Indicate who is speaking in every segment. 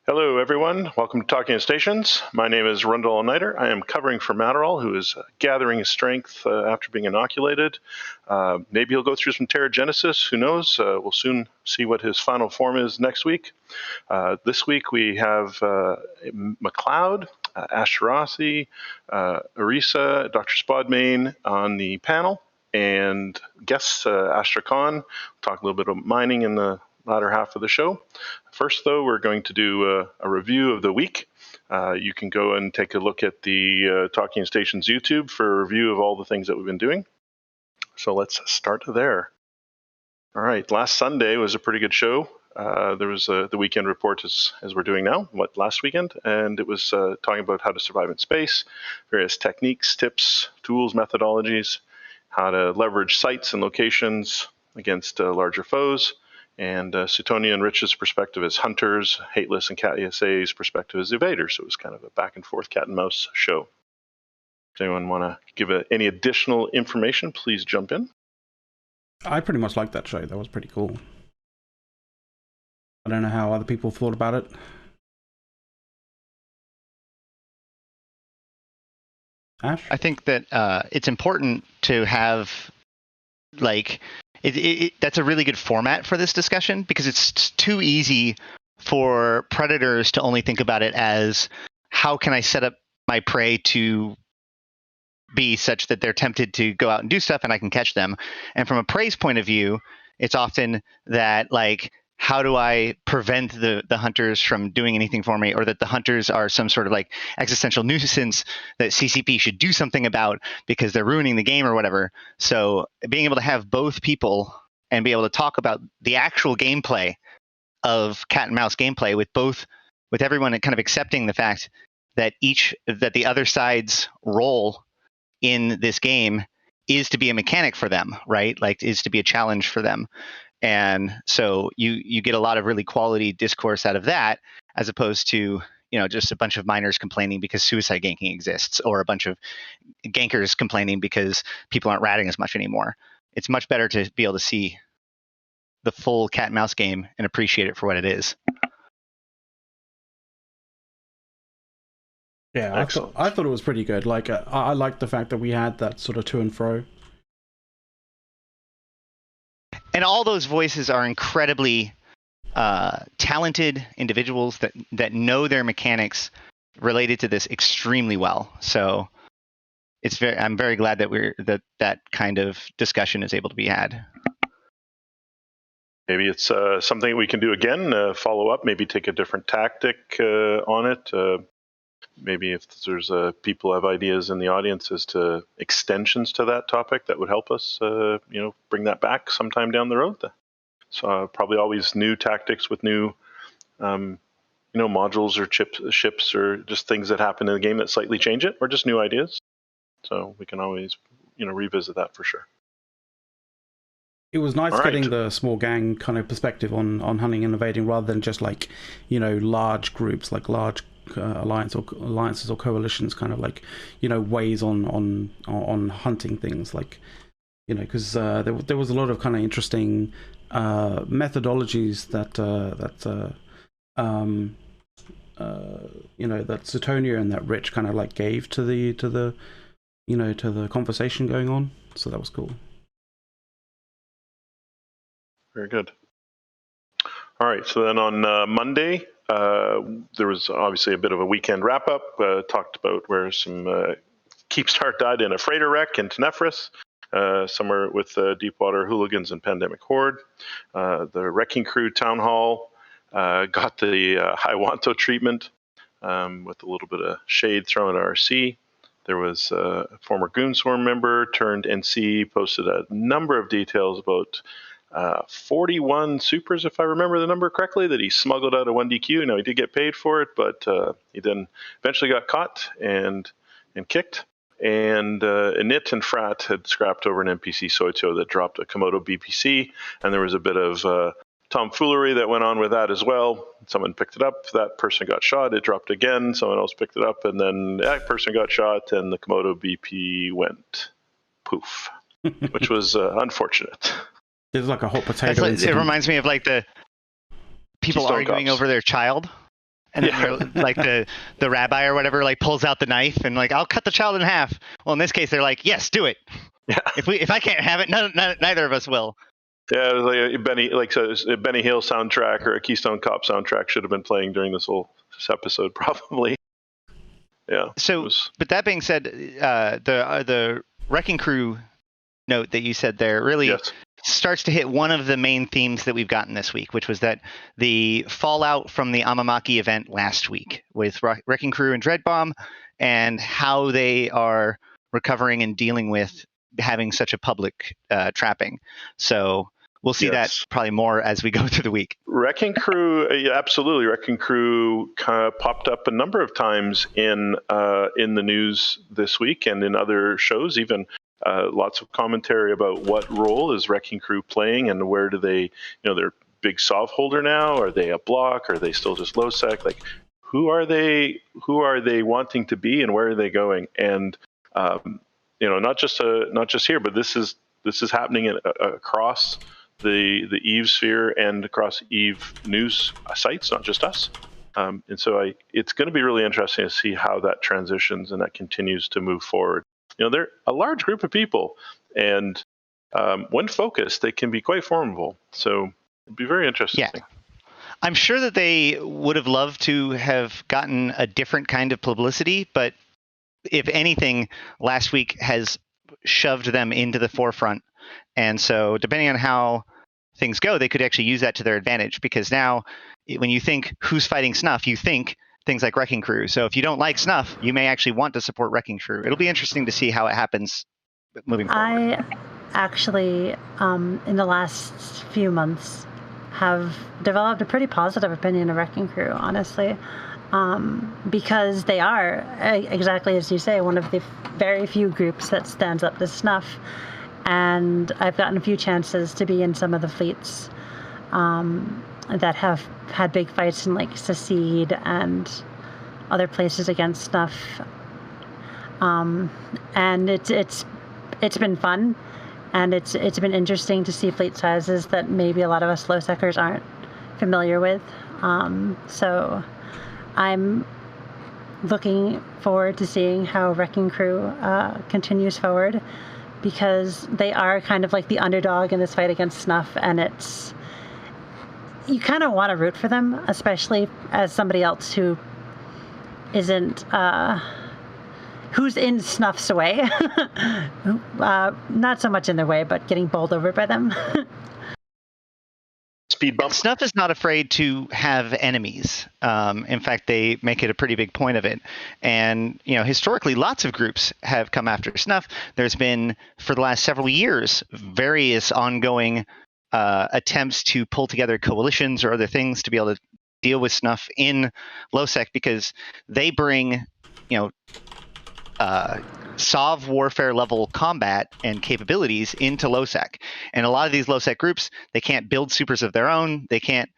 Speaker 1: Hello, everyone. Welcome to Talking Stations. My name is Rundle Niter. I am covering for Matterall, who is gathering his strength after being inoculated. Maybe he'll go through some Teragenesis. Who knows? We'll soon see what his final form is next week. This week we have McLeod, Ashtarasi, Arisa, Dr. Spodmane on the panel, and guests Ashtra Khan. We'll talk a little bit about mining in the latter half of the show. First, though, we're going to do a review of the week. You can go and take a look at the Talking Stations YouTube for a review of all the things that we've been doing. So let's start there. All right, last Sunday was a pretty good show. There was the weekend report as we're doing now, last weekend, and it was talking about how to survive in space, various techniques, tips, tools, methodologies, how to leverage sites and locations against larger foes, and Sutonia and Rich's perspective as hunters, Hateless and Cat ESA's perspective as evaders. So it was kind of a back and forth cat and mouse show. Does anyone want to give any additional information? Please jump in.
Speaker 2: I pretty much liked that show. That was pretty cool. I don't know how other people thought about it. Ash?
Speaker 3: I think that it's important to have, like, that's a really good format for this discussion, because it's too easy for predators to only think about it as, how can I set up my prey to be such that they're tempted to go out and do stuff and I can catch them. And from a prey's point of view, it's often that, like, how do I prevent the hunters from doing anything for me, or that the hunters are some sort of like existential nuisance that CCP should do something about because they're ruining the game or whatever. So being able to have both people and be able to talk about the actual gameplay of cat and mouse gameplay with everyone kind of accepting the fact that the other side's role in this game is to be a mechanic for them, right? Like, is to be a challenge for them. And so you get a lot of really quality discourse out of that, as opposed to, just a bunch of miners complaining because suicide ganking exists, or a bunch of gankers complaining because people aren't ratting as much anymore. It's much better to be able to see the full cat and mouse game and appreciate it for what it is.
Speaker 2: Yeah, I thought it was pretty good. Like, I liked the fact that we had that sort of to and fro.
Speaker 3: And all those voices are incredibly talented individuals that know their mechanics related to this extremely well. So I'm very glad that that kind of discussion is able to be had.
Speaker 1: Maybe it's something we can do again, follow up, maybe take a different tactic on it. Maybe if there's people have ideas in the audience as to extensions to that topic that would help us, bring that back sometime down the road. So probably always new tactics with new, modules or ships or just things that happen in the game that slightly change it, or just new ideas. So we can always, revisit that for sure.
Speaker 2: It was nice getting the small gang kind of perspective on hunting and invading, rather than just like, large groups, like large alliances or coalitions, kind of like, ways on hunting things, like, because there was a lot of kind of interesting methodologies that that Sutonia and that Rich kind of like gave to the conversation going on. So that was cool.
Speaker 1: Very good. All right, so then on Monday, there was obviously a bit of a weekend wrap-up. Talked about where some Keepstar died in a freighter wreck in Tenefris, somewhere with Deepwater Hooligans and Pandemic Horde. The Wrecking Crew Town Hall got the Hiwanto treatment with a little bit of shade thrown at RC. There was a former Goonswarm member turned NC, posted a number of details about 41 supers, if I remember the number correctly, that he smuggled out of 1DQ. Now, he did get paid for it, but he then eventually got caught and kicked. And Init and Frat had scrapped over an NPC Soito that dropped a Komodo BPC, and there was a bit of tomfoolery that went on with that as well. Someone picked it up, that person got shot, it dropped again, someone else picked it up, and then that person got shot, and the Komodo BP went poof, which was unfortunate.
Speaker 2: There's like a hot potato.
Speaker 3: It reminds me of like the people arguing over their child. And then you're, like the rabbi or whatever like pulls out the knife and like, I'll cut the child in half. Well, in this case, they're like, yes, do it.
Speaker 1: Yeah.
Speaker 3: If I can't have it, neither of us will.
Speaker 1: Yeah, it was like a Benny Hill soundtrack or a Keystone Cop soundtrack should have been playing during this episode, probably. Yeah.
Speaker 3: So, but that being said, the Wrecking Crew note that you said there really starts to hit one of the main themes that we've gotten this week, which was that the fallout from the Amamaki event last week with Wrecking Crew and Dreadbomb and how they are recovering and dealing with having such a public trapping. So we'll see that probably more as we go through the week.
Speaker 1: Wrecking Crew, absolutely. Wrecking Crew kind of popped up a number of times in the news this week and in other shows, even lots of commentary about what role is Wrecking Crew playing and where do they, they're big Sov holder now. Are they a block? Are they still just low sec? Like, who are they wanting to be and where are they going? And, not just here, but this is happening across the Eve sphere and across Eve news sites, not just us. And so it's going to be really interesting to see how that transitions and that continues to move forward. They're a large group of people, and when focused, they can be quite formidable. So it'll be very interesting.
Speaker 3: Yeah. I'm sure that they would have loved to have gotten a different kind of publicity, but if anything, last week has shoved them into the forefront. And so depending on how things go, they could actually use that to their advantage, because now when you think who's fighting Snuff, you think things like Wrecking Crew. So if you don't like Snuff, you may actually want to support Wrecking Crew. It'll be interesting to see how it happens moving forward.
Speaker 4: I actually, in the last few months, have developed a pretty positive opinion of Wrecking Crew, honestly, because they are, exactly as you say, one of the very few groups that stands up to Snuff. And I've gotten a few chances to be in some of the fleets that have had big fights in like Secede and other places against Snuff. And it's been fun, and it's been interesting to see fleet sizes that maybe a lot of us low secers aren't familiar with. So I'm looking forward to seeing how Wrecking Crew continues forward, because they are kind of like the underdog in this fight against Snuff, and you kind of want to root for them, especially as somebody else who isn't, who's in Snuff's way. Not so much in their way, but getting bowled over by them.
Speaker 1: Speed bump.
Speaker 3: Snuff is not afraid to have enemies. In fact, they make it a pretty big point of it. And, historically, lots of groups have come after Snuff. There's been, for the last several years, various ongoing attempts to pull together coalitions or other things to be able to deal with Snuff in LowSec, because they bring, Sov warfare level combat and capabilities into LowSec. And a lot of these LowSec groups, they can't build supers of their own. They can't,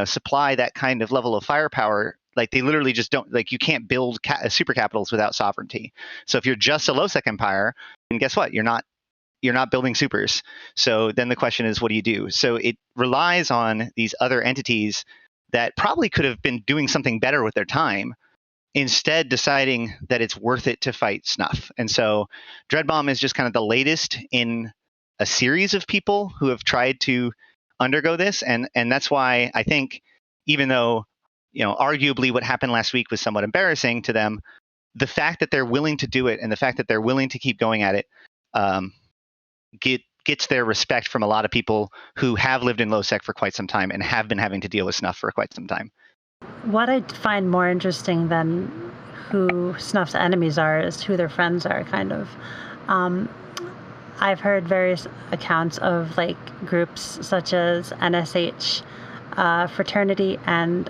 Speaker 3: supply that kind of level of firepower. Like, they literally just don't, like, you can't build super capitals without sovereignty. So if you're just a LowSec empire, then guess what? You're not building supers. So then the question is, what do you do? So it relies on these other entities that probably could have been doing something better with their time, instead deciding that it's worth it to fight Snuff. And so Dreadbomb is just kind of the latest in a series of people who have tried to undergo this. And that's why I think, even though, arguably what happened last week was somewhat embarrassing to them, the fact that they're willing to do it and the fact that they're willing to keep going at it gets their respect from a lot of people who have lived in LowSec for quite some time and have been having to deal with Snuff for quite some time.
Speaker 4: What I find more interesting than who Snuff's enemies are is who their friends are, kind of. I've heard various accounts of like groups such as NSH, Fraternity, and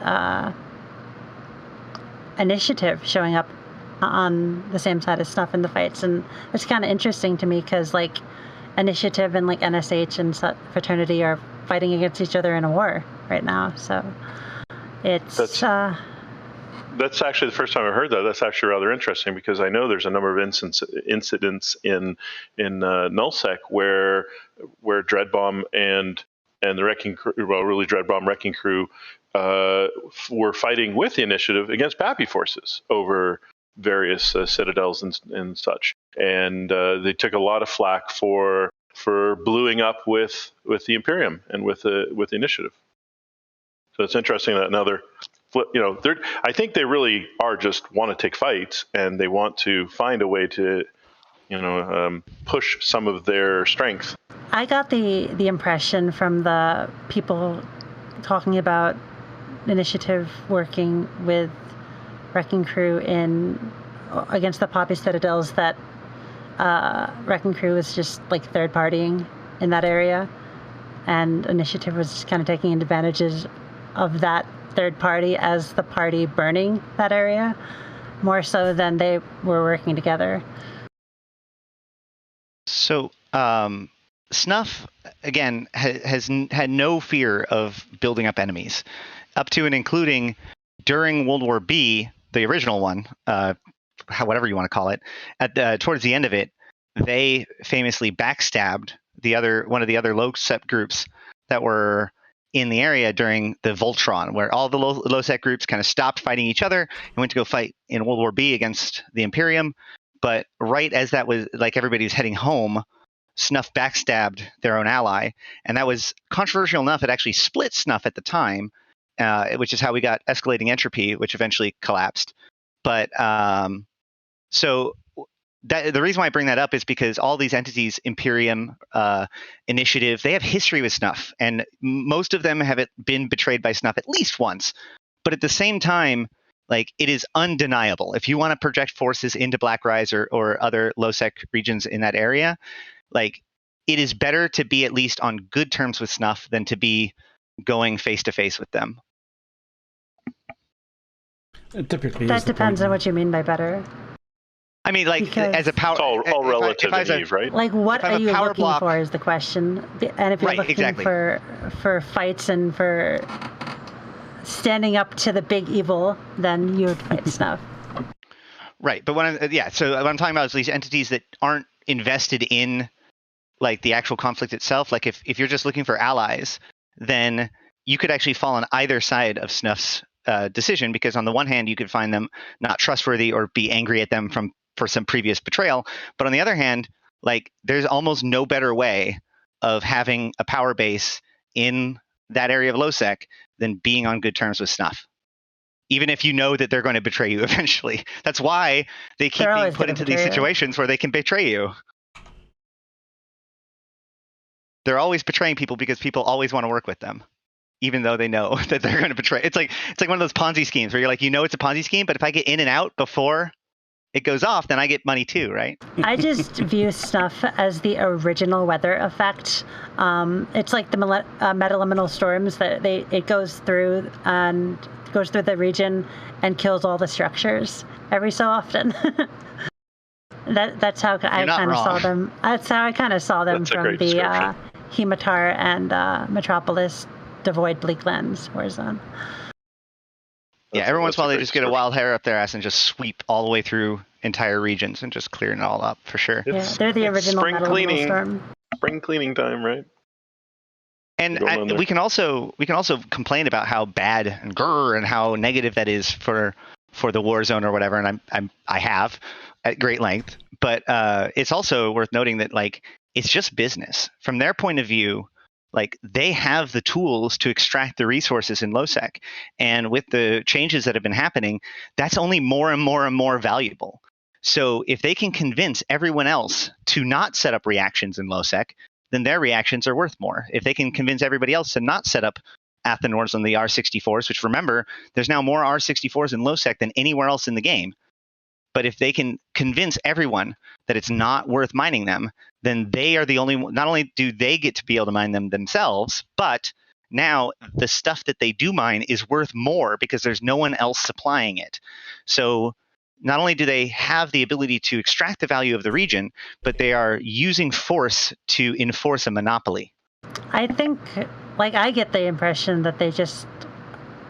Speaker 4: Initiative showing up on the same side as Snuff in the fights. And it's kind of interesting to me because like Initiative and like NSH and Fraternity are fighting against each other in a war right now. So that's
Speaker 1: actually the first time I've heard that. That's actually rather interesting, because I know there's a number of incidents in nullsec where Dreadbomb and and the Wrecking Crew, really Dread Bomb Wrecking Crew, were fighting with the Initiative against Pappy forces over various citadels and such. And they took a lot of flack for bluing up with the Imperium and with the Initiative. So it's interesting that another flip, I think they really are just want to take fights, and they want to find a way to, push some of their strength.
Speaker 4: I got the impression from the people talking about Initiative working with Wrecking Crew against the Poppy Citadels that Wrecking Crew was just like third partying in that area, and Initiative was just kind of taking advantages of that third party as the party burning that area, more so than they were working together.
Speaker 3: So Snuff, again, has had no fear of building up enemies, up to and including during World War B, the original one, whatever you want to call it. Towards the end of it, they famously backstabbed one of the other low-sec groups that were in the area during the Voltron, where all the low-sec groups kind of stopped fighting each other and went to go fight in World War B against the Imperium. But right as that was, like, everybody was heading home, Snuff backstabbed their own ally, and that was controversial enough. It actually split Snuff at the time, which is how we got escalating entropy, which eventually collapsed. But so the reason why I bring that up is because all these entities, Imperium, Initiative, they have history with Snuff, and most of them have been betrayed by Snuff at least once. But at the same time, like, it is undeniable. If you want to project forces into Black Rise or other low-sec regions in that area, like, it is better to be at least on good terms with Snuff than to be going face-to-face with them.
Speaker 2: Typically,
Speaker 4: that depends on what you mean by better.
Speaker 3: I mean, like, because as a power,
Speaker 1: it's all relative, Eve, right?
Speaker 4: Like, what are you looking for is the question. And if you're looking for fights and for standing up to the big evil, then you would fight Snuff.
Speaker 3: Right, but so what I'm talking about is these entities that aren't invested in, like, the actual conflict itself. Like, if you're just looking for allies, then you could actually fall on either side of Snuff's decision, because on the one hand, you could find them not trustworthy or be angry at them for some previous betrayal. But on the other hand, like, there's almost no better way of having a power base in that area of low-sec than being on good terms with Snuff, even if you know that they're going to betray you eventually. That's why they keep being put into these situations where they can betray you. They're always betraying people because people always want to work with them, even though they know that they're going to betray. It's like one of those Ponzi schemes where you're like, it's a Ponzi scheme, but if I get in and out before it goes off, then I get money too, right?
Speaker 4: I just view Snuff as the original weather effect. It's like the metalemental storms that it goes through the region and kills all the structures every so often. That's how I kind of saw them. That's how I kind of saw them from the Hematar and Metropolis Devoid Bleak Lens Warzone.
Speaker 3: Yeah, every once in a while they just get a wild hair up their ass and just sweep all the way through entire regions and just clearing it all up, for sure.
Speaker 4: Yeah, they're the original
Speaker 1: spring cleaning.
Speaker 4: Storm.
Speaker 1: Spring cleaning time, right?
Speaker 3: And we can also complain about how bad and grrr and how negative that is for the war zone or whatever, and I have at great length. But it's also worth noting that, like, it's just business from their point of view. Like, they have the tools to extract the resources in low-sec, and with the changes that have been happening, that's only more and more and more valuable. So if they can convince everyone else to not set up reactions in low-sec, then their reactions are worth more. If they can convince everybody else to not set up Athenors on the R64s, which, remember, there's now more R64s in low-sec than anywhere else in the game. But if they can convince everyone that it's not worth mining them, then they are the only one. Not only do they get to be able to mine them themselves, but now the stuff that they do mine is worth more because there's no one else supplying it. So not only do they have the ability to extract the value of the region, but they are using force to enforce a monopoly.
Speaker 4: I think, like, I get the impression that they just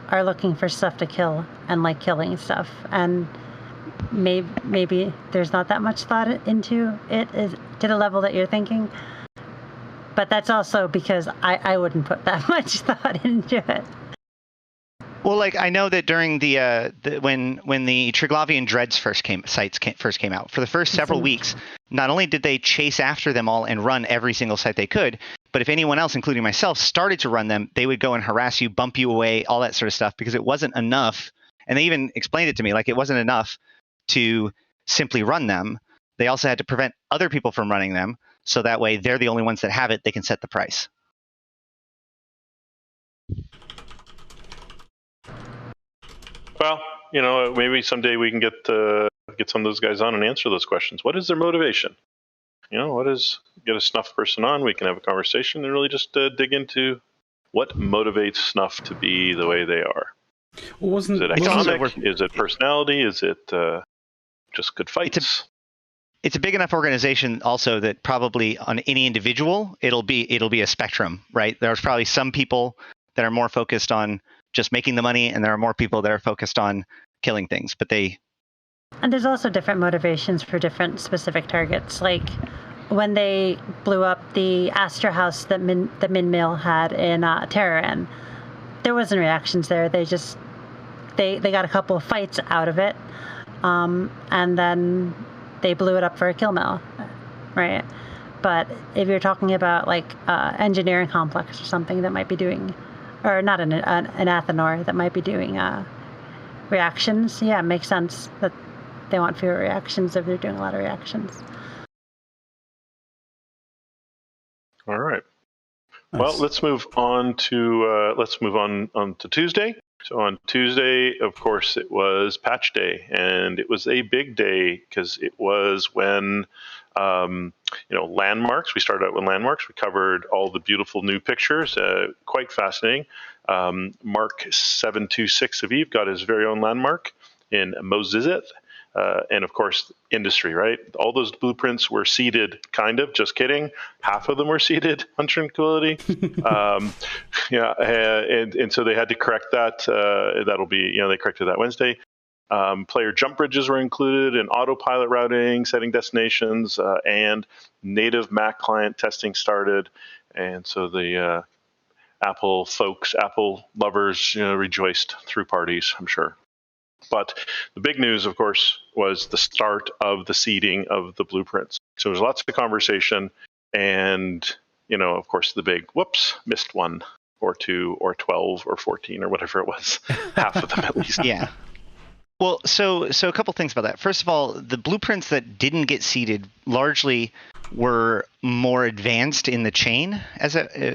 Speaker 4: are looking for stuff to kill and like killing stuff, and maybe there's not that much thought into it to the level that you're thinking. But that's also because I wouldn't put that much thought into it.
Speaker 3: Well, like I know that during when the Triglavian Dreads first came out, for the first several weeks, not only did they chase after them all and run every single site they could, but if anyone else, including myself, started to run them, they would go and harass you, bump you away, all that sort of stuff, because it wasn't enough. And they even explained it to me, like it wasn't enough to simply run them. They also had to prevent other people from running them, so that way they're the only ones that have it. They can set the price.
Speaker 1: Well, maybe someday we can get some of those guys on and answer those questions. What is their motivation? Get a snuff person on, we can have a conversation and really just dig into what motivates snuff to be the way they are. Is it economic? Is it personality? Is it just good fights?
Speaker 3: It's a big enough organization also that probably on any individual, it'll be a spectrum, right? There's probably some people that are more focused on just making the money, and there are more people that are focused on killing things. And
Speaker 4: there's also different motivations for different specific targets. Like when they blew up the Astra House that the Min-Mail had in Terran, there wasn't reactions there. They just they got a couple of fights out of it, and then they blew it up for a kill mill, right? But if you're talking about like engineering complex or something that might be doing, or not an Athenor that might be doing reactions, yeah, it makes sense that they want fewer reactions if they're doing a lot of reactions.
Speaker 1: All right. Nice. Well, let's move on to Tuesday. So on Tuesday, of course, it was patch day, and it was a big day because it was when landmarks. We started out with landmarks. We covered all the beautiful new pictures. Quite fascinating. Mark 726 of Eve got his very own landmark in Mozizeth. And of course, industry, right? All those blueprints were seeded, kind of, just kidding. Half of them were seeded on Tranquility. And so they had to correct that. That'll be, they corrected that Wednesday. Player jump bridges were included in autopilot routing, setting destinations, and native Mac client testing started. And so the Apple lovers, rejoiced through parties, I'm sure. But the big news, of course, was the start of the seeding of the blueprints. So there's lots of conversation, and, of course, the big, whoops, missed one or two or 12 or 14 or whatever it was, half of them at least.
Speaker 3: Yeah. Well, so a couple things about that. First of all, the blueprints that didn't get seeded largely were more advanced in the chain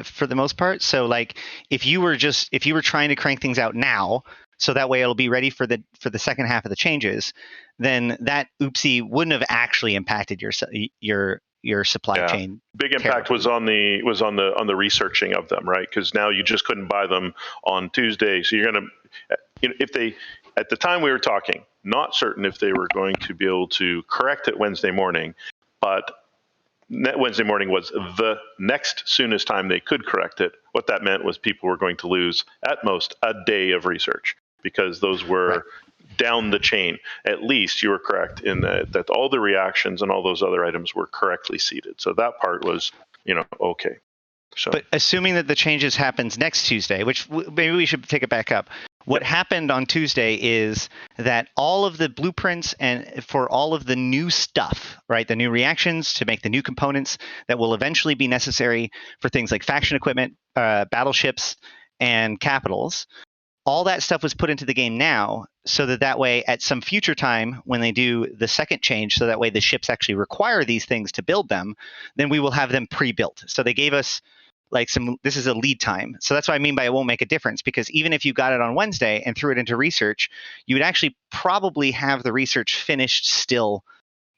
Speaker 3: for the most part. So like if you were trying to crank things out now, so that way it'll be ready for the second half of the changes, then that oopsie wouldn't have actually impacted your supply chain.
Speaker 1: Big impact was on the researching of them, right? Because now you just couldn't buy them on Tuesday. So you're gonna, if they, at the time we were talking, not certain if they were going to be able to correct it Wednesday morning, but Wednesday morning was the next soonest time they could correct it. What that meant was people were going to lose at most a day of research, because those were down the chain. At least you were correct in that all the reactions and all those other items were correctly seeded. So that part was, okay. So,
Speaker 3: but assuming that the changes happens next Tuesday, which maybe we should take it back up. What happened on Tuesday is that all of the blueprints and for all of the new stuff, right, the new reactions to make the new components that will eventually be necessary for things like faction equipment, battleships, and capitals, all that stuff was put into the game now, so that way at some future time when they do the second change, so that way the ships actually require these things to build them, then we will have them pre-built. So they gave us this is a lead time. So that's what I mean by it won't make a difference, because even if you got it on Wednesday and threw it into research, you would actually probably have the research finished still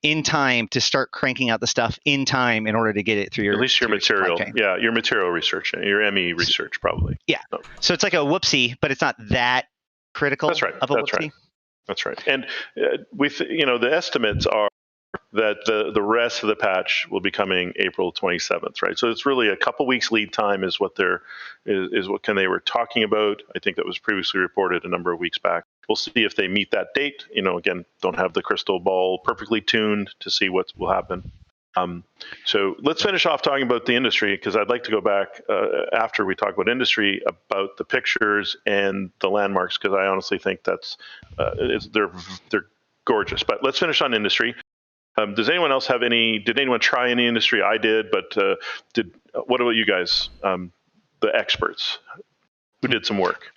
Speaker 3: in time to start cranking out the stuff in time in order to get it through your,
Speaker 1: at least your material. Yeah, your material research, your ME research probably.
Speaker 3: Yeah. So it's like a whoopsie, but it's not that critical.
Speaker 1: That's right.
Speaker 3: Of a whoopsie.
Speaker 1: That's right. And the estimates are that the rest of the patch will be coming April 27th, right? So it's really a couple weeks lead time is what they were talking about. I think that was previously reported a number of weeks back. We'll see if they meet that date. Again, don't have the crystal ball perfectly tuned to see what will happen. So let's finish off talking about the industry, because I'd like to go back after we talk about industry about the pictures and the landmarks, because I honestly think that's they're gorgeous. But let's finish on industry. Does anyone else have any? Did anyone try any industry? I did, but what about you guys, the experts who did some work?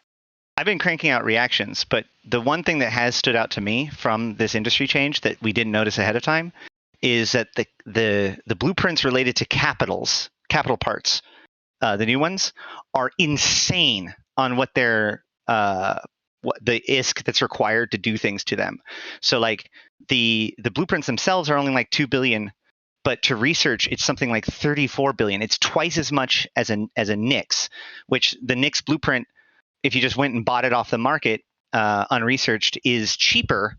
Speaker 3: I've been cranking out reactions, but the one thing that has stood out to me from this industry change that we didn't notice ahead of time is that the blueprints related to capital parts, the new ones, are insane on what the ISK that's required to do things to them. So like the blueprints themselves are only like 2 billion, but to research it's something like 34 billion. It's twice as much as a NIX, which the NIX blueprint, if you just went and bought it off the market unresearched, is cheaper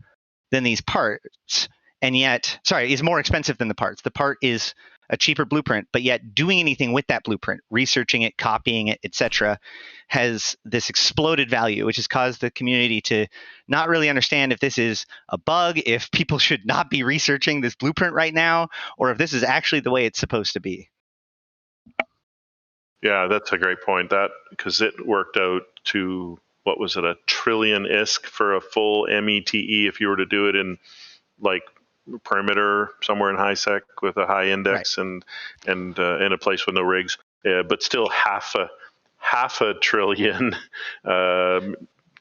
Speaker 3: than these parts, and yet, sorry, is more expensive than the parts. The part is a cheaper blueprint, but yet doing anything with that blueprint, researching it, copying it, etc., has this exploded value, which has caused the community to not really understand if this is a bug, if people should not be researching this blueprint right now, or if this is actually the way it's supposed to be.
Speaker 1: Yeah, that's a great point. That because it worked out to, what was it, 1 trillion ISK for a full METE if you were to do it in like perimeter somewhere in high sec with a high index, right, and in a place with no rigs, but still half a trillion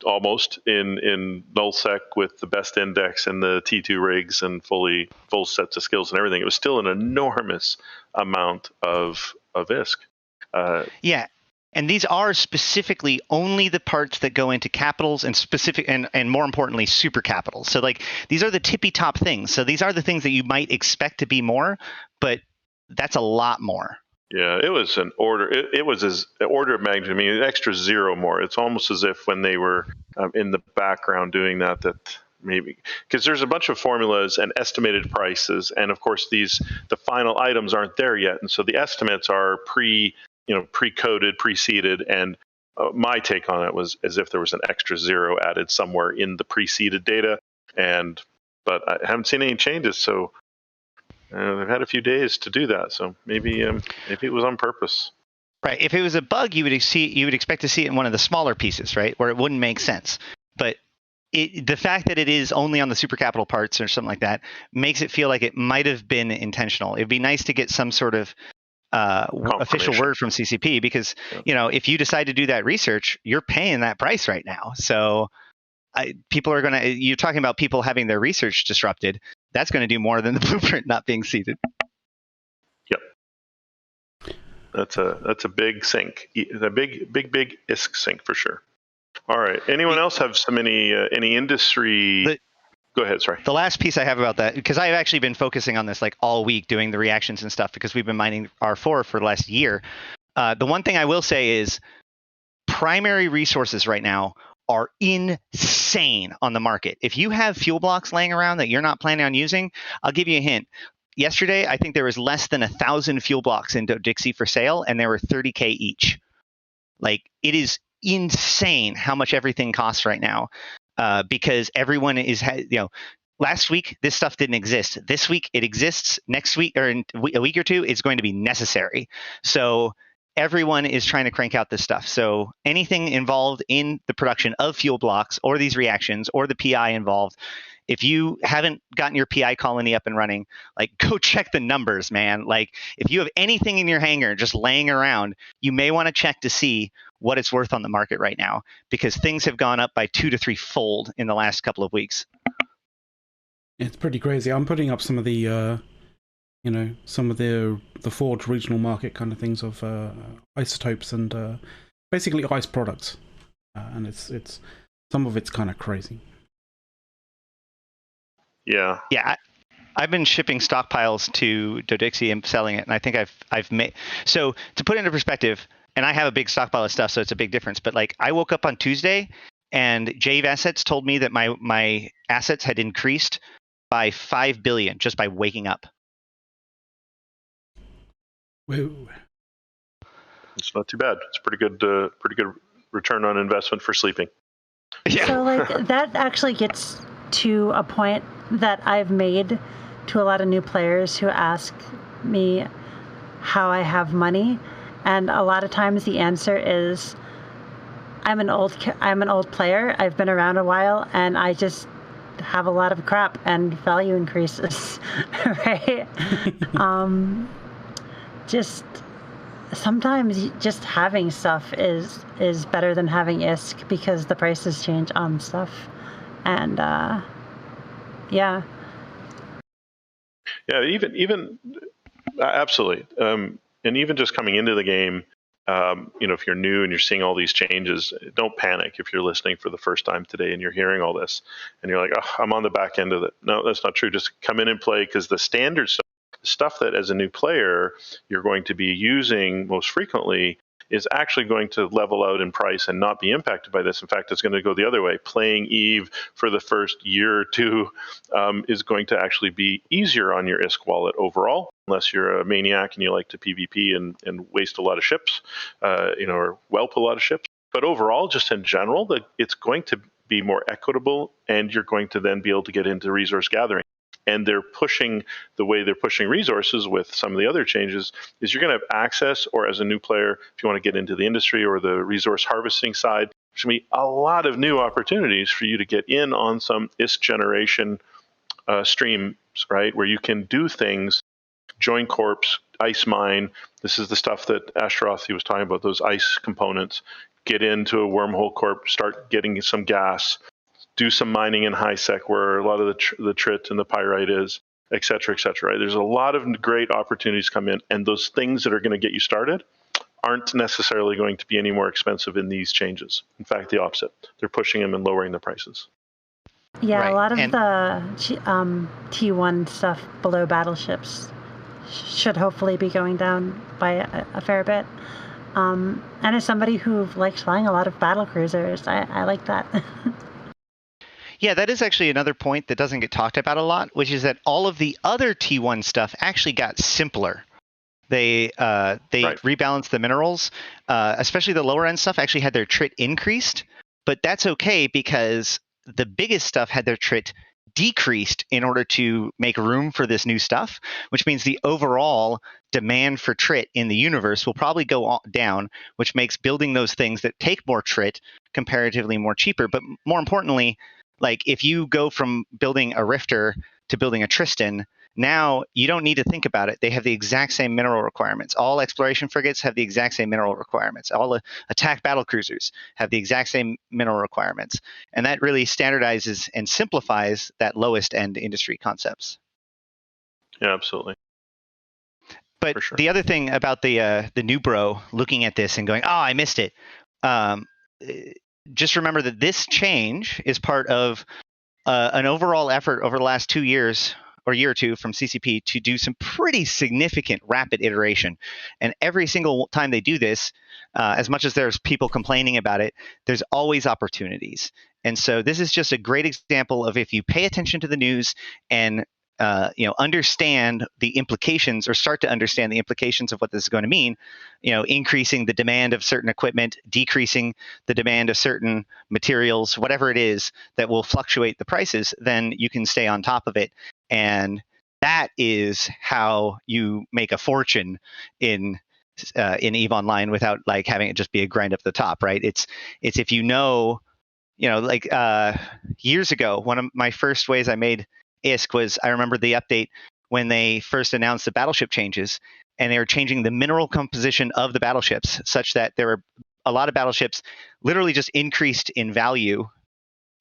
Speaker 1: almost in null sec with the best index and the T2 rigs and full sets of skills and everything. It was still an enormous amount of ISK.
Speaker 3: Yeah, and these are specifically only the parts that go into capitals and specific, and more importantly, super capitals. So like these are the tippy top things. So these are the things that you might expect to be more, but that's a lot more.
Speaker 1: Yeah, it was an order. It was an order of magnitude. I mean, an extra zero more. It's almost as if when they were in the background doing that maybe, because there's a bunch of formulas and estimated prices, and of course the final items aren't there yet, and so the estimates are pre-coded, pre-seeded, and my take on it was as if there was an extra zero added somewhere in the pre-seeded data, but I haven't seen any changes, so they've had a few days to do that, so maybe it was on purpose.
Speaker 3: Right. If it was a bug, you would expect to see it in one of the smaller pieces, right, where it wouldn't make sense. But the fact that it is only on the super capital parts or something like that makes it feel like it might have been intentional. It'd be nice to get some sort of official word from CCP, because if you decide to do that research, you're paying that price right now. So people are going to, you're talking about people having their research disrupted. That's going to do more than the blueprint not being seeded.
Speaker 1: Yep. That's a big sink, a big ISK sink for sure. All right. Anyone else have any industry? Go ahead, sorry.
Speaker 3: The last piece I have about that, because I've actually been focusing on this like all week doing the reactions and stuff, because we've been mining R4 for the last year. The one thing I will say is primary resources right now are insane on the market. If you have fuel blocks laying around that you're not planning on using, I'll give you a hint. Yesterday, I think there was less than 1,000 fuel blocks in Dixie for sale, and they were $30K each. Like, it is insane how much everything costs right now. Because everyone is, last week, this stuff didn't exist. This week, it exists. Next week, or in a week or two, it's going to be necessary. So everyone is trying to crank out this stuff. So anything involved in the production of fuel blocks or these reactions or the PI involved, if you haven't gotten your PI colony up and running, like, go check the numbers, man. Like, if you have anything in your hangar just laying around, you may want to check to see what it's worth on the market right now, because things have gone up by 2 to 3 fold in the last couple of weeks.
Speaker 2: It's pretty crazy. I'm putting up some of the, some of the forged regional market kind of things of isotopes and basically ice products, and it's some of it's kind of crazy.
Speaker 1: Yeah.
Speaker 3: Yeah. I've been shipping stockpiles to Dodixie and selling it, and I think I've made, so to put it into perspective, and I have a big stockpile of stuff, so it's a big difference. But like, I woke up on Tuesday, and Jave Assets told me that my assets had increased by 5 billion just by waking up.
Speaker 2: Whoa.
Speaker 1: It's not too bad. It's pretty good return on investment for sleeping.
Speaker 3: Yeah.
Speaker 4: So like that actually gets to a point that I've made to a lot of new players who ask me how I have money, and a lot of times the answer is I'm an old player. I've been around a while, and I just have a lot of crap and value increases, right? Just sometimes just having stuff is better than having ISK because the prices change on stuff, and yeah.
Speaker 1: Yeah, even absolutely. And even just coming into the game, if you're new and you're seeing all these changes, don't panic if you're listening for the first time today and you're hearing all this and you're like, oh, I'm on the back end of it. No, that's not true. Just come in and play, because the standard stuff that as a new player you're going to be using most frequently is actually going to level out in price and not be impacted by this. In fact, it's going to go the other way. Playing Eve for the first year or two is going to actually be easier on your ISK wallet overall, unless you're a maniac and you like to PvP and waste a lot of ships, or whelp a lot of ships. But overall, just in general, it's going to be more equitable, and you're going to then be able to get into resource gathering. And the way they're pushing resources with some of the other changes is you're going to have access, or as a new player, if you want to get into the industry or the resource harvesting side, there's going to be a lot of new opportunities for you to get in on some ISK generation streams, right? Where you can do things, join corps, ice mine. This is the stuff that Ashtaroth was talking about, those ice components. Get into a WormHole corp, start getting some gas, do some mining in high sec where a lot of the trit and the pyrite is, et cetera, right? There's a lot of great opportunities come in, and those things that are going to get you started aren't necessarily going to be any more expensive in these changes. In fact, the opposite. They're pushing them and lowering the prices.
Speaker 4: Yeah, right. A lot of the T1 stuff below battleships should hopefully be going down by a fair bit. And as somebody who likes flying a lot of battle cruisers, I like that.
Speaker 3: Yeah, that is actually another point that doesn't get talked about a lot, which is that all of the other T1 stuff actually got simpler. They right. rebalanced the minerals, especially the lower end stuff actually had their trit increased, but that's okay because the biggest stuff had their trit decreased in order to make room for this new stuff, which means the overall demand for trit in the universe will probably go down, which makes building those things that take more trit comparatively more cheaper. But more importantly, like if you go from building a Rifter to building a Tristan, now you don't need to think about it. They have the exact same mineral requirements. All exploration frigates have the exact same mineral requirements. All attack battle cruisers have the exact same mineral requirements. And that really standardizes and simplifies that lowest end industry concepts.
Speaker 1: Yeah, absolutely.
Speaker 3: But sure. The other thing about the new bro looking at this and going, oh, I missed it. Just remember that this change is part of an overall effort over the last 2 years or year or two from CCP to do some pretty significant rapid iteration. And every single time they do this, as much as there's people complaining about it, there's always opportunities. And so this is just a great example of if you pay attention to the news and understand the implications or start to understand the implications of what this is going to mean, increasing the demand of certain equipment, decreasing the demand of certain materials, whatever it is that will fluctuate the prices, then you can stay on top of it. And that is how you make a fortune in EVE Online without like having it just be a grind up the top, right? It's if years ago, one of my first ways I made ISK was, I remember the update when they first announced the battleship changes, and they were changing the mineral composition of the battleships such that there were a lot of battleships literally just increased in value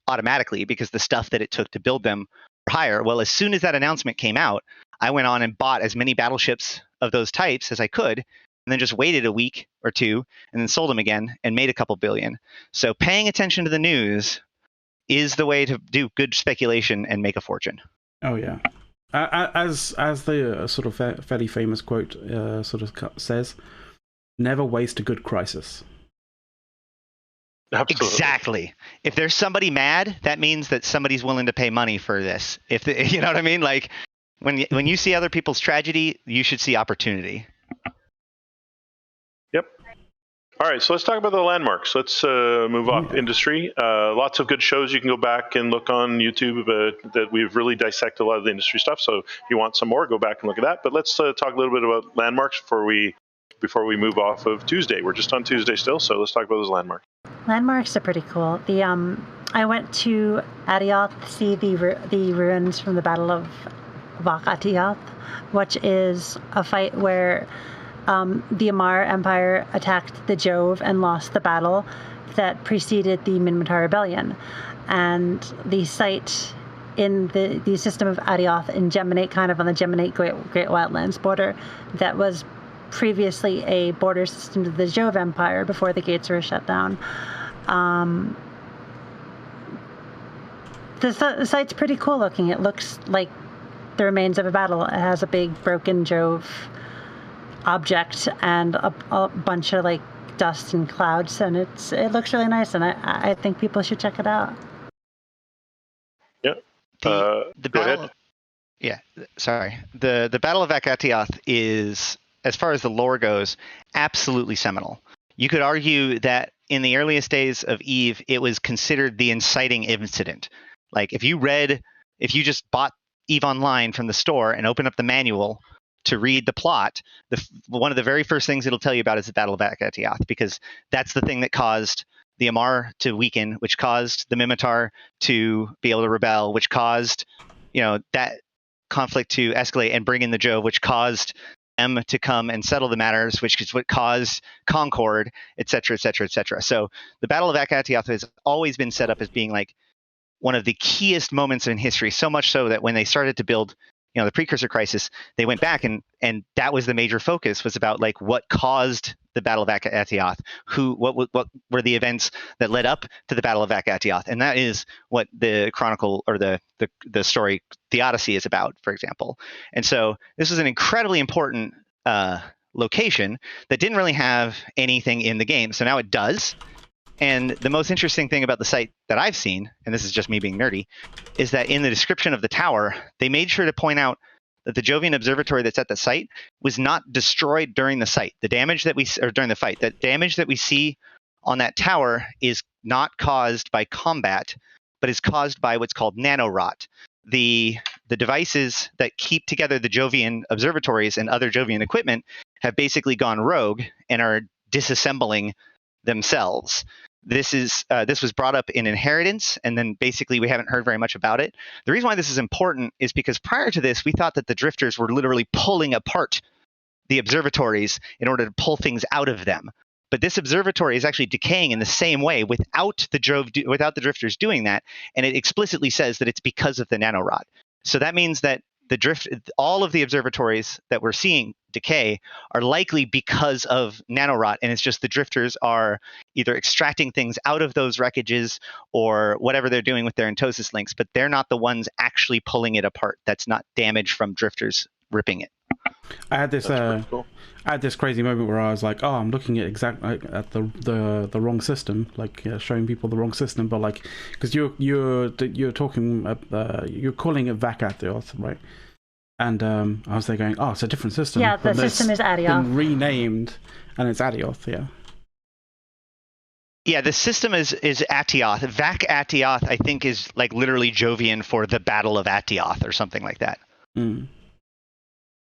Speaker 3: automatically because the stuff that it took to build them were higher. Well, as soon as that announcement came out, I went on and bought as many battleships of those types as I could, and then just waited a week or two and then sold them again and made a couple billion. So paying attention to the news is the way to do good speculation and make a fortune.
Speaker 2: Oh yeah, as the sort of fairly famous quote says, "Never waste a good crisis."
Speaker 1: Absolutely.
Speaker 3: Exactly. If there's somebody mad, that means that somebody's willing to pay money for this. You know what I mean? Like when you see other people's tragedy, you should see opportunity.
Speaker 1: Yep. All right, so let's talk about the landmarks. Let's move off industry. Lots of good shows you can go back and look on YouTube that we've really dissected a lot of the industry stuff. So if you want some more, go back and look at that. But let's talk a little bit about landmarks before we move off of Tuesday. We're just on Tuesday still, so let's talk about those landmarks.
Speaker 4: Landmarks are pretty cool. I went to Adioth to see the ruins from the Battle of Vak Adioth, which is a fight where the Amar Empire attacked the Jove and lost the battle that preceded the Minmatar Rebellion. And the site in the system of Adioth in Geminate, kind of on the Geminate Great Wildlands border, that was previously a border system to the Jove Empire before the gates were shut down. The site's pretty cool looking. It looks like the remains of a battle. It has a big broken Jove object and a bunch of like dust and clouds, and it looks really nice, and I think people should check it out.
Speaker 1: Yeah.
Speaker 3: The
Speaker 1: go
Speaker 3: battle.
Speaker 1: ahead.
Speaker 3: Yeah, sorry. The Battle of Akatioth is, as far as the lore goes, absolutely seminal. You could argue that in the earliest days of EVE, it was considered the inciting incident. Like if you just bought EVE Online from the store and opened up the manual to read the plot, one of the very first things it'll tell you about is the Battle of Akatioth, because that's the thing that caused the Amar to weaken, which caused the Minmatar to be able to rebel, which caused, that conflict to escalate and bring in the Jove, which caused them to come and settle the matters, which is what caused concord, et cetera, et cetera, et cetera. So the Battle of Akatioth has always been set up as being like one of the keyest moments in history, so much so that when they started to build the precursor crisis, they went back and that was the major focus, was about like what caused the Battle of Akatioth, what were the events that led up to the Battle of Akatioth, and that is what the chronicle or the story, the Odyssey, is about, for example. And so this was an incredibly important location that didn't really have anything in the game, so now it does. And the most interesting thing about the site that I've seen, and this is just me being nerdy, is that in the description of the tower, they made sure to point out that the Jovian observatory that's at the site was not destroyed during the site. The damage that during the fight, the damage that we see on that tower is not caused by combat, but is caused by what's called nanorot. The devices that keep together the Jovian observatories and other Jovian equipment have basically gone rogue and are disassembling themselves. This was brought up in Inheritance, and then basically we haven't heard very much about it. The reason why this is important is because prior to this, we thought that the drifters were literally pulling apart the observatories in order to pull things out of them. But this observatory is actually decaying in the same way without the drifters doing that, and it explicitly says that it's because of the nanorot. So that means that all of the observatories that we're seeing decay are likely because of nanorot, and it's just the drifters are either extracting things out of those wreckages or whatever they're doing with their entosis links, but they're not the ones actually pulling it apart. That's not damage from drifters ripping it.
Speaker 2: I had this crazy moment where I was like, "Oh, I'm looking at the wrong system, like showing people the wrong system." But like, because you're talking, you're calling it Vak Adioth, right? And I was there going, "Oh, it's a different system."
Speaker 4: Yeah, the system is Adioth.
Speaker 2: Been renamed, and it's Adioth. Yeah.
Speaker 3: Yeah, the system is Atioth. Vak Adioth, I think, is like literally Jovian for the Battle of Atioth or something like that.
Speaker 2: Mm.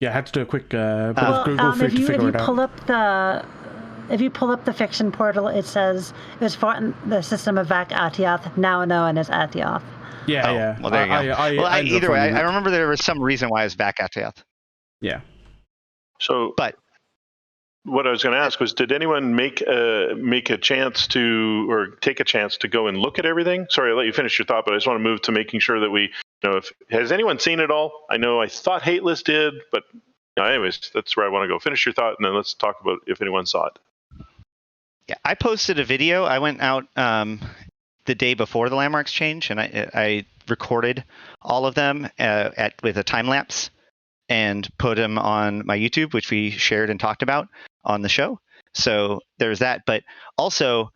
Speaker 2: Yeah, I had to do a quick bit of Google to figure it out.
Speaker 4: If you pull up the fiction portal, it says it was fought in the system of Vak Adioth, now known as Atioth.
Speaker 2: Yeah, yeah.
Speaker 3: Well, there you go. Either way, I remember there was some reason why it was Vak Adioth.
Speaker 2: Yeah.
Speaker 1: So,
Speaker 3: but
Speaker 1: what I was going to ask was, did anyone take a chance to go and look at everything? Sorry, I'll let you finish your thought, but I just want to move to making sure that we has anyone seen it all? I thought Hateless did, but anyways, that's where I want to go. Finish your thought, and then let's talk about if anyone saw it.
Speaker 3: Yeah, I posted a video. I went out the day before the landmarks change, and I recorded all of them with a time lapse and put them on my YouTube, which we shared and talked about on the show. So there's that. But also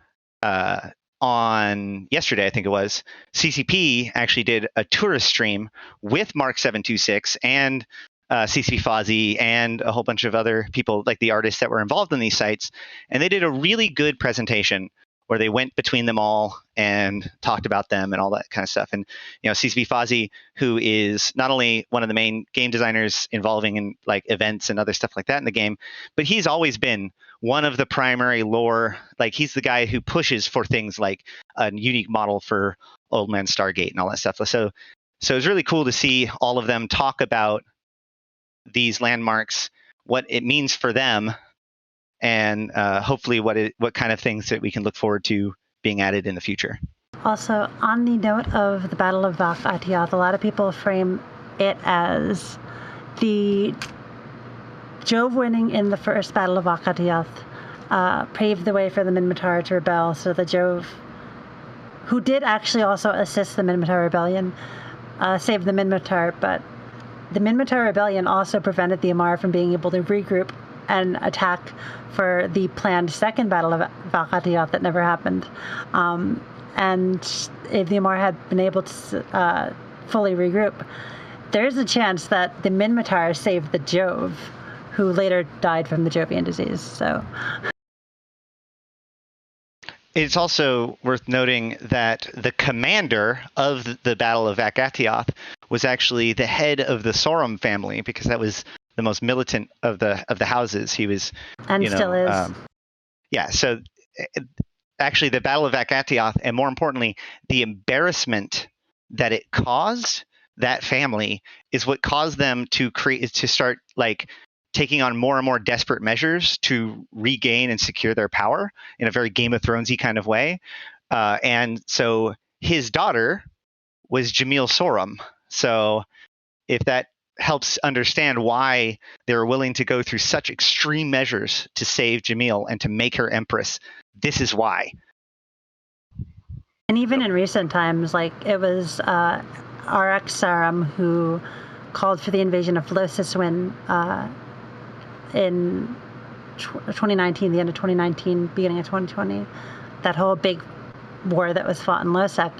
Speaker 3: on yesterday, I think it was, CCP actually did a tourist stream with Mark 726 and CC Fozzie and a whole bunch of other people, like the artists that were involved in these sites. And they did a really good presentation where they went between them all and talked about them and all that kind of stuff. And, CCP Fozzie, who is not only one of the main game designers involving in like events and other stuff like that in the game, but he's always been one of the primary lore, like he's the guy who pushes for things like a unique model for Old Man Stargate and all that stuff. So it's really cool to see all of them talk about these landmarks, what it means for them, and hopefully what kind of things that we can look forward to being added in the future.
Speaker 4: Also, on the note of the Battle of Val Atioth, a lot of people frame it as the Jove winning in the first Battle of Val Atioth paved the way for the Minmatar to rebel, so the Jove, who did actually also assist the Minmatar rebellion, saved the Minmatar, but the Minmatar rebellion also prevented the Amar from being able to regroup and attack for the planned second Battle of Val Atioth that never happened. And if the Amar had been able to fully regroup, there's a chance that the Minmatar saved the Jove, who later died from the Jovian disease. So
Speaker 3: it's also worth noting that the commander of the Battle of Akatioth was actually the head of the Sorum family, because that was the most militant of the houses. He was,
Speaker 4: and still is.
Speaker 3: Yeah. So actually, the Battle of Akatioth, and more importantly, the embarrassment that it caused that family, is what caused them to start like taking on more and more desperate measures to regain and secure their power in a very Game of Thronesy kind of way. And so his daughter was Jamil Sorum. So if that helps understand why they were willing to go through such extreme measures to save Jamil and to make her empress, this is why.
Speaker 4: And even in recent times, like it was RX Sarum who called for the invasion of Losiswin in 2019, the end of 2019, beginning of 2020. That whole big war that was fought in Losec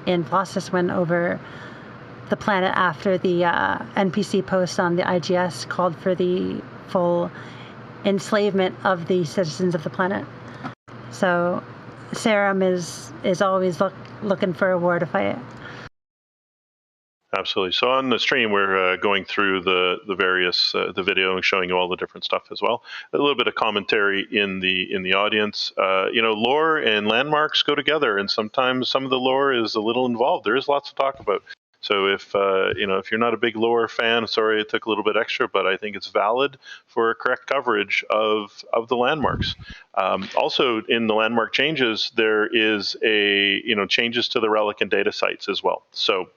Speaker 4: in Losiswin over the planet after the NPC post on the IGS called for the full enslavement of the citizens of the planet. So Sarum is always looking for a war to fight.
Speaker 1: Absolutely. So on the stream, we're going through the various the video and showing you all the different stuff as well. A little bit of commentary in the audience. Lore and landmarks go together, and sometimes some of the lore is a little involved. There is lots to talk about. So if you're not a big lore fan, sorry it took a little bit extra, but I think it's valid for correct coverage of the landmarks. Also, in the landmark changes, there is changes to the relic and data sites as well. So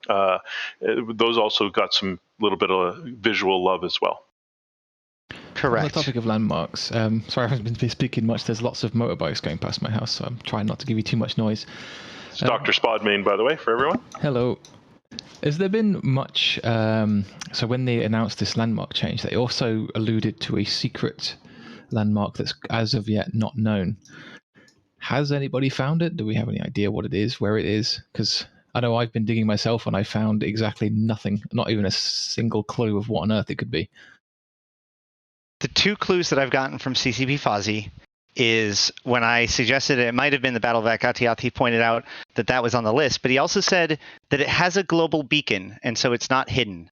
Speaker 1: those also got some little bit of visual love as well.
Speaker 3: Correct.
Speaker 5: On the topic of landmarks, sorry I haven't been speaking much. There's lots of motorbikes going past my house, so I'm trying not to give you too much noise.
Speaker 1: It's Dr. Spodmain, by the way, for everyone.
Speaker 5: Hello. Has there been much... so when they announced this landmark change, they also alluded to a secret landmark that's as of yet not known. Has anybody found it? Do we have any idea what it is, where it is? Because I know I've been digging myself and I found exactly nothing, not even a single clue of what on earth it could be.
Speaker 3: The two clues that I've gotten from CCP Fozzie is when I suggested it might have been the Battle of Akatioth, he pointed out that was on the list, but he also said that it has a global beacon, and so it's not hidden.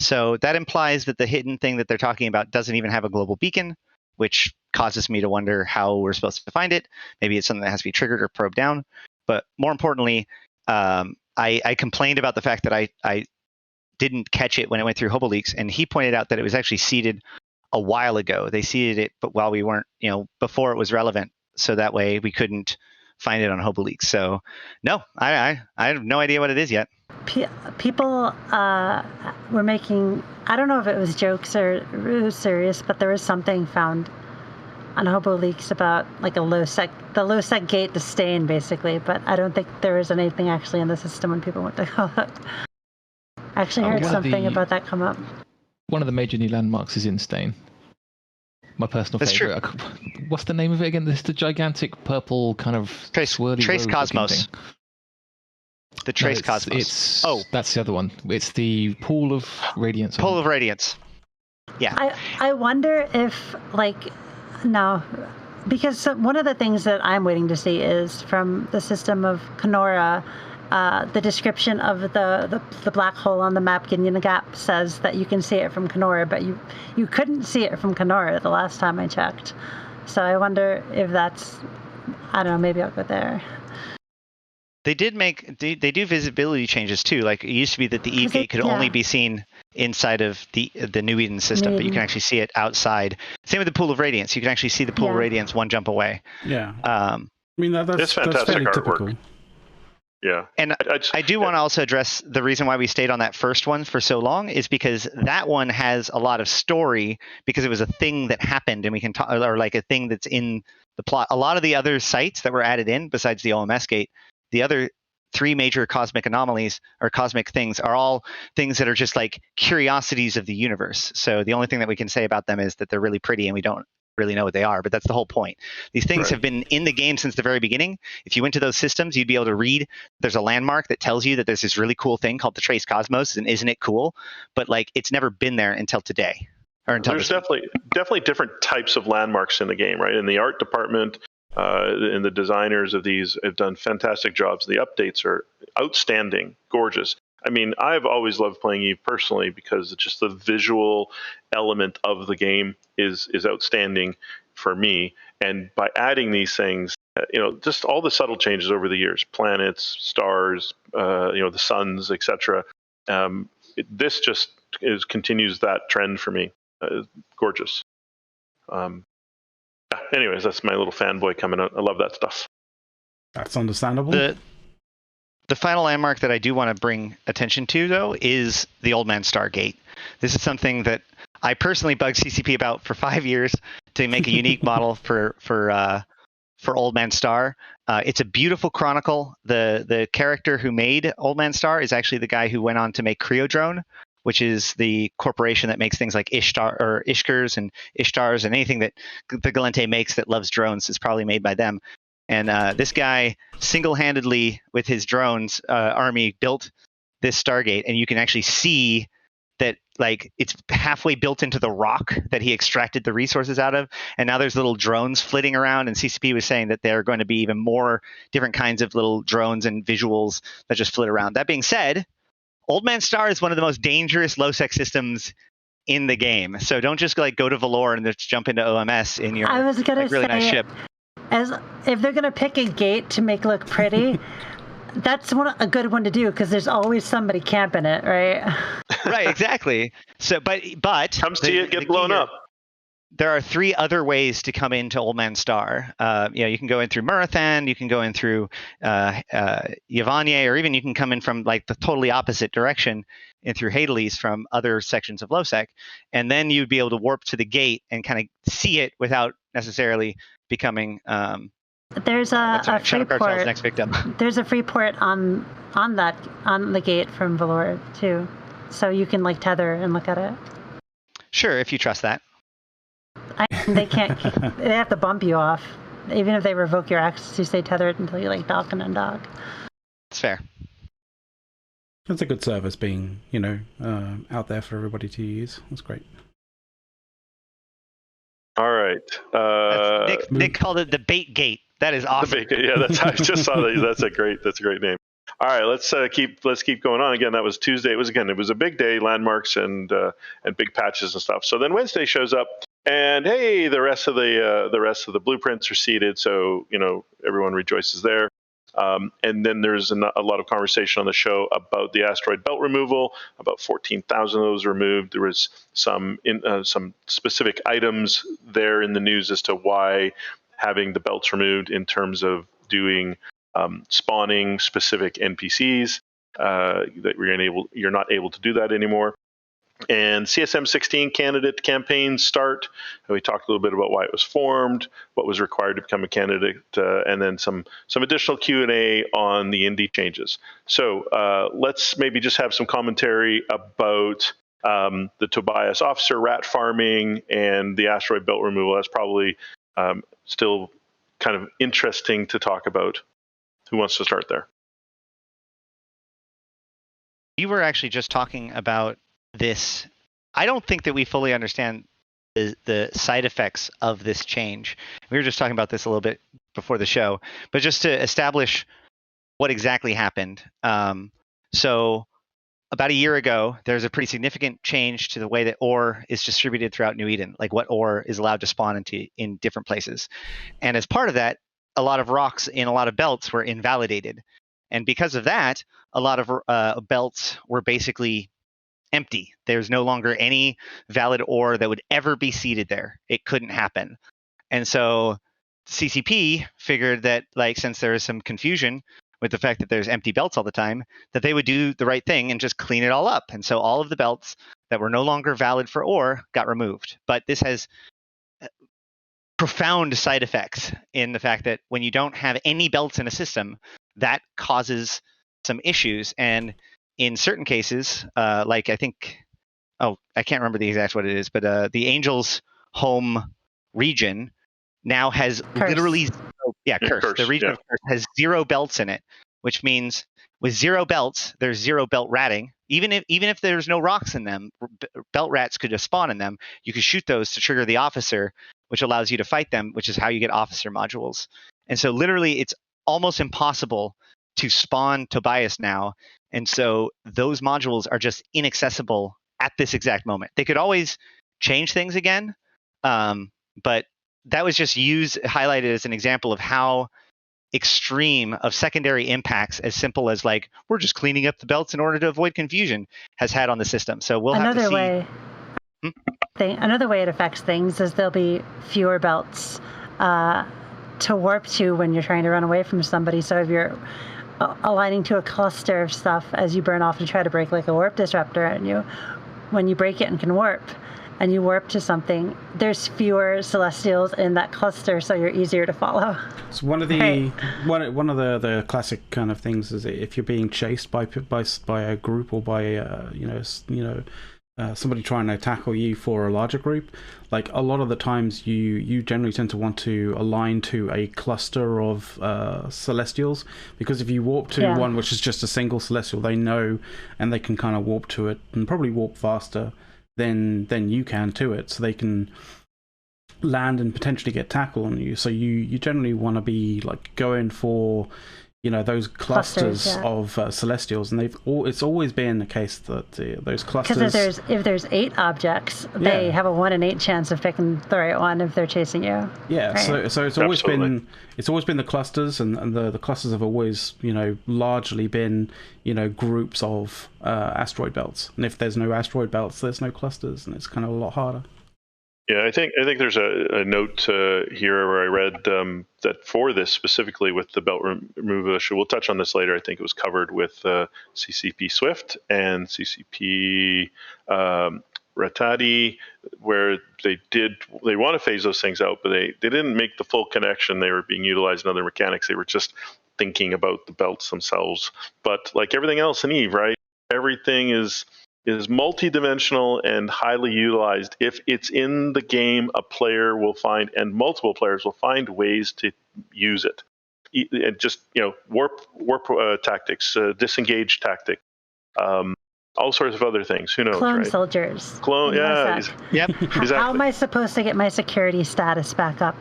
Speaker 3: So that implies that the hidden thing that they're talking about doesn't even have a global beacon, which causes me to wonder how we're supposed to find it. Maybe it's something that has to be triggered or probed down. But more importantly, I complained about the fact that I didn't catch it when it went through HoboLeaks, and he pointed out that it was actually seeded a while ago. They seeded it, but while we weren't, before it was relevant, so that way we couldn't find it on HoboLeaks. So, no, I have no idea what it is yet.
Speaker 4: People were making, I don't know if it was jokes or it was serious, but there was something found on HoboLeaks about like the low sec gate to stain, basically. But I don't think there was anything actually in the system when people went to go look. I actually heard something about that come up.
Speaker 5: One of the major new landmarks is in Stain. My personal favorite. True. What's the name of it again? This is the gigantic purple kind of
Speaker 3: Trace Cosmos. The Trace
Speaker 5: No,
Speaker 3: Cosmos.
Speaker 5: That's the other one. It's the Pool of Radiance.
Speaker 3: Pool of Radiance. Yeah.
Speaker 4: I wonder if, no, because one of the things that I'm waiting to see is from the system of Kenora, the description of the black hole on the map Gideon Gap says that you can see it from Kenora, but you couldn't see it from Kenora the last time I checked. So I wonder if that's, I don't know, maybe I'll go there.
Speaker 3: They do visibility changes too. Like, it used to be that the Eve Gate could only be seen inside of the New Eden system, but you can actually see it outside. Same with the Pool of Radiance. You can actually see the Pool of Radiance one jump away.
Speaker 2: Yeah. I mean, that's fairly typical.
Speaker 1: Yeah.
Speaker 3: And I do want to also address the reason why we stayed on that first one for so long is because that one has a lot of story, because it was a thing that happened, and we can talk, or like a thing that's in the plot. A lot of the other sites that were added in, besides the OMS gate, the other 3 major cosmic anomalies or cosmic things are all things that are just like curiosities of the universe. So the only thing that we can say about them is that they're really pretty, and we don't really know what they are, but that's the whole point. These things have been in the game since the very beginning. If you went to those systems, you'd be able to read, there's a landmark that tells you that there's this really cool thing called the Trace Cosmos, and isn't it cool? But like, it's never been there until today. Or until
Speaker 1: there's definitely different types of landmarks in the game, right? In the art department, and the designers of these have done fantastic jobs. The updates are outstanding, gorgeous. I mean, I've always loved playing Eve personally because it's just the visual element of the game is outstanding for me. And by adding these things, just all the subtle changes over the years, planets, stars, the suns, etc. This just continues that trend for me. Gorgeous. Anyways, that's my little fanboy coming out. I love that stuff.
Speaker 2: That's understandable.
Speaker 3: The final landmark that I do want to bring attention to, though, is the Old Man Star Gate. This is something that I personally bugged CCP about for 5 years to make a unique model for Old Man Star. It's a beautiful chronicle. The character who made Old Man Star is actually the guy who went on to make Creodrone, which is the corporation that makes things like Ishtar or Ishkars and Ishtars, and anything that the Galente makes that loves drones is probably made by them. And this guy single-handedly, with his drones army, built this Stargate, and you can actually see that like it's halfway built into the rock that he extracted the resources out of. And now there's little drones flitting around, and CCP was saying that there are going to be even more different kinds of little drones and visuals that just flit around. That being said, Old Man Star is one of the most dangerous low-sec systems in the game. So don't just like go to Valor and just jump into OMS in your really nice ship.
Speaker 4: As if they're going to pick a gate to make look pretty, that's a good one to do, because there's always somebody camping it, right?
Speaker 3: Right, exactly. So, but
Speaker 1: come see it get blown up.
Speaker 3: There are 3 other ways to come into Old Man Star. You can go in through Murathan, you can go in through Yvonne, or even you can come in from like the totally opposite direction in through Hades from other sections of Lowsec, and then you'd be able to warp to the gate and kind of see it without necessarily becoming.
Speaker 4: There's a Freeport.
Speaker 3: Next victim.
Speaker 4: There's a Freeport on the gate from Valor too, so you can like tether and look at it.
Speaker 3: Sure, if you trust that.
Speaker 4: They can't. They have to bump you off, even if they revoke your access. You stay tethered until you like dock and undock.
Speaker 3: It's fair.
Speaker 2: It's a good service being, out there for everybody to use. That's great.
Speaker 1: All right.
Speaker 3: Nick called it the Bait Gate. That is awesome.
Speaker 1: The Bait Gate. Yeah, I just saw that. That's a great name. All right, let's keep going on. Again, that was Tuesday. It was a big day, landmarks and big patches and stuff. So then Wednesday shows up, and hey, the rest of the blueprints are seeded. So everyone rejoices there. And then there's a lot of conversation on the show about the asteroid belt removal. About 14,000 of those removed. There was some specific items there in the news as to why having the belts removed in terms of doing spawning specific NPCs that you're not able to do that anymore. And CSM 16 candidate campaigns start. And we talked a little bit about why it was formed, what was required to become a candidate, and then some additional Q&A on the Indi changes. So let's maybe just have some commentary about the Tobias officer rat farming and the asteroid belt removal. That's probably still kind of interesting to talk about. Who wants to start there?
Speaker 3: we were actually just talking about this. I don't think that we fully understand the side effects of this change. We were just talking about this a little bit before the show, but just to establish what exactly happened. So about a year ago, there's a pretty significant change to the way that ore is distributed throughout New Eden, like what ore is allowed to spawn in different places. And as part of that, a lot of rocks in a lot of belts were invalidated. And because of that, a lot of belts were basically empty. There's no longer any valid ore that would ever be seeded there. It couldn't happen. And so CCP figured that, like, since there is some confusion with the fact that there's empty belts all the time, that they would do the right thing and just clean it all up. And so all of the belts that were no longer valid for ore got removed. But this has profound side effects in the fact that when you don't have any belts in a system, that causes some issues. And in certain cases, like I think, I can't remember the exact what it is, but the Angels' home region now has literally Curse. The region of Curse has 0 belts in it, which means with 0 belts, there's 0 belt ratting. Even if there's no rocks in them, belt rats could just spawn in them. You could shoot those to trigger the officer, which allows you to fight them, which is how you get officer modules. And so literally it's almost impossible to spawn Tobias now. And so those modules are just inaccessible at this exact moment. They could always change things again, but that was just highlighted as an example of how extreme of secondary impacts, as simple as like, we're just cleaning up the belts in order to avoid confusion, has had on the system. So we'll have to see.
Speaker 4: Another way it affects things is there'll be fewer belts to warp to when you're trying to run away from somebody. So if you're aligning to a cluster of stuff as you burn off to try to break like a warp disruptor, and when you break it and can warp, and you warp to something, there's fewer celestials in that cluster, so you're easier to follow.
Speaker 2: So one of the classic kind of things is if you're being chased by a group or by somebody trying to tackle you for a larger group, like a lot of the times you generally tend to want to align to a cluster of celestials, because if you warp to one which is just a single celestial, they know and they can kind of warp to it and probably warp faster than you can to it, so they can land and potentially get tackle on you. So you generally want to be like going for those clusters of celestials, and it's always been the case that those clusters,
Speaker 4: because if there's 8 objects, they have a 1 in 8 chance of picking the right one if they're chasing you.
Speaker 2: So it's always been the clusters, and the clusters have always largely been groups of asteroid belts, and if there's no asteroid belts, there's no clusters, and it's kind of a lot harder.
Speaker 1: Yeah, I think there's a note here where I read that for this specifically with the belt removal issue, we'll touch on this later. I think it was covered with CCP Swift and CCP Ratati, where they want to phase those things out, but they didn't make the full connection. They were being utilized in other mechanics. They were just thinking about the belts themselves. But like everything else in EVE, right? Everything is multi-dimensional and highly utilized. If it's in the game, a player will find, and multiple players will find ways to use it. And just warp tactics, disengage tactics, all sorts of other things. Who knows?
Speaker 4: Clone soldiers.
Speaker 1: Clone, yeah.
Speaker 3: Yep.
Speaker 1: Exactly.
Speaker 4: How am I supposed to get my security status back up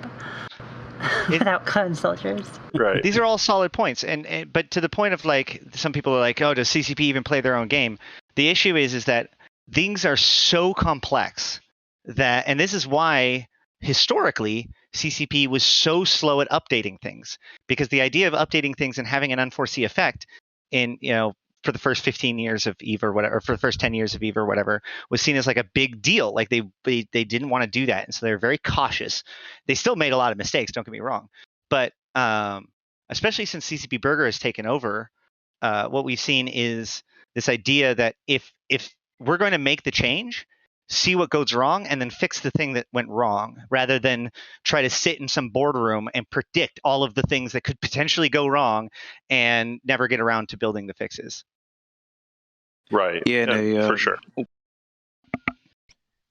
Speaker 4: without clone soldiers?
Speaker 1: Right.
Speaker 3: These are all solid points, but to the point of like, some people are like, oh, does CCP even play their own game? The issue is that things are so complex that, and this is why historically CCP was so slow at updating things, because the idea of updating things and having an unforeseen effect in, for the first 15 years of EVE or whatever, or for the first 10 years of EVE or whatever, was seen as like a big deal. Like they didn't want to do that. And so they're very cautious. They still made a lot of mistakes, don't get me wrong. But especially since CCP Burger has taken over, what we've seen is this idea that if we're going to make the change, see what goes wrong and then fix the thing that went wrong, rather than try to sit in some boardroom and predict all of the things that could potentially go wrong and never get around to building the fixes.
Speaker 1: Right.
Speaker 6: Yeah,
Speaker 1: for sure.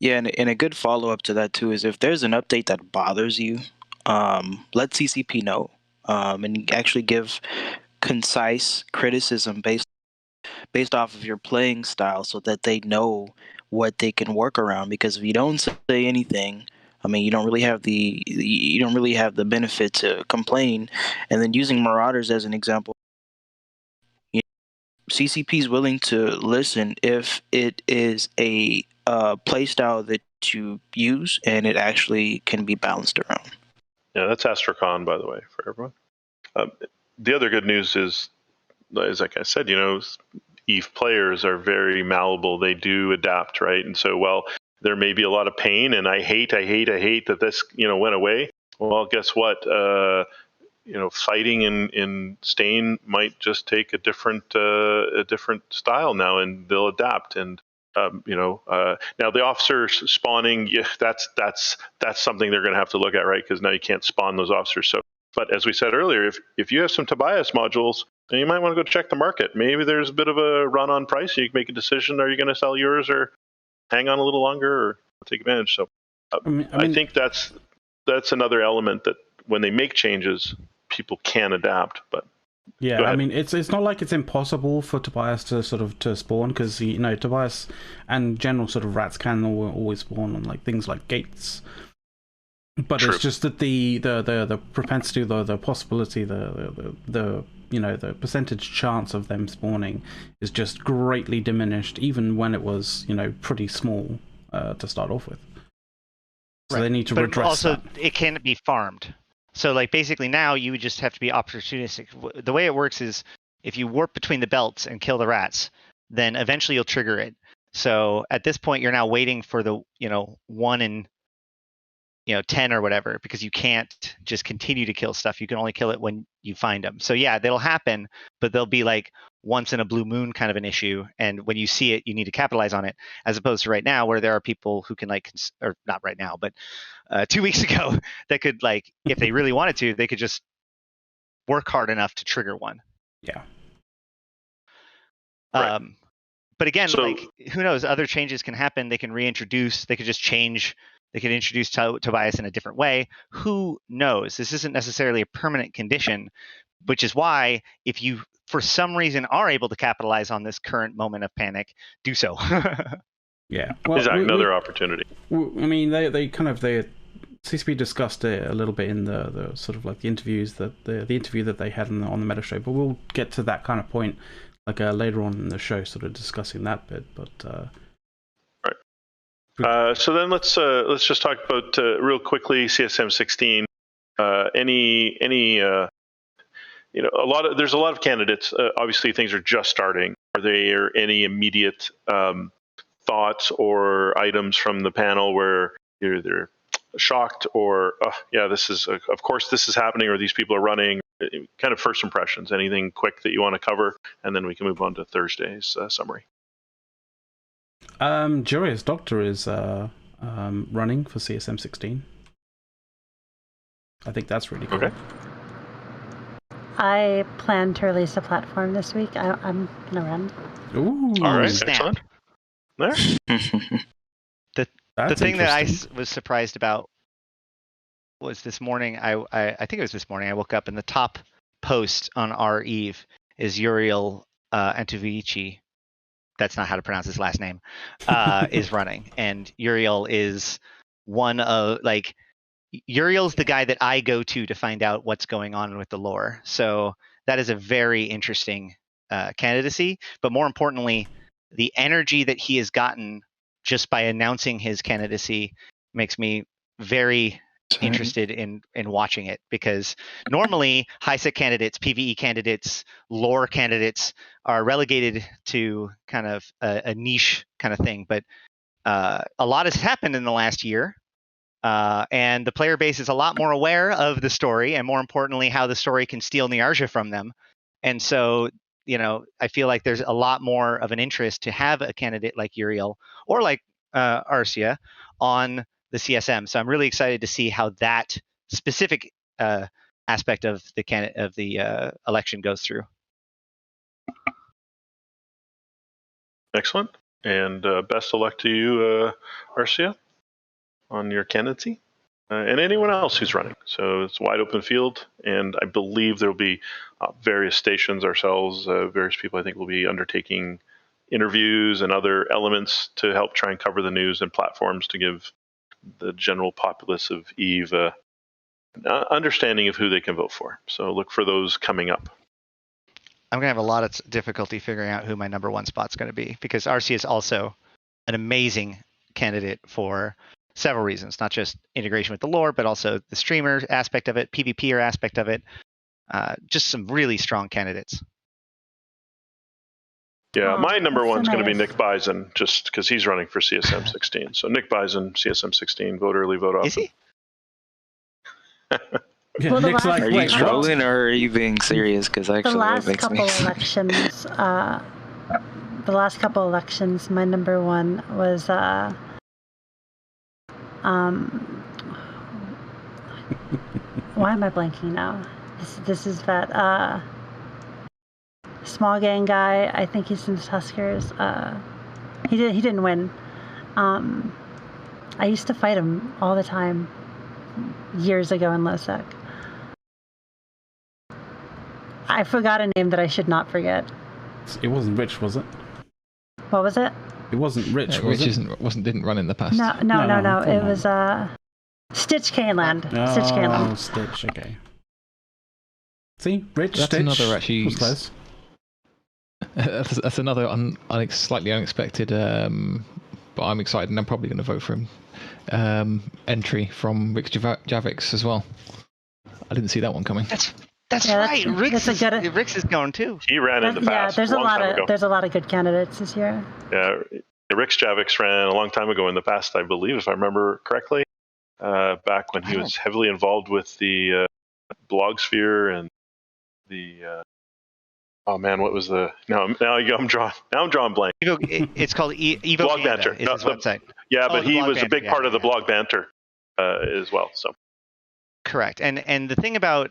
Speaker 6: Yeah, and a good follow-up to that too is if there's an update that bothers you, let CCP know, and actually give concise criticism based, based off of your playing style, so that they know what they can work around. Because if you don't say anything, I mean, you don't really have the benefit to complain. And then using Marauders as an example, CCP is willing to listen if it is a play style that you use and it actually can be balanced around.
Speaker 1: Yeah, that's Astrocon, by the way, for everyone. The other good news is like I said, EVE players are very malleable. They do adapt, right? And so, well, there may be a lot of pain, and I hate that this, went away. Well, guess what? Fighting in Stain might just take a different style now, and they'll adapt. And now the officers spawning, yeah, that's something they're going to have to look at, right? Because now you can't spawn those officers. So, but as we said earlier, if you have some Tobias modules, then you might want to go check the market. Maybe there's a bit of a run on price. You can make a decision: are you going to sell yours, or hang on a little longer, or take advantage? So, I think that's another element that when they make changes, people can adapt. But
Speaker 2: yeah, I mean, it's not like it's impossible for Tobias to spawn, because Tobias and general sort of rats can always spawn on like things like gates. But True. It's just that the propensity, the possibility, the percentage chance of them spawning is just greatly diminished, even when it was pretty small to start off with. So right. They need to redress
Speaker 3: also,
Speaker 2: that.
Speaker 3: It can't be farmed. So, like, basically now you would just have to be opportunistic. The way it works is if you warp between the belts and kill the rats, then eventually you'll trigger it. So at this point, you're now waiting for the 1 in 10 or whatever, because you can't just continue to kill stuff. You can only kill it when you find them. So yeah, that'll happen, but they'll be like once in a blue moon kind of an issue. And when you see it, you need to capitalize on it, as opposed to right now where there are people who can or not right now, but 2 weeks ago that could if they really wanted to, they could just work hard enough to trigger one.
Speaker 2: Yeah.
Speaker 3: Right. But again, who knows? Other changes can happen. They can reintroduce. They could just change. They could introduce Tobias in a different way. Who knows? This isn't necessarily a permanent condition, which is why if you, for some reason, are able to capitalize on this current moment of panic, do so.
Speaker 2: Yeah. Well,
Speaker 1: exactly. Another opportunity.
Speaker 2: I mean, they CCP discussed it a little bit in the sort of like the interviews the interview that they had on the meta show, but we'll get to that kind of point later on in the show, sort of discussing that bit. But
Speaker 1: right. So then let's just talk about real quickly CSM 16. There's a lot of candidates. Obviously, things are just starting. Are there any immediate thoughts or items from the panel where they're shocked or this is of course this is happening, or these people are running? Kind of first impressions, anything quick that you want to cover, and then we can move on to Thursday's summary.
Speaker 2: Julius Doctor is running for CSM 16. I think that's really cool.
Speaker 1: Okay.
Speaker 4: I plan to release a platform this week. I'm gonna run.
Speaker 2: Ooh!
Speaker 1: All right,
Speaker 3: snap.
Speaker 1: Excellent. There.
Speaker 3: The thing that I was surprised about was this morning. I think it was this morning. I woke up and the top post on our Eve is Uriel Antovici. That's not how to pronounce his last name. Is running, and Uriel is one of Uriel's the guy that I go to find out what's going on with the lore. So that is a very interesting candidacy. But more importantly, the energy that he has gotten just by announcing his candidacy makes me very interested in watching it, because normally high-sec candidates, PvE candidates, lore candidates are relegated to kind of a niche kind of thing. But a lot has happened in the last year. And the player base is a lot more aware of the story, and more importantly, how the story can steal Niarja from them. And so, I feel like there's a lot more of an interest to have a candidate like Uriel or like Arcia on the CSM. So I'm really excited to see how that specific aspect of the election goes through.
Speaker 1: Excellent. And best of luck to you, Arcia, on your candidacy. and anyone else who's running. So it's a wide open field, and I believe there will be various stations ourselves, various people I think will be undertaking interviews and other elements to help try and cover the news and platforms to give the general populace of EVE understanding of who they can vote for. So look for those coming up.
Speaker 3: I'm going to have a lot of difficulty figuring out who my number one spot's going to be, because RC is also an amazing candidate for several reasons, not just integration with the lore, but also the streamer aspect of it, PvPer aspect of it. Just some really strong candidates.
Speaker 1: Yeah, my number one's
Speaker 4: so
Speaker 1: going to be
Speaker 4: nice.
Speaker 1: Nick Bison, just because he's running for CSM 16. So Nick Bison, CSM 16, vote early, vote often.
Speaker 3: Is he?
Speaker 2: Yeah,
Speaker 4: Well, the
Speaker 2: Nick's
Speaker 4: last-
Speaker 2: like,
Speaker 6: Are you
Speaker 2: wait, what?
Speaker 6: trolling or are you being serious? Because
Speaker 4: The
Speaker 6: actually, that
Speaker 4: last
Speaker 6: makes
Speaker 4: couple
Speaker 6: me.
Speaker 4: elections, my number one was why am I blanking now? This is that small gang guy. I think he's in the Tuskers. He didn't win. I used to fight him all the time years ago in LoSec. I forgot a name that I should not forget.
Speaker 2: It wasn't Rich, was it?
Speaker 4: What was it?
Speaker 2: It wasn't Rich, was
Speaker 5: Rich
Speaker 2: it?
Speaker 5: didn't run in the past.
Speaker 4: No.
Speaker 2: come
Speaker 4: It
Speaker 2: on.
Speaker 4: was Stitch Caneland.
Speaker 2: Oh,
Speaker 4: Stitch Caneland.
Speaker 2: Stitch, okay. See, Rich,
Speaker 5: That's
Speaker 2: Stitch.
Speaker 5: another actually.
Speaker 2: Was close.
Speaker 5: That's another slightly unexpected, but I'm excited and I'm probably going to vote for him. Entry from Rick Javix as well. I didn't see that one coming.
Speaker 3: That's
Speaker 4: Yeah,
Speaker 3: right.
Speaker 4: that's a
Speaker 3: Rix is going too.
Speaker 1: He ran in the past.
Speaker 4: there's a
Speaker 1: long
Speaker 4: lot
Speaker 1: time ago.
Speaker 4: of there's a lot of good candidates this year.
Speaker 1: Yeah, Rick Javix ran a long time ago in the past, I believe, if I remember correctly, back when he was heavily involved with the blogosphere and the oh man, what was the I'm drawing blank.
Speaker 3: It's called Evo
Speaker 1: Blog
Speaker 3: Panda
Speaker 1: Banter.
Speaker 3: is
Speaker 1: No,
Speaker 3: his website.
Speaker 1: Yeah,
Speaker 3: Oh,
Speaker 1: but
Speaker 3: the
Speaker 1: he
Speaker 3: Blog
Speaker 1: was a
Speaker 3: Banter,
Speaker 1: big part of the
Speaker 3: yeah.
Speaker 1: blog banter as well. So
Speaker 3: Correct. And the thing about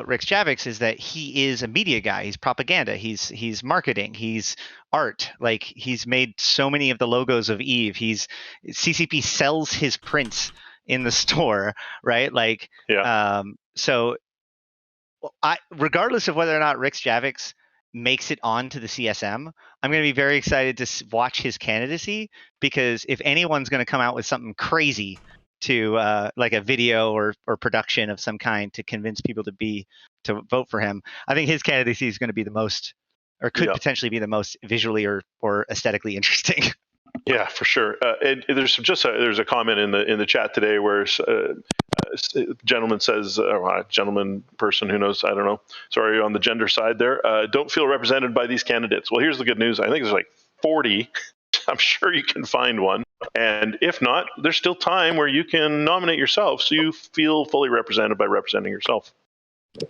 Speaker 3: Rick Javix is that he is a media guy. He's propaganda. He's marketing. He's art. Like, he's made so many of the logos of EVE. CCP sells his prints in the store, right? Like,
Speaker 1: yeah,
Speaker 3: so regardless of whether or not Rick Javix makes it onto the CSM, I'm going to be very excited to watch his candidacy, because if anyone's going to come out with something crazy to like a video or production of some kind to convince people to vote for him, I think his candidacy is going to be the most, or could potentially be the most visually or aesthetically interesting.
Speaker 1: Yeah, for sure. There's a comment in the chat today where a gentleman says, or a gentleman person, who knows, I don't know. Sorry, on the gender side there, don't feel represented by these candidates. Well, here's the good news. I think there's like 40. I'm sure you can find one. And if not, there's still time where you can nominate yourself so you feel fully represented by representing yourself. So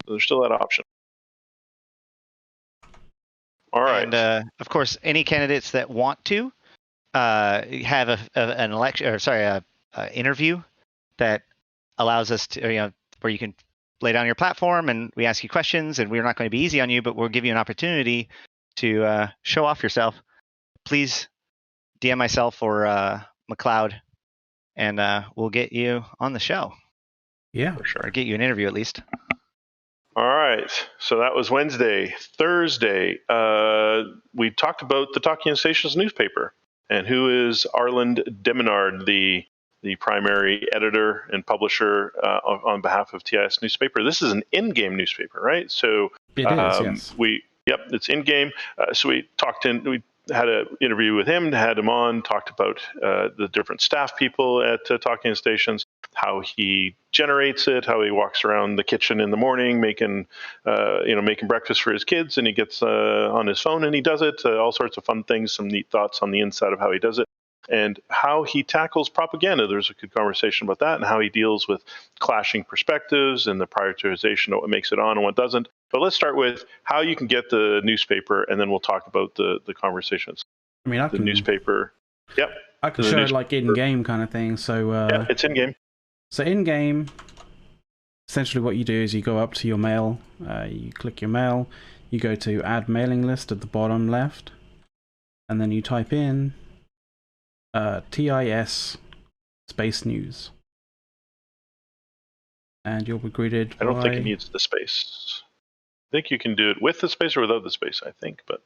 Speaker 1: there's still that option. All right.
Speaker 3: And of course, any candidates that want to have an election, or sorry, interview that allows us to, where you can lay down your platform and we ask you questions, and we're not going to be easy on you, but we'll give you an opportunity to show off yourself. Please DM myself or McLeod, and we'll get you on the show.
Speaker 2: Yeah,
Speaker 1: for sure.
Speaker 3: Or get you an interview at least.
Speaker 1: All right. So that was Wednesday. Thursday, we talked about the Talking Stations newspaper and who is Arland Deminard, the primary editor and publisher on behalf of TIS newspaper. This is an in-game newspaper, right? So
Speaker 2: it is. Yes.
Speaker 1: It's in-game. So we had an interview with him, had him on, talked about the different staff people at Talking Stations, how he generates it, how he walks around the kitchen in the morning making breakfast for his kids, and he gets on his phone and he does it, all sorts of fun things, some neat thoughts on the inside of how he does it, and how he tackles propaganda. There's a good conversation about that, and how he deals with clashing perspectives and the prioritization of what makes it on and what doesn't. But let's start with how you can get the newspaper, and then we'll talk about the conversations.
Speaker 2: I mean,
Speaker 1: The newspaper. Yep.
Speaker 2: I can show it like in-game kind of thing. So
Speaker 1: yeah, it's in-game.
Speaker 2: So in-game, essentially what you do is you go up to your mail, you click your mail, you go to add mailing list at the bottom left, and then you type in TIS space news. and you'll be greeted
Speaker 1: I don't think it
Speaker 2: by...
Speaker 1: needs the space. I think you can do it with the space or without the space, I think, but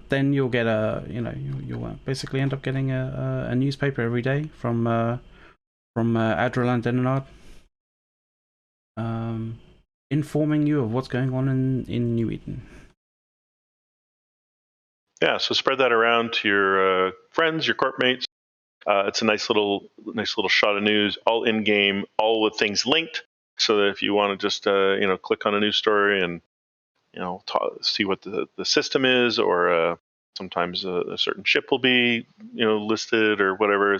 Speaker 2: then you'll get you'll basically end up getting a newspaper every day from Adreland D, informing you of what's going on in New Eden.
Speaker 1: Yeah, so spread that around to your friends, your corp mates. It's a nice little shot of news, all in game, all with things linked, so that if you want to just click on a news story and see what the system is, or sometimes a certain ship will be listed or whatever.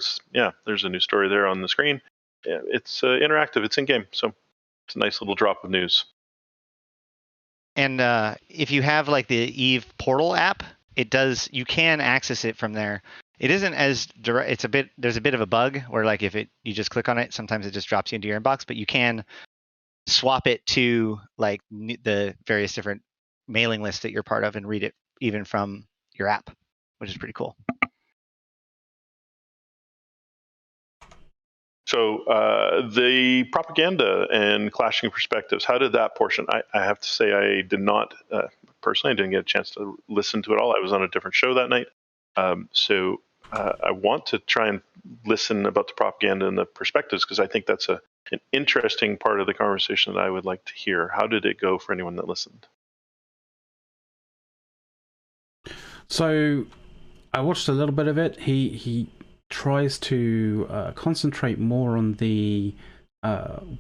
Speaker 1: There's a new story there on the screen. Yeah, it's interactive. It's in game, so it's a nice little drop of news.
Speaker 3: And if you have like the Eve portal app, you can access it from there. It isn't as direct. There's a bit of a bug where like you just click on it, sometimes it just drops you into your inbox, but you can swap it to like the various different mailing lists that you're part of and read it even from your app, which is pretty cool.
Speaker 1: So the propaganda and clashing perspectives, how did that portion? I have to say I did not, personally, I didn't get a chance to listen to it all. I was on a different show that night. So I want to try and listen about the propaganda and the perspectives, because I think that's an interesting part of the conversation that I would like to hear. How did it go for anyone that listened?
Speaker 2: So I watched a little bit of it. He tries to concentrate more on the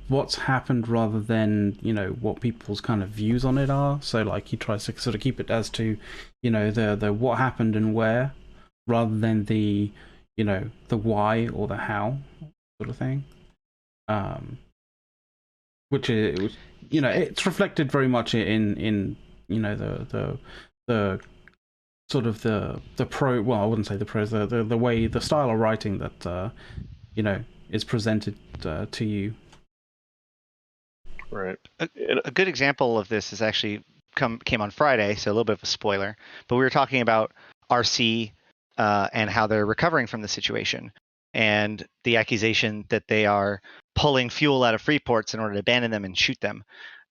Speaker 2: what's happened rather than what people's kind of views on it are. So like he tries to sort of keep it as to the what happened and where, rather than the the why or the how sort of thing. Which is it's reflected very much in the sort of the pro, well, I wouldn't say the pros, the way, the style of writing that is presented to you.
Speaker 1: Right.
Speaker 3: A good example of this is actually came on Friday, so a little bit of a spoiler, but we were talking about RC and how they're recovering from the situation, and the accusation that they are pulling fuel out of Freeports in order to abandon them and shoot them.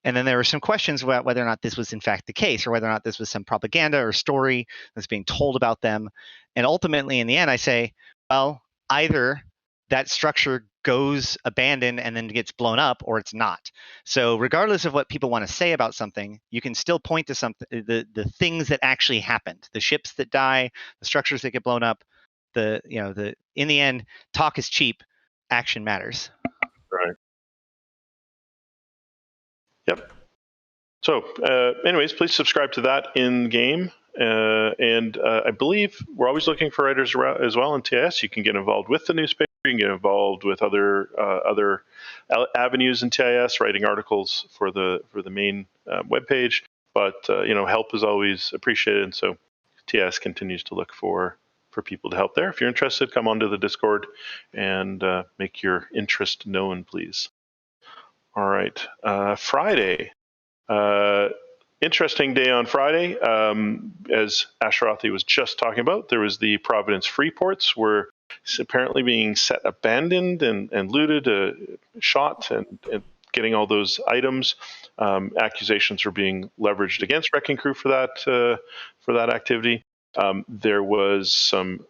Speaker 3: And then there were some questions about whether or not this was in fact the case, or whether or not this was some propaganda or story that's being told about them. And ultimately, in the end, I say, well, either that structure goes abandoned and then gets blown up, or it's not. So regardless of what people want to say about something, you can still point to something, the things that actually happened, the ships that die, the structures that get blown up. In the end, talk is cheap, action matters.
Speaker 1: Right. Yep. So anyways, please subscribe to that in game. And I believe we're always looking for writers as well in TIS. You can get involved with the newspaper. You can get involved with other avenues in TIS, writing articles for the main webpage. But help is always appreciated. And so TIS continues to look for people to help there. If you're interested, come onto the Discord and make your interest known, please. All right. Friday. Interesting day on Friday. As Asherothi was just talking about, there was the Providence Freeports were apparently being set abandoned and looted, shot, and getting all those items. Accusations were being leveraged against Wrecking Crew for that activity. There was some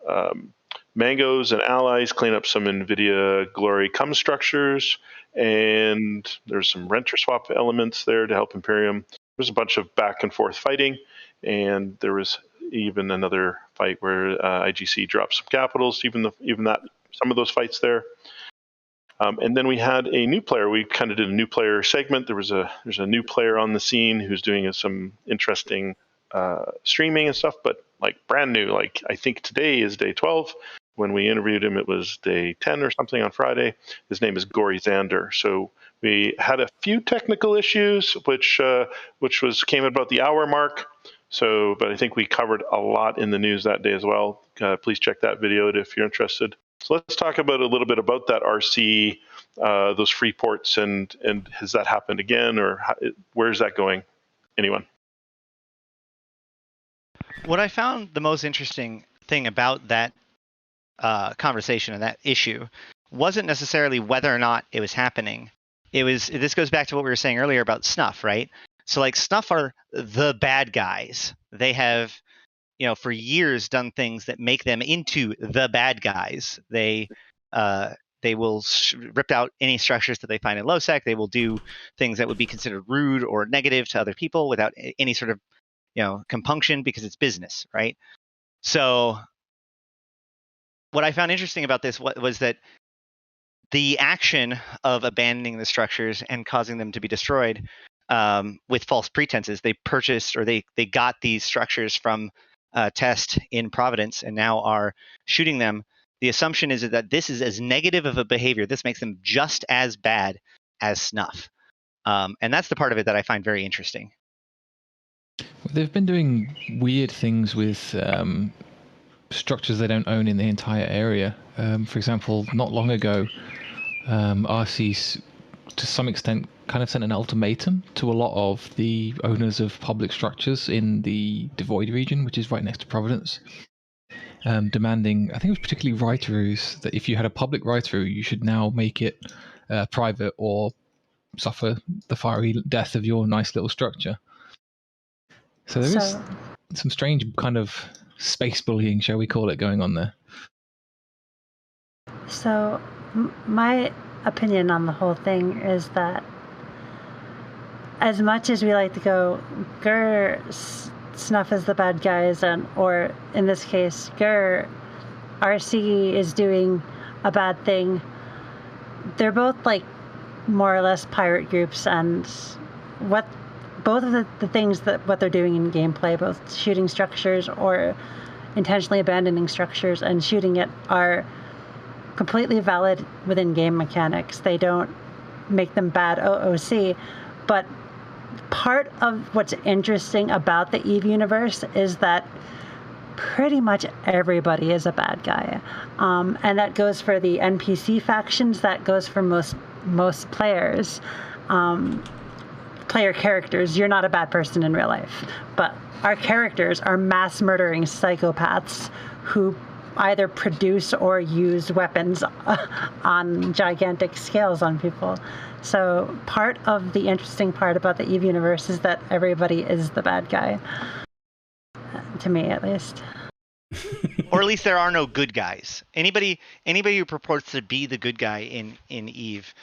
Speaker 1: Mangoes and allies clean up some NVIDIA Glory cum structures, and there's some renter swap elements there to help Imperium. There's a bunch of back and forth fighting, and there was even another fight where IGC dropped some capitals, even that some of those fights there. And then we had a new player. We kind of did a new player segment. There's a new player on the scene who's doing some interesting streaming and stuff, but like brand new. Like I think today is day 12. When we interviewed him, it was day 10 or something on Friday. His name is Gory Xander. So we had a few technical issues, which came at about the hour mark. So, but I think we covered a lot in the news that day as well. Please check that video if you're interested. So let's talk about a little bit about that RC, those Freeports, and has that happened again, or where's that going? Anyone?
Speaker 3: What I found the most interesting thing about that conversation and that issue wasn't necessarily whether or not it was happening. This goes back to what we were saying earlier about Snuff, right? So like Snuff are the bad guys. They have, for years done things that make them into the bad guys. They will rip out any structures that they find in low-sec. They will do things that would be considered rude or negative to other people without any sort of, compunction, because it's business, right? So what I found interesting about this was that the action of abandoning the structures and causing them to be destroyed with false pretenses, they purchased, or they got these structures from Test in Providence and now are shooting them. The assumption is that this is as negative of a behavior. This makes them just as bad as Snuff. And that's the part of it that I find very interesting.
Speaker 5: They've been doing weird things with structures they don't own in the entire area. For example, not long ago, RC, to some extent, kind of sent an ultimatum to a lot of the owners of public structures in the Devoid region, which is right next to Providence, demanding, I think it was particularly write-throughs, that if you had a public write-through, you should now make it private or suffer the fiery death of your nice little structure. So there is some strange kind of space bullying, shall we call it, going on there.
Speaker 4: So my opinion on the whole thing is that as much as we like to go, Snuff is the bad guys, or in this case, RC is doing a bad thing, they're both like more or less pirate groups, and both of the things that what they're doing in gameplay, both shooting structures or intentionally abandoning structures and shooting it, are completely valid within game mechanics. They don't make them bad OOC, but part of what's interesting about the EVE universe is that pretty much everybody is a bad guy. And that goes for the NPC factions, that goes for most players. Player characters, you're not a bad person in real life, but our characters are mass murdering psychopaths who either produce or use weapons on gigantic scales on people. So part of the interesting part about the EVE universe is that everybody is the bad guy, to me at least.
Speaker 3: Or at least there are no good guys. Anybody who purports to be the good guy in EVE,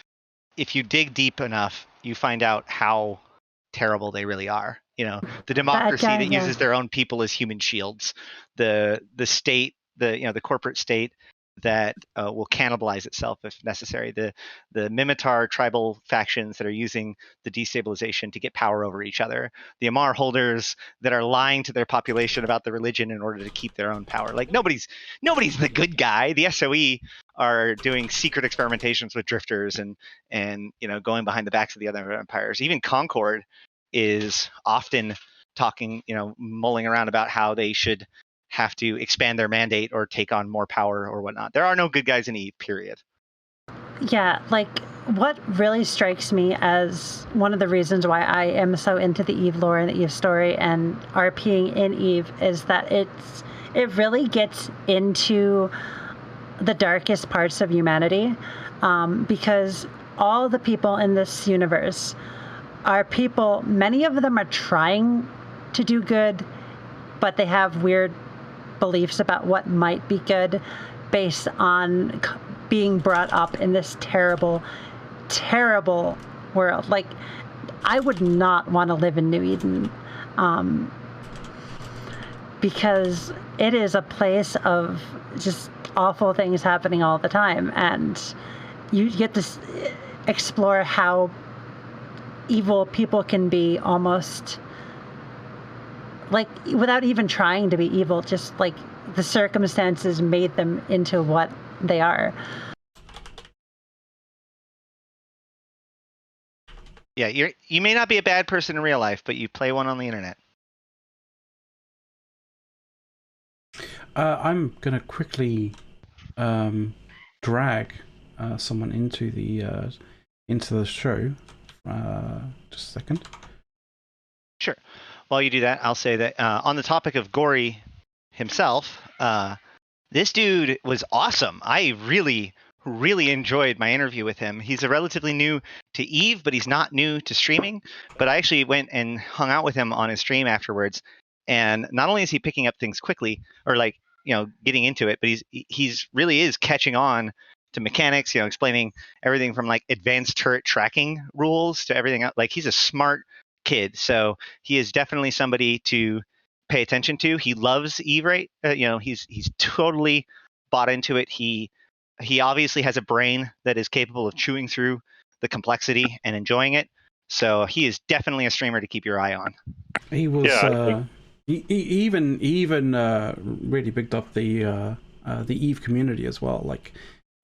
Speaker 3: if you dig deep enough, you find out how terrible they really are. The democracy that uses their own people as human shields, the state, the corporate state that will cannibalize itself if necessary, the Mimitar tribal factions that are using the destabilization to get power over each other, the Amar holders that are lying to their population about the religion in order to keep their own power. Like nobody's the good guy. The SOE are doing secret experimentations with drifters and going behind the backs of the other empires. Even Concord is often talking, mulling around about how they should have to expand their mandate or take on more power or whatnot. There are no good guys in EVE, period.
Speaker 4: Yeah, like what really strikes me as one of the reasons why I am so into the EVE lore and the EVE story and RPing in EVE is that it really gets into the darkest parts of humanity, because all the people in this universe are people, many of them are trying to do good, but they have weird beliefs about what might be good based on being brought up in this terrible, terrible world. Like, I would not want to live in New Eden, because it is a place of just awful things happening all the time, and you get to explore how evil people can be, almost like without even trying to be evil, just like the circumstances made them into what they are.
Speaker 3: Yeah, you may not be a bad person in real life, but you play one on the internet.
Speaker 2: I'm gonna quickly drag someone into the show. Just a second.
Speaker 3: Sure. While you do that, I'll say that on the topic of Gory himself, this dude was awesome. I really, really enjoyed my interview with him. He's a relatively new to EVE, but he's not new to streaming. But I actually went and hung out with him on his stream afterwards. And not only is he picking up things quickly, or like, getting into it, but he's really is catching on to mechanics, explaining everything from like advanced turret tracking rules to everything else. Like, he's a smart kid. So he is definitely somebody to pay attention to. He loves EVE, right? He's totally bought into it. He obviously has a brain that is capable of chewing through the complexity and enjoying it. So he is definitely a streamer to keep your eye on.
Speaker 2: He was he even really picked up the EVE community as well. Like,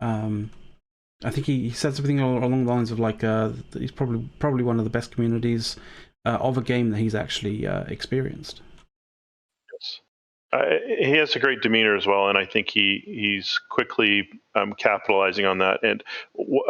Speaker 2: I think he said something along the lines of like he's probably one of the best communities of a game that he's actually experienced.
Speaker 1: Yes. He has a great demeanor as well, and I think he's quickly capitalizing on that. And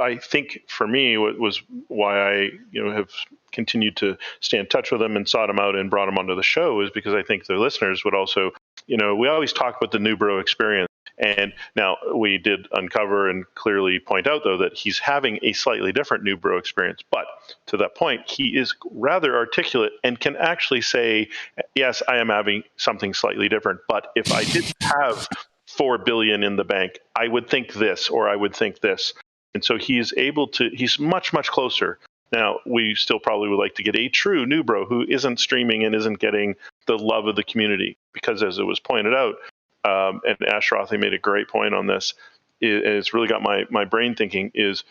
Speaker 1: I think for me, what was why I have continued to stay in touch with him and sought him out and brought him onto the show is because I think the listeners would also, we always talk about the new bro experience. And now we did uncover and clearly point out, though, that he's having a slightly different new bro experience. But to that point, he is rather articulate and can actually say, yes, I am having something slightly different. But if I didn't have $4 billion in the bank, I would think this, or I would think this. And so he's much, much closer. Now, we still probably would like to get a true new bro who isn't streaming and isn't getting the love of the community. Because as it was pointed out, and Ash Rothley made a great point on this, and it's really got my brain thinking is,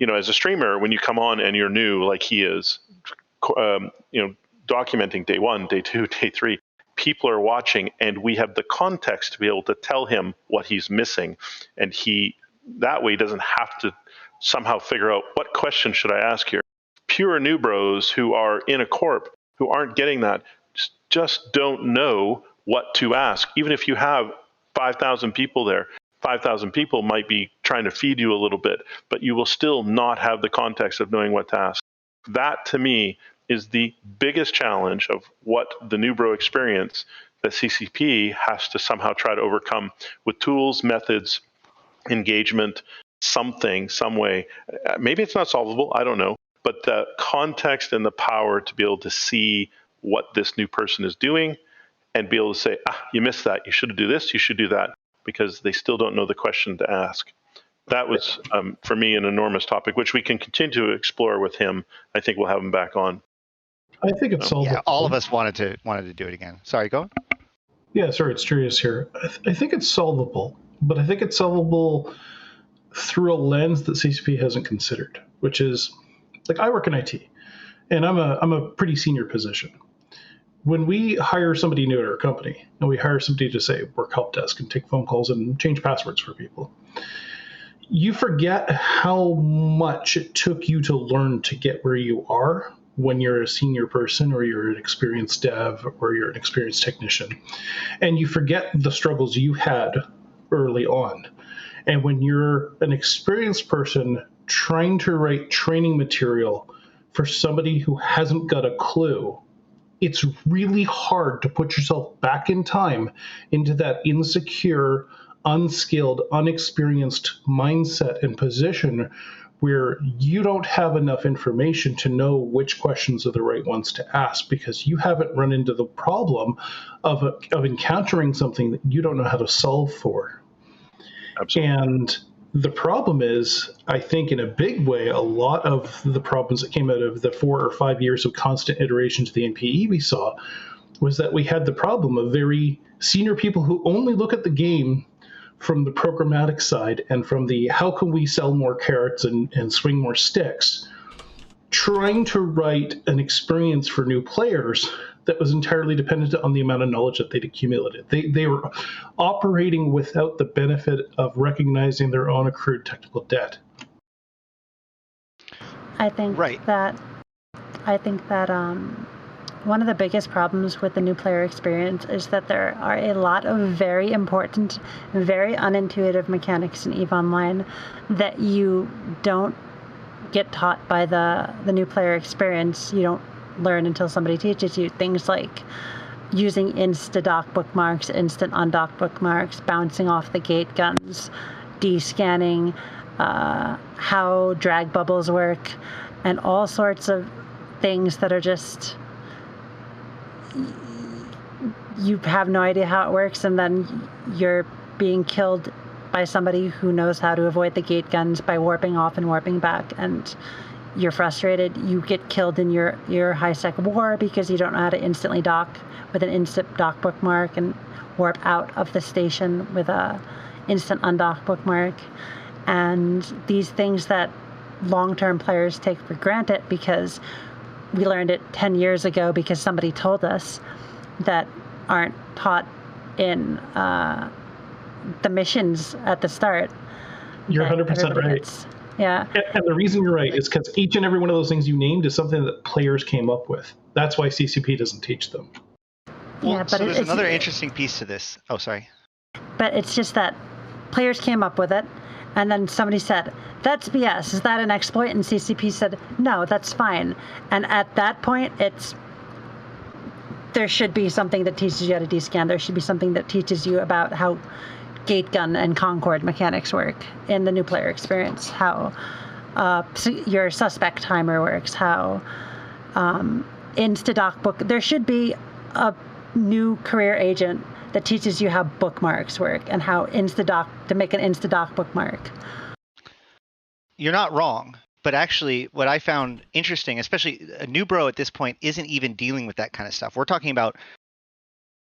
Speaker 1: as a streamer, when you come on and you're new like he is, documenting day 1, day 2, day 3, people are watching and we have the context to be able to tell him what he's missing. And he, that way, doesn't have to somehow figure out what question should I ask here. Pure new bros who are in a corp, who aren't getting that, just don't know what to ask. Even if you have 5,000 people there, 5,000 people might be trying to feed you a little bit, but you will still not have the context of knowing what to ask. That, to me, is the biggest challenge of what the new bro experience that CCP has to somehow try to overcome with tools, methods, engagement, something, some way. Maybe it's not solvable, I don't know, but the context and the power to be able to see what this new person is doing and be able to say, you missed that. You should do this. You should do that, because they still don't know the question to ask. That was, for me, an enormous topic, which we can continue to explore with him. I think we'll have him back on.
Speaker 7: I think it's solvable.
Speaker 3: Yeah, all of us wanted to do it again. Sorry, go on.
Speaker 7: Yeah, sorry, it's Julius here. I think it's solvable, but I think it's solvable through a lens that CCP hasn't considered, which is, like, I work in IT, and I'm a pretty senior position. When we hire somebody new at our company, and we hire somebody to, say, work help desk and take phone calls and change passwords for people, you forget how much it took you to learn to get where you are when you're a senior person, or you're an experienced dev, or you're an experienced technician. And you forget the struggles you had early on. And when you're an experienced person trying to write training material for somebody who hasn't got a clue, it's really hard to put yourself back in time into that insecure, unskilled, unexperienced mindset and position where you don't have enough information to know which questions are the right ones to ask, because you haven't run into the problem of encountering something that you don't know how to solve for.
Speaker 1: Absolutely.
Speaker 7: And the problem is, I think in a big way, a lot of the problems that came out of the 4 or 5 years of constant iteration to the NPE we saw was that we had the problem of very senior people who only look at the game from the programmatic side and from the how can we sell more carrots and swing more sticks, trying to write an experience for new players that was entirely dependent on the amount of knowledge that they'd accumulated. They were operating without the benefit of recognizing their own accrued technical debt.
Speaker 4: I think that one of the biggest problems with the new player experience is that there are a lot of very important, very unintuitive mechanics in EVE Online that you don't get taught by the new player experience. You don't learn until somebody teaches you. Things like using insta-dock bookmarks, instant undock bookmarks, bouncing off the gate guns, descanning, how drag bubbles work, and all sorts of things that are just, you have no idea how it works, and then you're being killed by somebody who knows how to avoid the gate guns by warping off and warping back, and you're frustrated. You get killed in your high-sec war because you don't know how to instantly dock with an instant dock bookmark and warp out of the station with a instant undock bookmark. And these things that long-term players take for granted because we learned it 10 years ago because somebody told us, that aren't taught in the missions at the start.
Speaker 7: You're 100% right.
Speaker 4: Yeah.
Speaker 7: And the reason you're right is because each and every one of those things you named is something that players came up with. That's why CCP doesn't teach them.
Speaker 3: Well,
Speaker 4: yeah, but
Speaker 3: so there's another interesting piece to this. Oh, sorry.
Speaker 4: But it's just that players came up with it, and then somebody said, that's BS. Is that an exploit? And CCP said, no, that's fine. And at that point, there should be something that teaches you how to descan. There should be something that teaches you about how gate gun and Concord mechanics work in the new player experience, how your suspect timer works, how Insta-Doc book. There should be a new career agent that teaches you how bookmarks work and how to make an Insta-Doc bookmark.
Speaker 3: You're not wrong, but actually what I found interesting, especially a new bro at this point, isn't even dealing with that kind of stuff. We're talking about,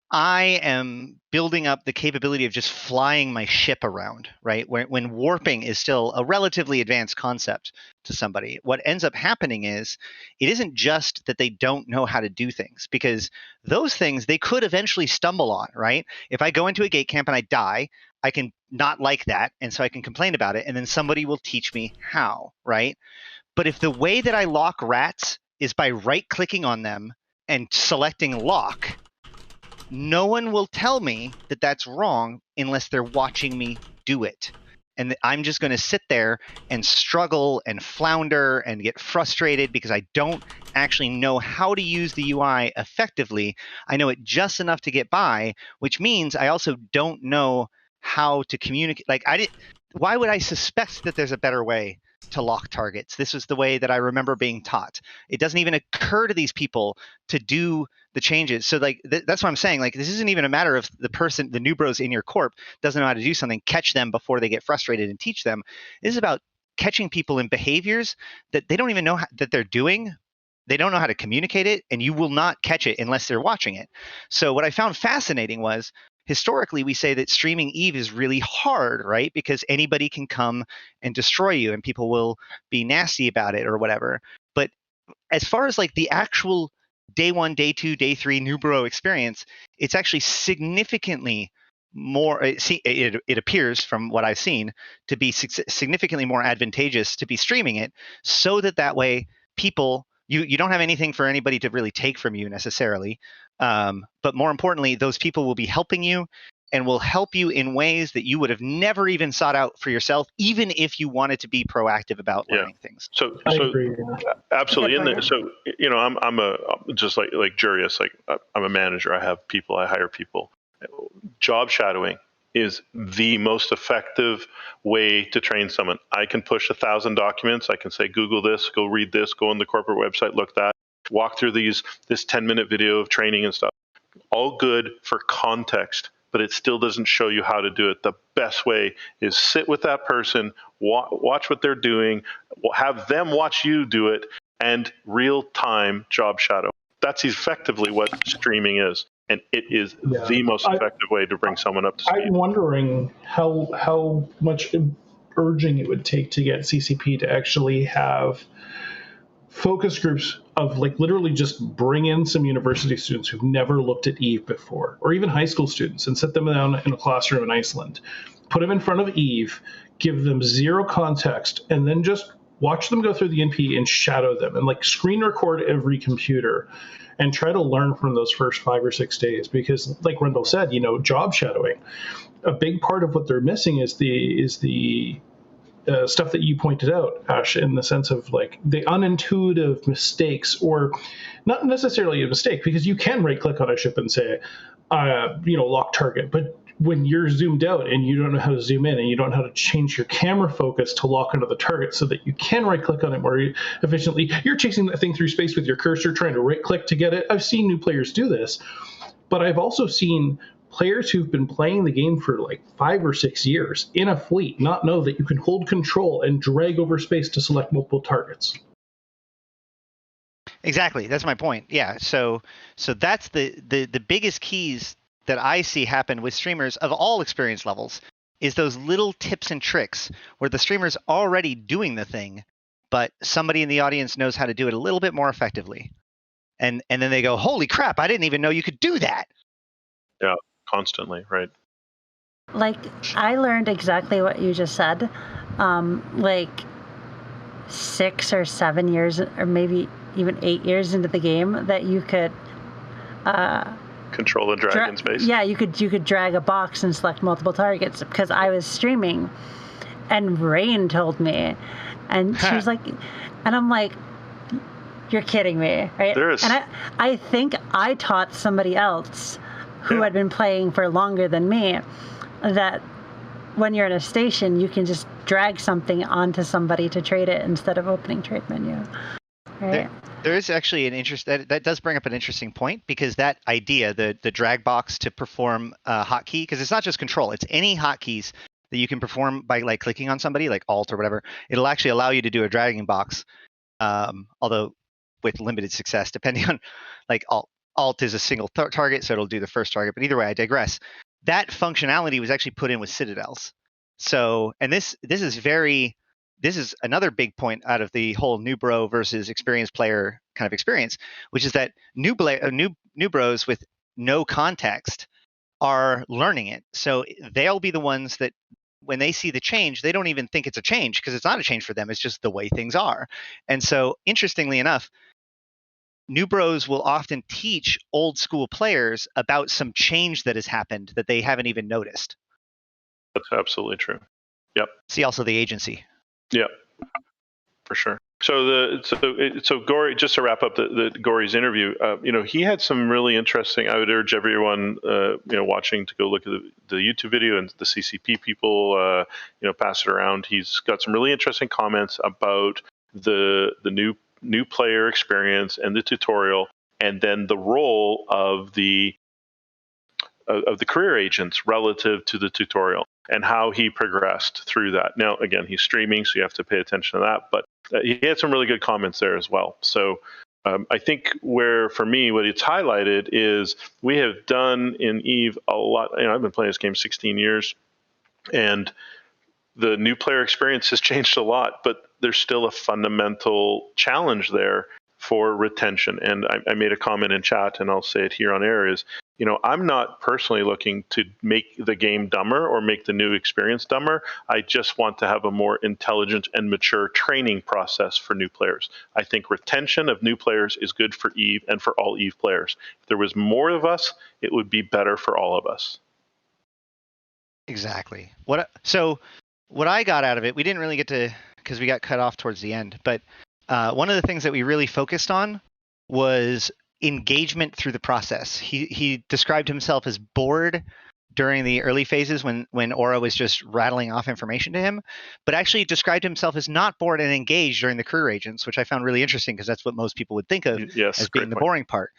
Speaker 3: I am building up the capability of just flying my ship around, right? When warping is still a relatively advanced concept to somebody, what ends up happening is it isn't just that they don't know how to do things, because those things they could eventually stumble on, right? If I go into a gate camp and I die, I can not like that, and so I can complain about it, and then somebody will teach me how, right? But if the way that I lock rats is by right-clicking on them and selecting lock, no one will tell me that that's wrong unless they're watching me do it. And I'm just going to sit there and struggle and flounder and get frustrated because I don't actually know how to use the UI effectively. I know it just enough to get by, which means I also don't know how to communicate. Why would I suspect that there's a better way to lock targets? This is the way that I remember being taught. It doesn't even occur to these people to do the changes. So that's what I'm saying. This isn't even a matter of the new bros in your corp doesn't know how to do something, catch them before they get frustrated and teach them. This is about catching people in behaviors that they don't even know that they're doing. They don't know how to communicate it, and you will not catch it unless they're watching it. So what I found fascinating was, historically, we say that streaming EVE is really hard, right? Because anybody can come and destroy you and people will be nasty about it or whatever. But as far as the actual day 1, day 2, day 3 new bro experience, it's actually significantly more, it appears from what I've seen to be significantly more advantageous to be streaming it, so that way people, you don't have anything for anybody to really take from you necessarily. But more importantly, those people will be helping you and will help you in ways that you would have never even sought out for yourself, even if you wanted to be proactive about learning things.
Speaker 1: So
Speaker 7: I agree.
Speaker 1: Absolutely. And so, I'm just like Jurius, I'm a manager. I have people, I hire people. Job shadowing is the most effective way to train someone. I can push 1,000 documents. I can say, Google this, go read this, go on the corporate website, look that, walk through this 10-minute video of training and stuff. All good for context, but it still doesn't show you how to do it. The best way is sit with that person, watch what they're doing, have them watch you do it, and real-time job shadow. That's effectively what streaming is. And it is the most effective way to bring someone up to speed.
Speaker 7: I'm wondering how much urging it would take to get CCP to actually have focus groups of literally just bring in some university students who've never looked at EVE before, or even high school students, and sit them down in a classroom in Iceland, put them in front of EVE, give them zero context, and then just watch them go through the NP and shadow them and screen record every computer and try to learn from those first 5 or 6 days. Because like Rendell said, job shadowing, a big part of what they're missing is the stuff that you pointed out, Ash, in the sense of the unintuitive mistakes, or not necessarily a mistake, because you can right click on a ship and say, lock target, but when you're zoomed out and you don't know how to zoom in and you don't know how to change your camera focus to lock onto the target so that you can right click on it more efficiently, you're chasing that thing through space with your cursor trying to right click to get it. I've seen new players do this, but I've also seen players who've been playing the game for like 5 or 6 years in a fleet not know that you can hold control and drag over space to select multiple targets.
Speaker 3: Exactly. That's my point. Yeah. So that's the biggest keys that I see happen with streamers of all experience levels is those little tips and tricks where the streamer's already doing the thing, but somebody in the audience knows how to do it a little bit more effectively. And then they go, holy crap, I didn't even know you could do that.
Speaker 1: Yeah, constantly, right.
Speaker 4: Like, I learned exactly what you just said, like 6 or 7 years, or maybe even 8 years into the game, that you could
Speaker 1: control the drag in space.
Speaker 4: Yeah, you could drag a box and select multiple targets, because I was streaming, and Rain told me, and she was like, and I'm like, you're kidding me, right? And I think I taught somebody else who had been playing for longer than me that when you're in a station, you can just drag something onto somebody to trade it instead of opening trade menu. Right?
Speaker 3: There is actually an interest that does bring up an interesting point, because that idea, the drag box to perform a hotkey, because it's not just control, it's any hotkeys that you can perform by like clicking on somebody, like Alt or whatever. It'll actually allow you to do a dragging box, although with limited success, depending on like Alt is a single target, so it'll do the first target. But either way, I digress. That functionality was actually put in with Citadels. So, and this is another big point out of the whole new bro versus experienced player kind of experience, which is that new bros with no context are learning it. So they'll be the ones that when they see the change, they don't even think it's a change, because it's not a change for them. It's just the way things are. And so interestingly enough, new bros will often teach old school players about some change that has happened that they haven't even noticed.
Speaker 1: That's absolutely true. Yep.
Speaker 3: See also the agency.
Speaker 1: Yep, for sure. So Gory, just to wrap up the Gory's interview, he had some really interesting. I would urge everyone, watching to go look at the YouTube video, and the CCP people, pass it around. He's got some really interesting comments about the new player experience and the tutorial, and then the role of the career agents relative to the tutorial, and how he progressed through that. Now, again, he's streaming, so you have to pay attention to that, but he had some really good comments there as well. So I think for me, what it's highlighted is we have done in EVE a lot. I've been playing this game 16 years, and the new player experience has changed a lot, but there's still a fundamental challenge there for retention. And I made a comment in chat, and I'll say it here on air, is, I'm not personally looking to make the game dumber or make the new experience dumber. I just want to have a more intelligent and mature training process for new players. I think retention of new players is good for EVE and for all EVE players. If there was more of us, it would be better for all of us.
Speaker 3: Exactly. So what I got out of it, we didn't really get to, because we got cut off towards the end, but one of the things that we really focused on was engagement through the process. He described himself as bored during the early phases when Aura was just rattling off information to him, but actually described himself as not bored and engaged during the career agents, which I found really interesting, because that's what most people would think of as being the boring part.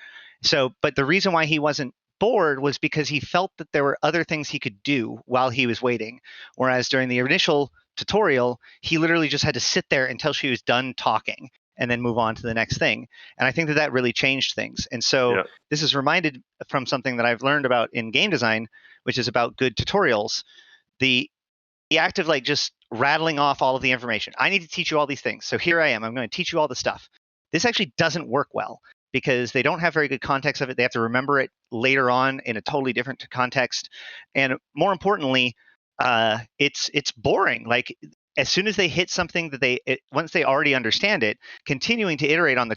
Speaker 3: So, but the reason why he wasn't bored was because he felt that there were other things he could do while he was waiting. Whereas during the initial tutorial, he literally just had to sit there until she was done talking and then move on to the next thing. And I think that really changed things. And so This is reminded from something that I've learned about in game design, which is about good tutorials. The act of like just rattling off all of the information. I need to teach you all these things. So here I am. I'm going to teach you all the stuff. This actually doesn't work well, because they don't have very good context of it. They have to remember it later on in a totally different context. And more importantly, it's boring. Like, as soon as they hit something that once they already understand it, continuing to iterate on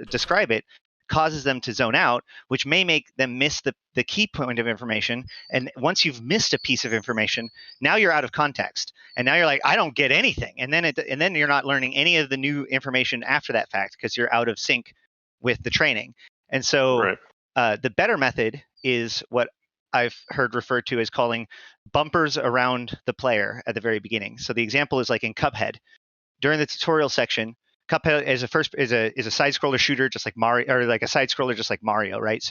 Speaker 3: describe it causes them to zone out, which may make them miss the key point of information. And once you've missed a piece of information, now you're out of context, and now you're like, I don't get anything. And then you're not learning any of the new information after that fact, because you're out of sync with the training. And so the better method is what I've heard referred to as calling bumpers around the player at the very beginning. So the example is like in Cuphead. During the tutorial section, Cuphead is a side scroller shooter just like Mario, or like a side scroller just like Mario, right?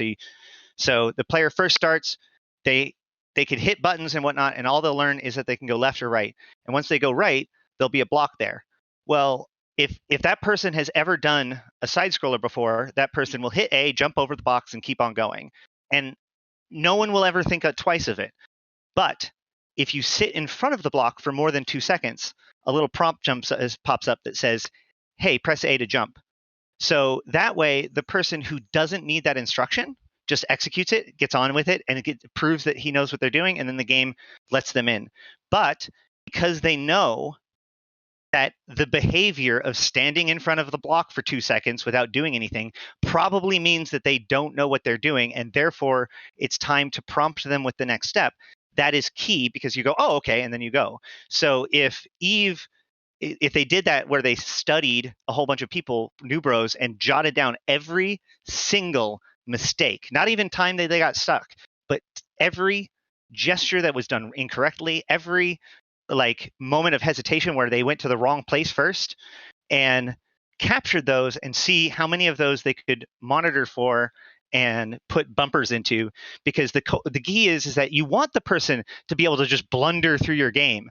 Speaker 3: So the player first starts, they can hit buttons and whatnot, and all they'll learn is that they can go left or right. And once they go right, there'll be a block there. Well, if that person has ever done a side scroller before, that person will hit A, jump over the box, and keep on going. And no one will ever think twice of it. But if you sit in front of the block for more than 2 seconds, a little prompt pops up that says, hey, press A to jump. So that way, the person who doesn't need that instruction just executes it, gets on with it, and it proves that he knows what they're doing, and then the game lets them in. But because they know that the behavior of standing in front of the block for 2 seconds without doing anything probably means that they don't know what they're doing, and therefore it's time to prompt them with the next step. That is key, because you go, oh, okay, and then you go. So if they did that where they studied a whole bunch of people, new bros, and jotted down every single mistake, not even time that they got stuck, but every gesture that was done incorrectly, every like moment of hesitation where they went to the wrong place first, and captured those and see how many of those they could monitor for and put bumpers into, because the key is that you want the person to be able to just blunder through your game.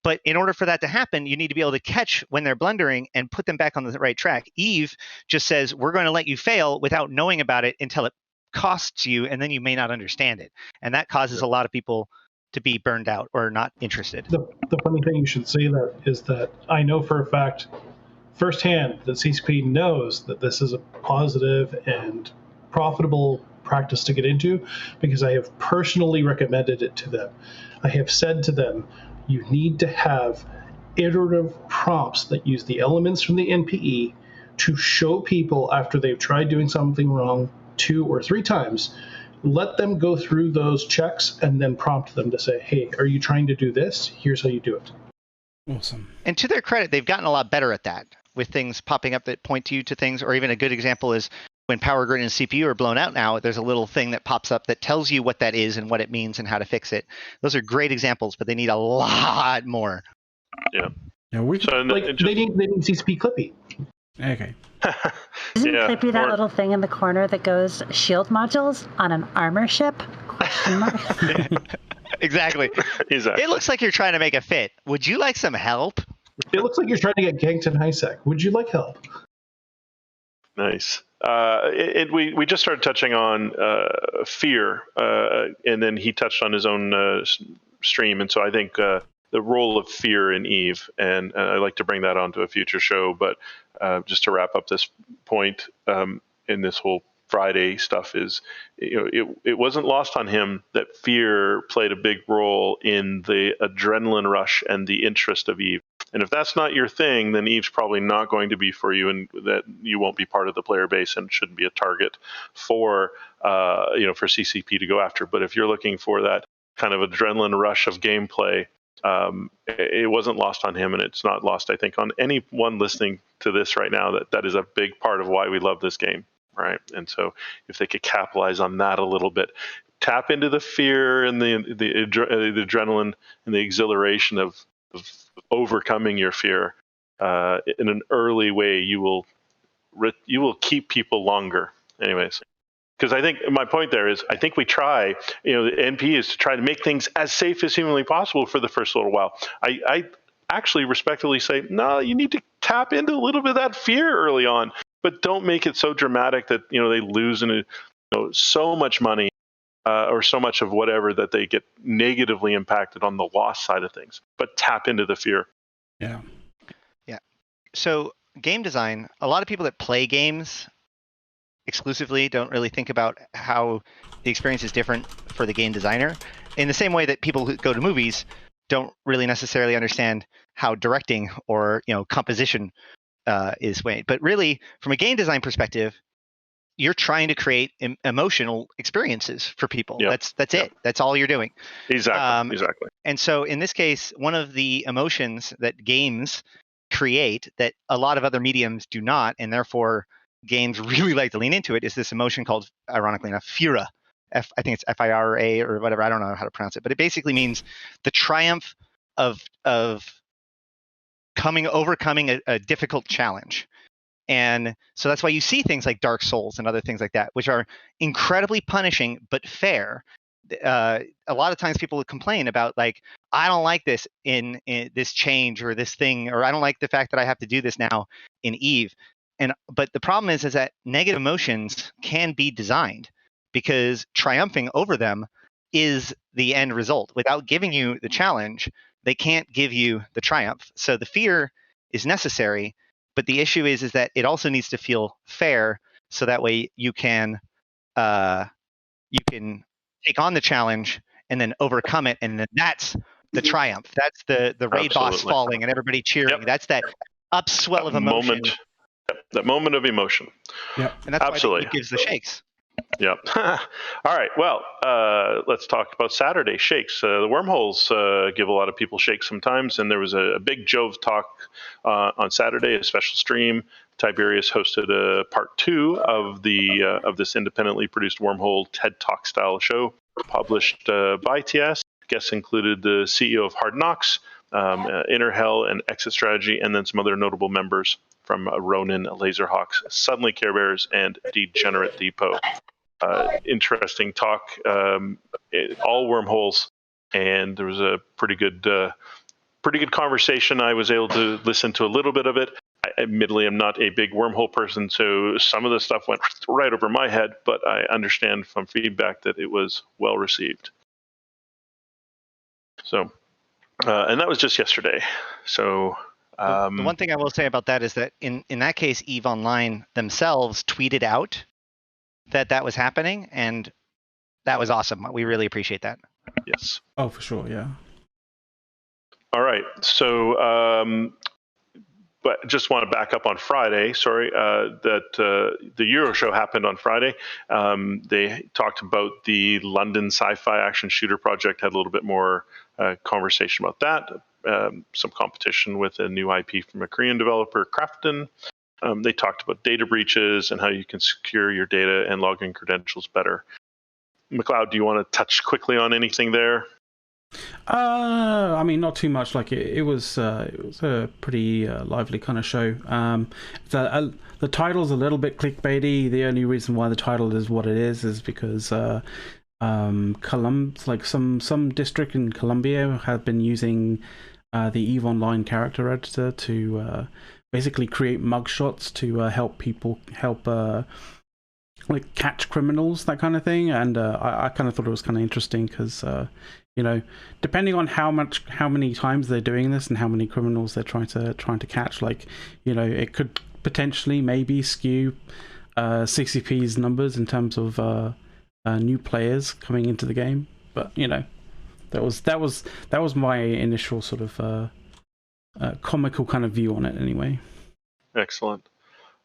Speaker 3: But in order for that to happen, you need to be able to catch when they're blundering and put them back on the right track. Eve just says, we're going to let you fail without knowing about it until it costs you, and then you may not understand it. And that causes a lot of people to be burned out or not interested.
Speaker 7: The funny thing you should say that is that I know for a fact firsthand that CCP knows that this is a positive and profitable practice to get into, because I have personally recommended it to them. I have said to them, you need to have iterative prompts that use the elements from the NPE to show people after they've tried doing something wrong 2 or 3 times. Let them go through those checks and then prompt them to say, hey, are you trying to do this? Here's how you do it.
Speaker 2: Awesome.
Speaker 3: And to their credit, they've gotten a lot better at that, with things popping up that point you to things. Or even a good example is when power grid and CPU are blown out now, there's a little thing that pops up that tells you what that is and what it means and how to fix it. Those are great examples, but they need a lot more.
Speaker 1: Yeah.
Speaker 2: Yeah, we
Speaker 7: they need CCP Clippy.
Speaker 2: Okay.
Speaker 4: Isn't Clippy that little thing in the corner that goes shield modules on an armor ship? Question mark.
Speaker 3: Exactly. It looks like you're trying to make a fit. Would you like some help?
Speaker 7: It looks like you're trying to get ganked in HiSec. Would you like help?
Speaker 1: Nice. We just started touching on fear, and then he touched on his own stream, and so I think the role of fear in Eve, and I'd like to bring that onto a future show. But just to wrap up this point in this whole Friday stuff is, it wasn't lost on him that fear played a big role in the adrenaline rush and the interest of Eve. And if that's not your thing, then Eve's probably not going to be for you, and that you won't be part of the player base and shouldn't be a target for for CCP to go after. But if you're looking for that kind of adrenaline rush of gameplay, it wasn't lost on him, and it's not lost, I think, on anyone listening to this right now, that is a big part of why we love this game, right? And so if they could capitalize on that a little bit, tap into the fear and the adrenaline and the exhilaration of overcoming your fear in an early way, you will keep people longer. Anyways, because I think my point there is, I think we try, the NP is to try to make things as safe as humanly possible for the first little while. I actually respectfully say, no, you need to tap into a little bit of that fear early on, but don't make it so dramatic that they lose so much money or so much of whatever that they get negatively impacted on the loss side of things. But tap into the fear.
Speaker 2: Yeah.
Speaker 3: So game design, a lot of people that play games exclusively don't really think about how the experience is different for the game designer, in the same way that people who go to movies don't really necessarily understand how directing or composition is weighed. But really, from a game design perspective, you're trying to create emotional experiences for people. Yep. That's it. That's all you're doing.
Speaker 1: Exactly.
Speaker 3: And so in this case, one of the emotions that games create that a lot of other mediums do not, and therefore games really like to lean into it, is this emotion called, ironically enough, Fura. I think it's FIRA or whatever. I don't know how to pronounce it, but it basically means the triumph of overcoming a difficult challenge. And so that's why you see things like Dark Souls and other things like that, which are incredibly punishing but fair. A lot of times people would complain about, like, I don't like this in this change or this thing, or I don't like the fact that I have to do this now in Eve. But the problem is that negative emotions can be designed, because triumphing over them is the end result. Without giving you the challenge, they can't give you the triumph. So the fear is necessary, but the issue is that it also needs to feel fair, so that way you can take on the challenge and then overcome it, and then that's the triumph. That's the raid boss falling and everybody cheering. Yep. That's that upswell of emotion.
Speaker 1: That moment of emotion.
Speaker 2: Yep.
Speaker 3: And that's why it gives the shakes.
Speaker 1: Yep. All right. Well, let's talk about Saturday shakes. The wormholes give a lot of people shakes sometimes, and there was a big Jove talk on Saturday, a special stream. Tiberius hosted a part 2 of this independently produced wormhole TED Talk style show published by TS. Guests included the CEO of Hard Knocks, Inner Hell, and Exit Strategy, and then some other notable members from Ronin, Laserhawks, Suddenly Care Bears, and Degenerate Depot. Interesting talk, all wormholes, and there was a pretty good conversation. I was able to listen to a little bit of it. I admittedly am not a big wormhole person, so some of the stuff went right over my head, but I understand from feedback that it was well received. So, and that was just yesterday. So
Speaker 3: the one thing I will say about that is that in that case, EVE Online themselves tweeted out that was happening, and that was awesome. We really appreciate that.
Speaker 1: Yes.
Speaker 2: Oh, for sure. Yeah. All
Speaker 1: right. So, but just want to back up on Friday. Sorry, that the Euro show happened on Friday. They talked about the London sci-fi action shooter project. Had a little bit more conversation about that. Some competition with a new IP from a Korean developer, Crafton. They talked about data breaches and how you can secure your data and login credentials better. McLeod, do you want to touch quickly on anything there?
Speaker 2: I mean, not too much. Like it was a pretty lively kind of show. The title's a little bit clickbaity. The only reason why the title is what it is because like some district in Colombia have been using the EVE Online character editor to basically create mugshots to help people like catch criminals, that kind of thing. And I kind of thought it was kind of interesting because you know, depending on how many times they're doing this and how many criminals they're trying to catch, like, you know, it could potentially maybe skew CCP's numbers in terms of new players coming into the game. But you know, that was my initial sort of comical kind of view on it anyway. Excellent.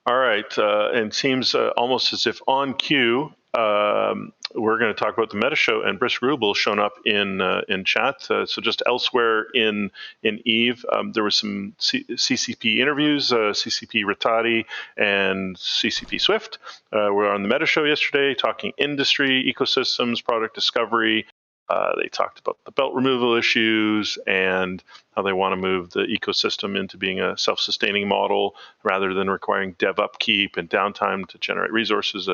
Speaker 1: All right, and it seems almost as if on cue, we're going to talk about the meta show, and Brisk Rubel shown up in chat. So just elsewhere in EVE, there was some CCP interviews. CCP Rattati and CCP Swift were on the meta show yesterday, talking industry, ecosystems, product discovery. They talked about the belt removal issues and how they want to move the ecosystem into being a self-sustaining model rather than requiring dev upkeep and downtime to generate resources.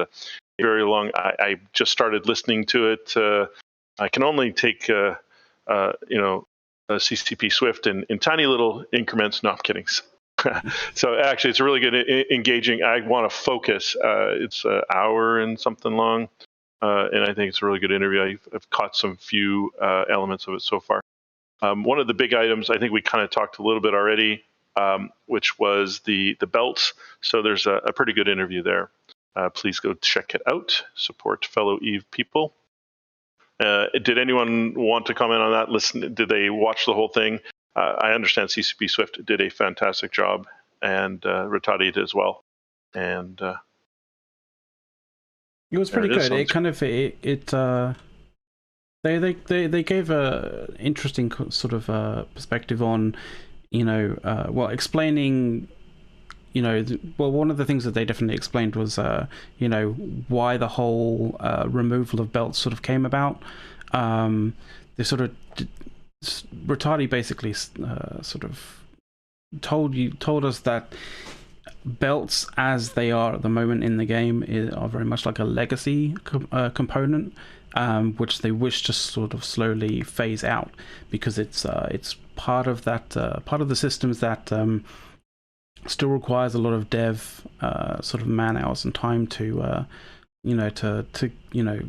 Speaker 1: Very long. I just started listening to it. I can only take CCP Swift in tiny little increments. No, I'm kidding. So actually, it's a really good, engaging. I want to focus. It's an hour and something long. And I think it's a really good interview. I've caught some few elements of it so far. One of the big items, I think we kind of talked a little bit already, which was the belts. So there's a pretty good interview there. Please go check it out. Support fellow EVE people. Did anyone want to comment on that? Listen, did they watch the whole thing? I understand CCP Swift did a fantastic job, and Rattati did as well. And
Speaker 2: it was pretty good. It kind of they gave a interesting sort of perspective on, you know, well, explaining, one of the things that they definitely explained was, why the whole removal of belts sort of came about. They sort of Rattati basically sort of told us that belts as they are at the moment in the game are very much like a legacy component, which they wish to sort of slowly phase out, because it's part of that part of the systems that still requires a lot of dev sort of man hours and time to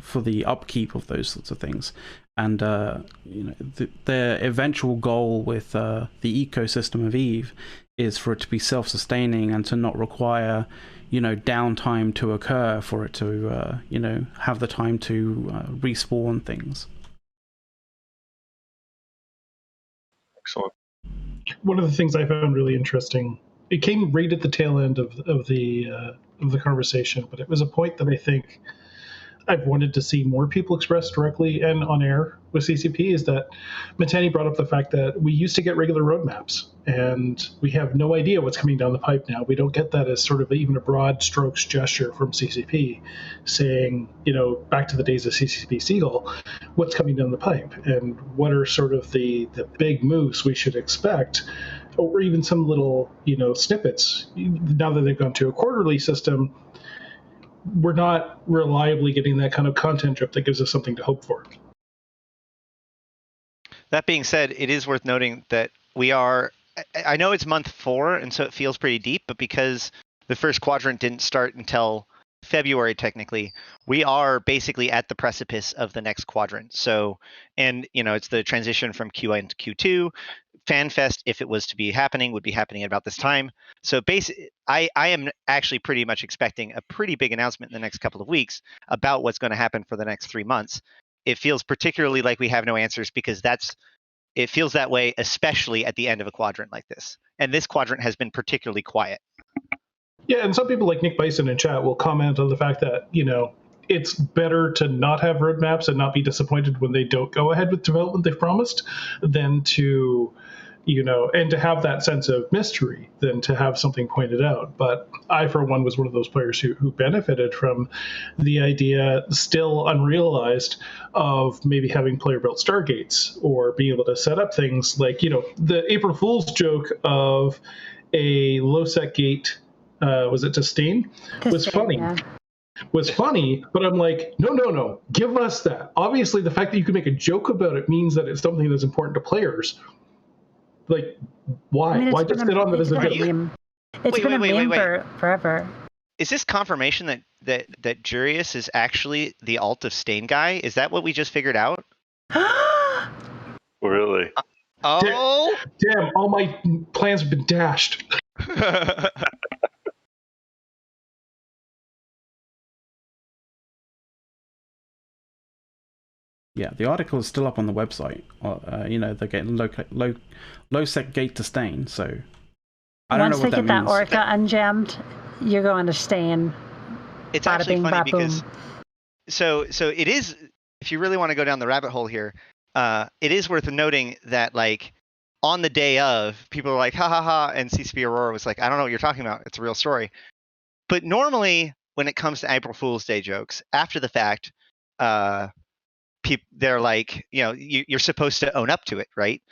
Speaker 2: for the upkeep of those sorts of things. And their eventual goal with the ecosystem of Eve is for it to be self-sustaining and to not require downtime to occur for it to have the time to respawn things.
Speaker 1: Excellent.
Speaker 7: One of the things I found really interesting, it came right at the tail end of the conversation, but it was a point that I think I've wanted to see more people express directly and on air with CCP, is that Matani brought up the fact that we used to get regular roadmaps, and we have no idea what's coming down the pipe now. We don't get that as sort of even a broad strokes gesture from CCP saying, back to the days of CCP Seagull, what's coming down the pipe and what are sort of the big moves we should expect, or even some little, snippets. Now that they've gone to a quarterly system, we're not reliably getting that kind of content drip that gives us something to hope for.
Speaker 3: That being said, it is worth noting that I know it's month 4, and so it feels pretty deep, but because the first quadrant didn't start until February, technically, we are basically at the precipice of the next quadrant. So, and it's the transition from Q1 to Q2. FanFest, if it was to be happening, would be happening at about this time. So I am actually pretty much expecting a pretty big announcement in the next couple of weeks about what's going to happen for the next 3 months. It feels particularly like we have no answers, because it feels that way, especially at the end of a quadrant like this. And this quadrant has been particularly quiet.
Speaker 7: Yeah, and some people like Nick Bison in chat will comment on the fact that, it's better to not have roadmaps and not be disappointed when they don't go ahead with development they've promised than to, and to have that sense of mystery than to have something pointed out. But I, for one, was one of those players who benefited from the idea, still unrealized, of maybe having player-built Stargates or being able to set up things like, the April Fool's joke of a low-sec gate, was it Disdain? Was funny. Yeah. Was funny, but I'm like, no, give us that. Obviously, the fact that you can make a joke about it means that it's something that's important to players. Like, why? Why just sit on it as a joke?
Speaker 4: It's been a meme for forever.
Speaker 3: Is this confirmation that Jurius is actually the alt of Stain guy? Is that what we just figured out?
Speaker 1: Really?
Speaker 3: Oh!
Speaker 7: Damn, all my plans have been dashed.
Speaker 2: Yeah, the article is still up on the website. They're getting low sec gate to Stain. So I don't know what that means. Once they get that
Speaker 4: Orca unjammed, you're going to Stain.
Speaker 3: It's actually funny because so it is. If you really want to go down the rabbit hole here, it is worth noting that on the day of, people are like ha ha ha, and CCP Aurora was like, I don't know what you're talking about. It's a real story. But normally, when it comes to April Fool's Day jokes, after the fact, they're like, you're supposed to own up to it, right?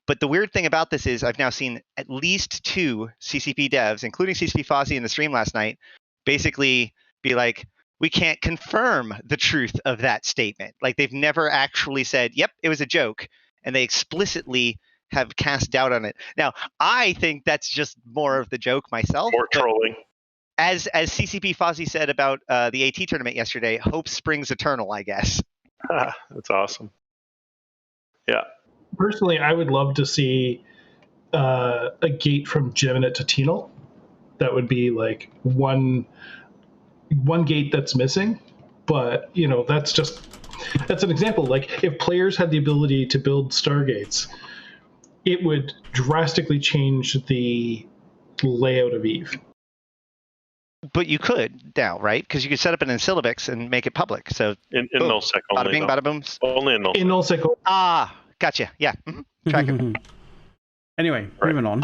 Speaker 3: But the weird thing about this is I've now seen at least 2 CCP devs, including CCP Fozzie in the stream last night, basically be like, we can't confirm the truth of that statement. Like, they've never actually said, yep, it was a joke. And they explicitly have cast doubt on it. Now, I think that's just more of the joke myself.
Speaker 1: More trolling.
Speaker 3: As CCP Fozzie said about the AT tournament yesterday, hope springs eternal, I guess.
Speaker 1: That's awesome. Yeah.
Speaker 7: Personally, I would love to see a gate from Geminate to Tenal. That would be like one gate that's missing. But, that's an example. Like, if players had the ability to build Stargates, it would drastically change the layout of Eve.
Speaker 3: But you could now, right? Because you could set up an Ensyllabix and make it public. So
Speaker 1: in nullsec only.
Speaker 3: Bada bing, bada boom.
Speaker 1: Only in nullsec.
Speaker 7: In nullsec.
Speaker 3: Ah, gotcha. Yeah. Mm-hmm. Track it.
Speaker 2: Anyway, moving on.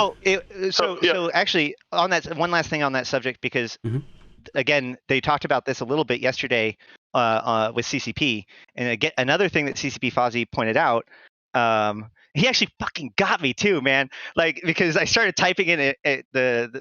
Speaker 3: So actually, on that, one last thing on that subject, because again, they talked about this a little bit yesterday with CCP, and again, another thing that CCP Fozzie pointed out. He actually fucking got me too, man. Like, because I started typing in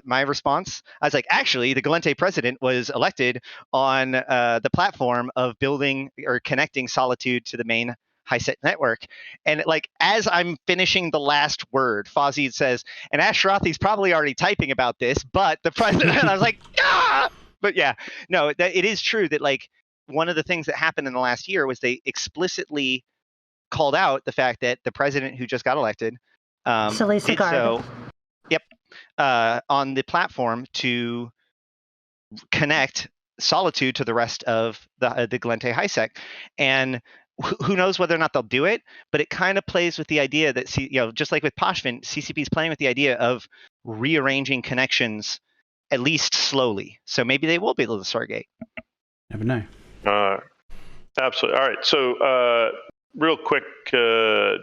Speaker 3: my response. I was like, actually, the Galente president was elected on the platform of building or connecting Solitude to the main HiSet network. And like, as I'm finishing the last word, Fozzie says, and Ashrathi's probably already typing about this, but the president, and I was like, ah! But yeah, no, it is true that like one of the things that happened in the last year was they explicitly called out the fact that the president who just got elected on the platform to connect Solitude to the rest of the Galente HiSec. And who knows whether or not they'll do it, but it kind of plays with the idea that, just like with Poshvin, CCP is playing with the idea of rearranging connections at least slowly. So maybe they will be able to Stargate.
Speaker 2: Never know.
Speaker 1: Absolutely. All right. So real quick,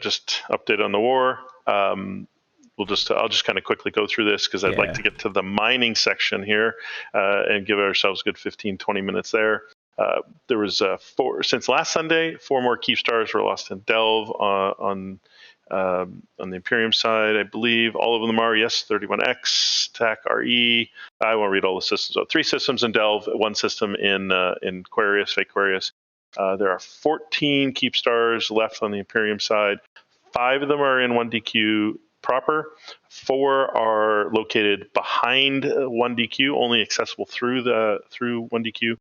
Speaker 1: just update on the war. I'll just kind of quickly go through this because I'd like to get to the mining section here and give ourselves a good 15, 20 minutes there. There was since last Sunday, 4 more Keep Stars were lost in Delve on the Imperium side, I believe. All of them are, yes, 31X, TAC RE. I won't read all the systems. 3 systems in Delve, 1 system in Aquarius, fake Aquarius. There are 14 Keep Stars left on the Imperium side. 5 of them are in 1DQ proper. 4 are located behind 1DQ, only accessible through 1DQ.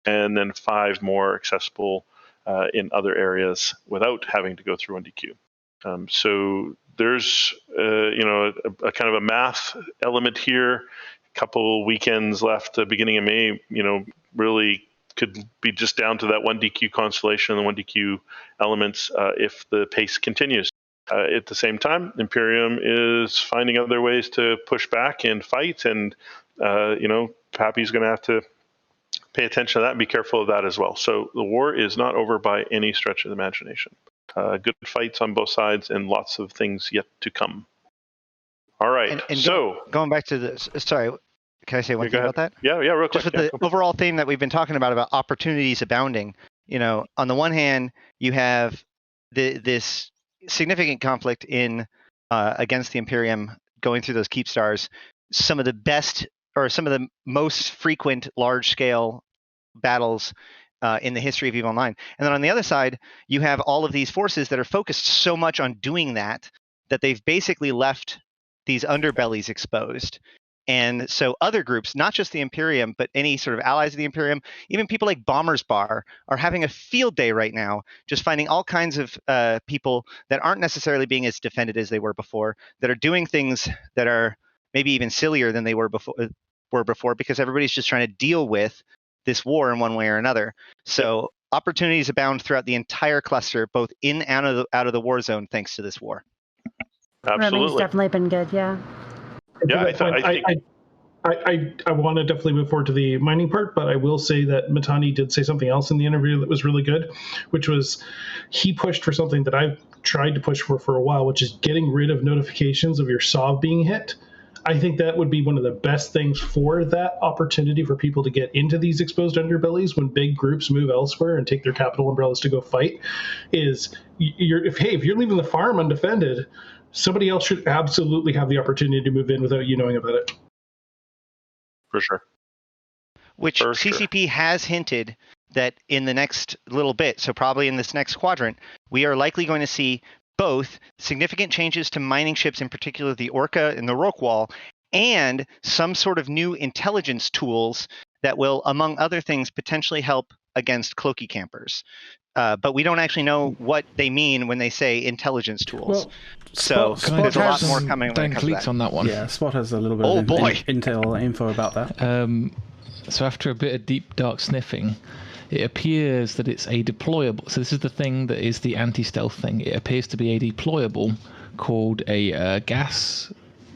Speaker 1: And then 5 more accessible in other areas without having to go through 1DQ. So there's a kind of a math element here. A couple weekends left, beginning of May. Really could be just down to that 1DQ constellation and the 1DQ elements if the pace continues. At the same time, Imperium is finding other ways to push back and fight, and Pappy's going to have to pay attention to that and be careful of that as well. So the war is not over by any stretch of the imagination. Good fights on both sides and lots of things yet to come. All right.
Speaker 3: And going back to the, sorry, can I say one thing about that?
Speaker 1: Yeah, real quick.
Speaker 3: Just with the overall theme that we've been talking about opportunities abounding. On the one hand, you have this significant conflict against the Imperium going through those Keep Stars. Some of the best or some of the most frequent large-scale battles in the history of EVE Online. And then on the other side, you have all of these forces that are focused so much on doing that they've basically left these underbellies exposed. And so other groups, not just the Imperium, but any sort of allies of the Imperium, even people like Bomber's Bar, are having a field day right now, just finding all kinds of people that aren't necessarily being as defended as they were before, that are doing things that are maybe even sillier than they were before, because everybody's just trying to deal with this war in one way or another. So opportunities abound throughout the entire cluster, both in and out of the war zone, thanks to this war.
Speaker 1: Absolutely.
Speaker 4: Roaming's definitely been good, yeah.
Speaker 1: Yeah,
Speaker 7: I want to definitely move forward to the mining part, but I will say that Matani did say something else in the interview that was really good, which was he pushed for something that I've tried to push for a while, which is getting rid of notifications of your SOV being hit. I think that would be one of the best things for that opportunity for people to get into these exposed underbellies when big groups move elsewhere and take their capital umbrellas to go fight. If you're leaving the farm undefended, somebody else should absolutely have the opportunity to move in without you knowing about it.
Speaker 1: For sure.
Speaker 3: Which CCP has hinted that in the next little bit, so probably in this next quadrant, we are likely going to see both significant changes to mining ships, in particular the Orca and the Rockwall, and some sort of new intelligence tools that will, among other things, potentially help against cloaky campers. But we don't actually know what they mean when they say intelligence tools.
Speaker 2: Well,
Speaker 3: there's a lot more coming.
Speaker 5: Dan Cleats on that one.
Speaker 2: Yeah, Spot has a little bit of info about that.
Speaker 5: So after a bit of deep, dark sniffing, it appears that it's a deployable. So this is the thing that is the anti-stealth thing. It appears to be a deployable called a gas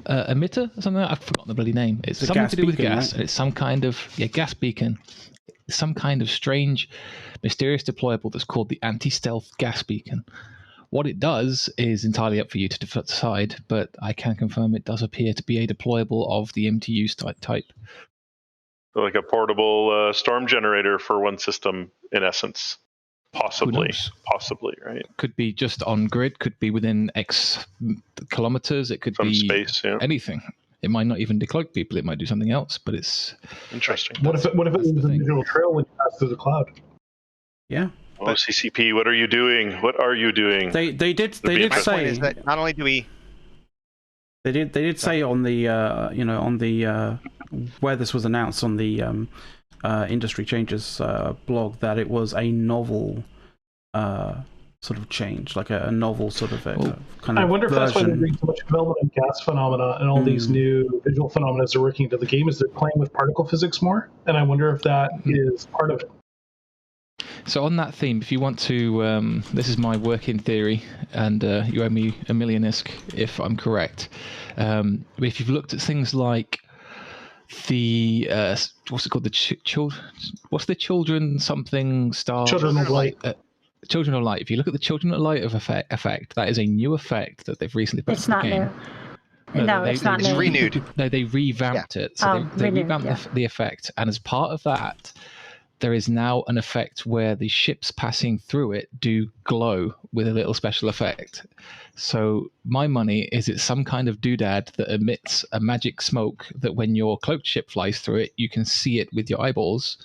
Speaker 5: emitter or something. I've forgotten the bloody name. It's something to do with gas. Right? It's some kind of gas beacon. Some kind of strange, mysterious deployable that's called the anti-stealth gas beacon. What it does is entirely up for you to decide, but I can confirm it does appear to be a deployable of the MTU type.
Speaker 1: Like a portable storm generator for one system, in essence. Possibly, right?
Speaker 5: Could be just on grid, could be within X kilometers, it could be
Speaker 1: space,
Speaker 5: anything. It might not even decloak people, it might do something else, but it's
Speaker 1: interesting.
Speaker 7: What if it was a visual trail when you pass through the cloud?
Speaker 2: Yeah.
Speaker 1: Oh, CCP, what are you doing? What are you doing?
Speaker 2: They did say
Speaker 3: is that not only do we
Speaker 2: They did say on the on the where this was announced on the Industry Changes blog that it was a novel sort of change, like a novel sort of kind of.
Speaker 7: I wonder if that's why they're
Speaker 2: version.
Speaker 7: doing so much development in gas phenomena and all these new visual phenomena are working into the game. Is they're playing with particle physics more, and I wonder if that is part of it.
Speaker 5: So on that theme, if you want to, this is my working theory, and you owe me a million ISK if I'm correct. If you've looked at things like the what's it called, what's the children something star?
Speaker 7: Children of Light.
Speaker 5: Children of Light. If you look at the Children of Light effect, that is a new effect that they've recently put
Speaker 4: It's
Speaker 5: in the
Speaker 4: not
Speaker 5: game.
Speaker 4: new. No, it's not
Speaker 3: it's
Speaker 4: new.
Speaker 3: renewed.
Speaker 5: No, they revamped it. So they
Speaker 4: renewed,
Speaker 5: revamped the effect, and as part of that, there is now an effect where the ships passing through it do glow with a little special effect. So my money is it's some kind of doodad that emits a magic smoke that when your cloaked ship flies through it, you can see it with your eyeballs,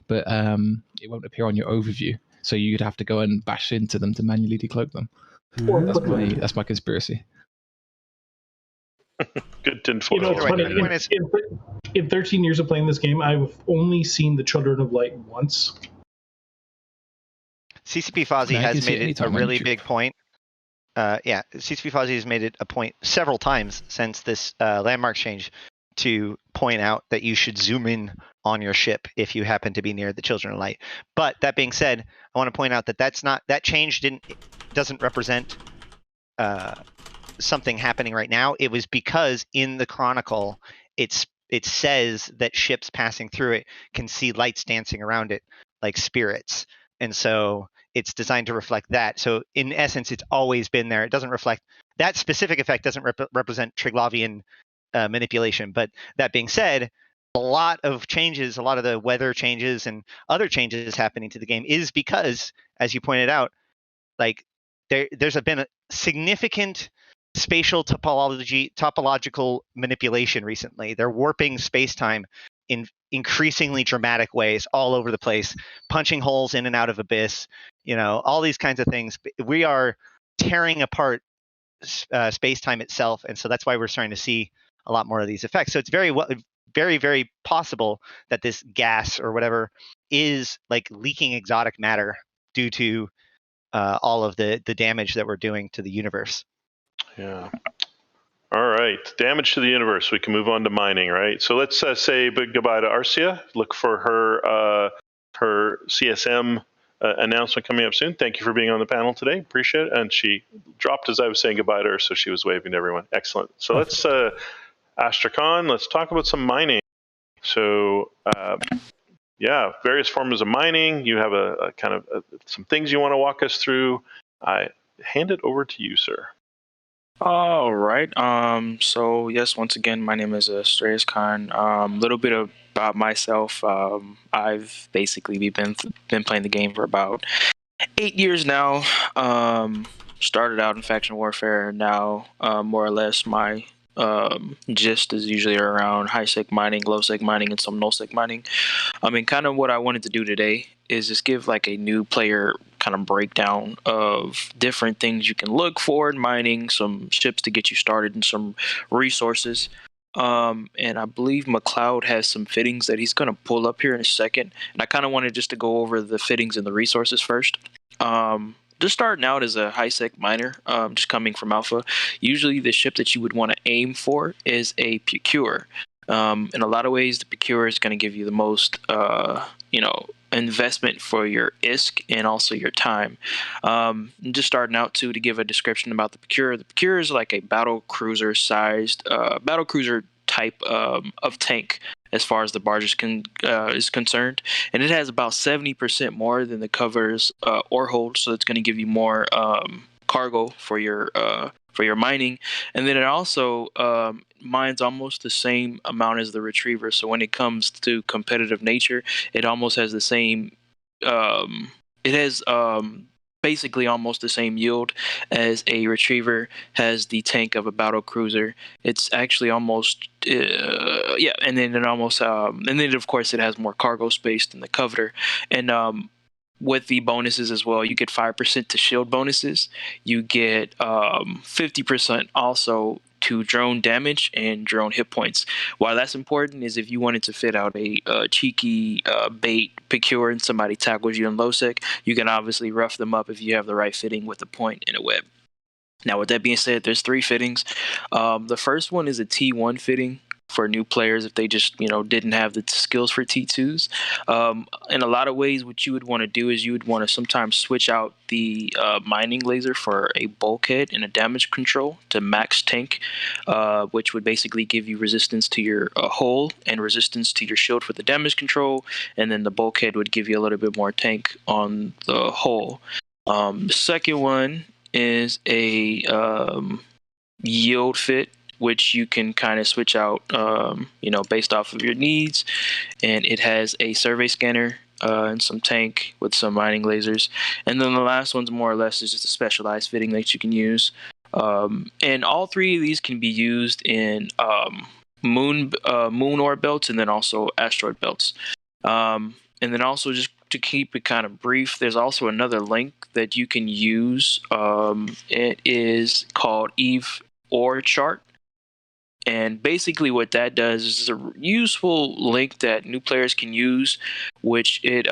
Speaker 5: but it won't appear on your overview. So you'd have to go and bash into them to manually decloak them. That's my conspiracy.
Speaker 1: Good tinfoil.
Speaker 7: You know, it's funny. In 13 years of playing this game, I've only seen the Children of Light once.
Speaker 3: CCP Fozzie has made it a really big point. CCP Fozzie has made it a point several times since this landmark change to point out that you should zoom in on your ship if you happen to be near the Children of Light. But that being said, I want to point out that that change doesn't represent something happening right now. It was because in the Chronicle, it says that ships passing through it can see lights dancing around it like spirits, and so it's designed to reflect that. So in essence, it's always been there. It doesn't reflect that specific effect. Doesn't represent Triglavian manipulation. But that being said, a lot of changes, a lot of the weather changes and other changes happening to the game is because, as you pointed out, like there's been a significant spatial topological manipulation recently. They're warping space-time in increasingly dramatic ways all over the place, punching holes in and out of abyss, all these kinds of things. We are tearing apart space-time itself, and so that's why we're starting to see a lot more of these effects. So it's very, very possible that this gas or whatever is like leaking exotic matter due to all of the damage that we're doing to the universe.
Speaker 1: Yeah. All right. Damage to the universe. We can move on to mining, right? So let's say goodbye to Arcia. Look for her CSM announcement coming up soon. Thank you for being on the panel today. Appreciate it. And she dropped as I was saying goodbye to her, so she was waving to everyone. Excellent. So let's, Astrakhan, let's talk about some mining. So, various forms of mining. You have a kind of some things you want to walk us through. I hand it over to you, sir.
Speaker 6: All right. So yes, once again, my name is Strayas Khan. Little bit about myself. I've basically been playing the game for about 8 years now. Started out in faction warfare. Now, more or less, my gist is usually around high sec mining, low sec mining, and some null sec mining. Kind of what I wanted to do today is just give like a new player kind of breakdown of different things you can look for in mining, some ships to get you started, and some resources. And I believe McLeod has some fittings that he's going to pull up here in a second. And I kind of wanted just to go over the fittings and the resources first. Just starting out as a high sec miner, just coming from Alpha, usually the ship that you would want to aim for is a Procure. In a lot of ways, the Procure is going to give you the most, investment for your ISK and also your time. Just starting out to give a description about the Procure. The Procure is like a battle cruiser sized, battle cruiser type of tank as far as the barge is concerned, and it has about 70% more than the cover's ore hold, so it's going to give you more cargo for your mining, and then it also mines almost the same amount as the retriever. So when it comes to competitive nature, it almost has the same. It has basically almost the same yield as a retriever has the tank of a battle cruiser. It's actually almost yeah, and then it almost and then of course it has more cargo space than the coveter, and with the bonuses as well, you get 5% to shield bonuses. You get 50% also to drone damage and drone hit points. Why that's important is if you wanted to fit out a cheeky bait procure and somebody tackles you in low sec, you can obviously rough them up if you have the right fitting with a point and a web. Now, with that being said, there's 3 fittings. The first one is a T1 fitting for new players if they just didn't have the skills for T2s. In a lot of ways, what you would want to do is you would want to sometimes switch out the mining laser for a bulkhead and a damage control to max tank, which would basically give you resistance to your hull and resistance to your shield for the damage control, and then the bulkhead would give you a little bit more tank on the hull. The second one is a yield fit, which you can kind of switch out, based off of your needs. And it has a survey scanner and some tank with some mining lasers. And then the last one's more or less is just a specialized fitting that you can use. And all 3 of these can be used in moon ore belts and then also asteroid belts. And then also just to keep it kind of brief, there's also another link that you can use. It is called Eve Ore Chart. And basically what that does is a useful link that new players can use, which it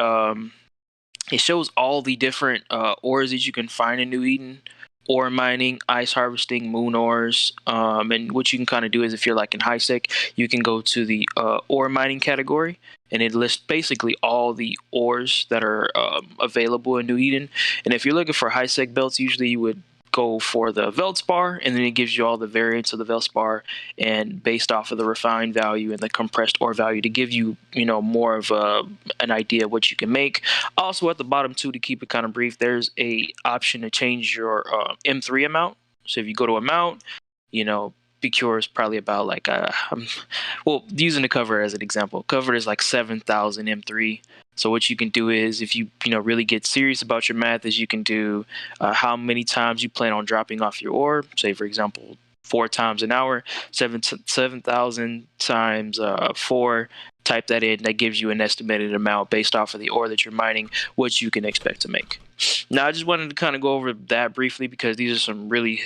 Speaker 6: shows all the different ores that you can find in New Eden, ore mining, ice harvesting, moon ores. And what you can kind of do is if you're like in high sec, you can go to the ore mining category, and it lists basically all the ores that are available in New Eden. And if you're looking for high sec belts, usually you would go for the Veldspar, and then it gives you all the variants of the Veldspar and based off of the refined value and the compressed ore value to give you, more of an idea of what you can make. Also at the bottom too, to keep it kind of brief, there's a option to change your M3 amount. So if you go to amount, Picure is probably about like using the cover as an example, cover is like 7,000 M3. So what you can do is if you really get serious about your math is you can do how many times you plan on dropping off your ore. Say for example 4 times an hour, 7,000 times 4. Type that in. That gives you an estimated amount based off of the ore that you're mining, what you can expect to make. Now, I just wanted to kind of go over that briefly because these are some really,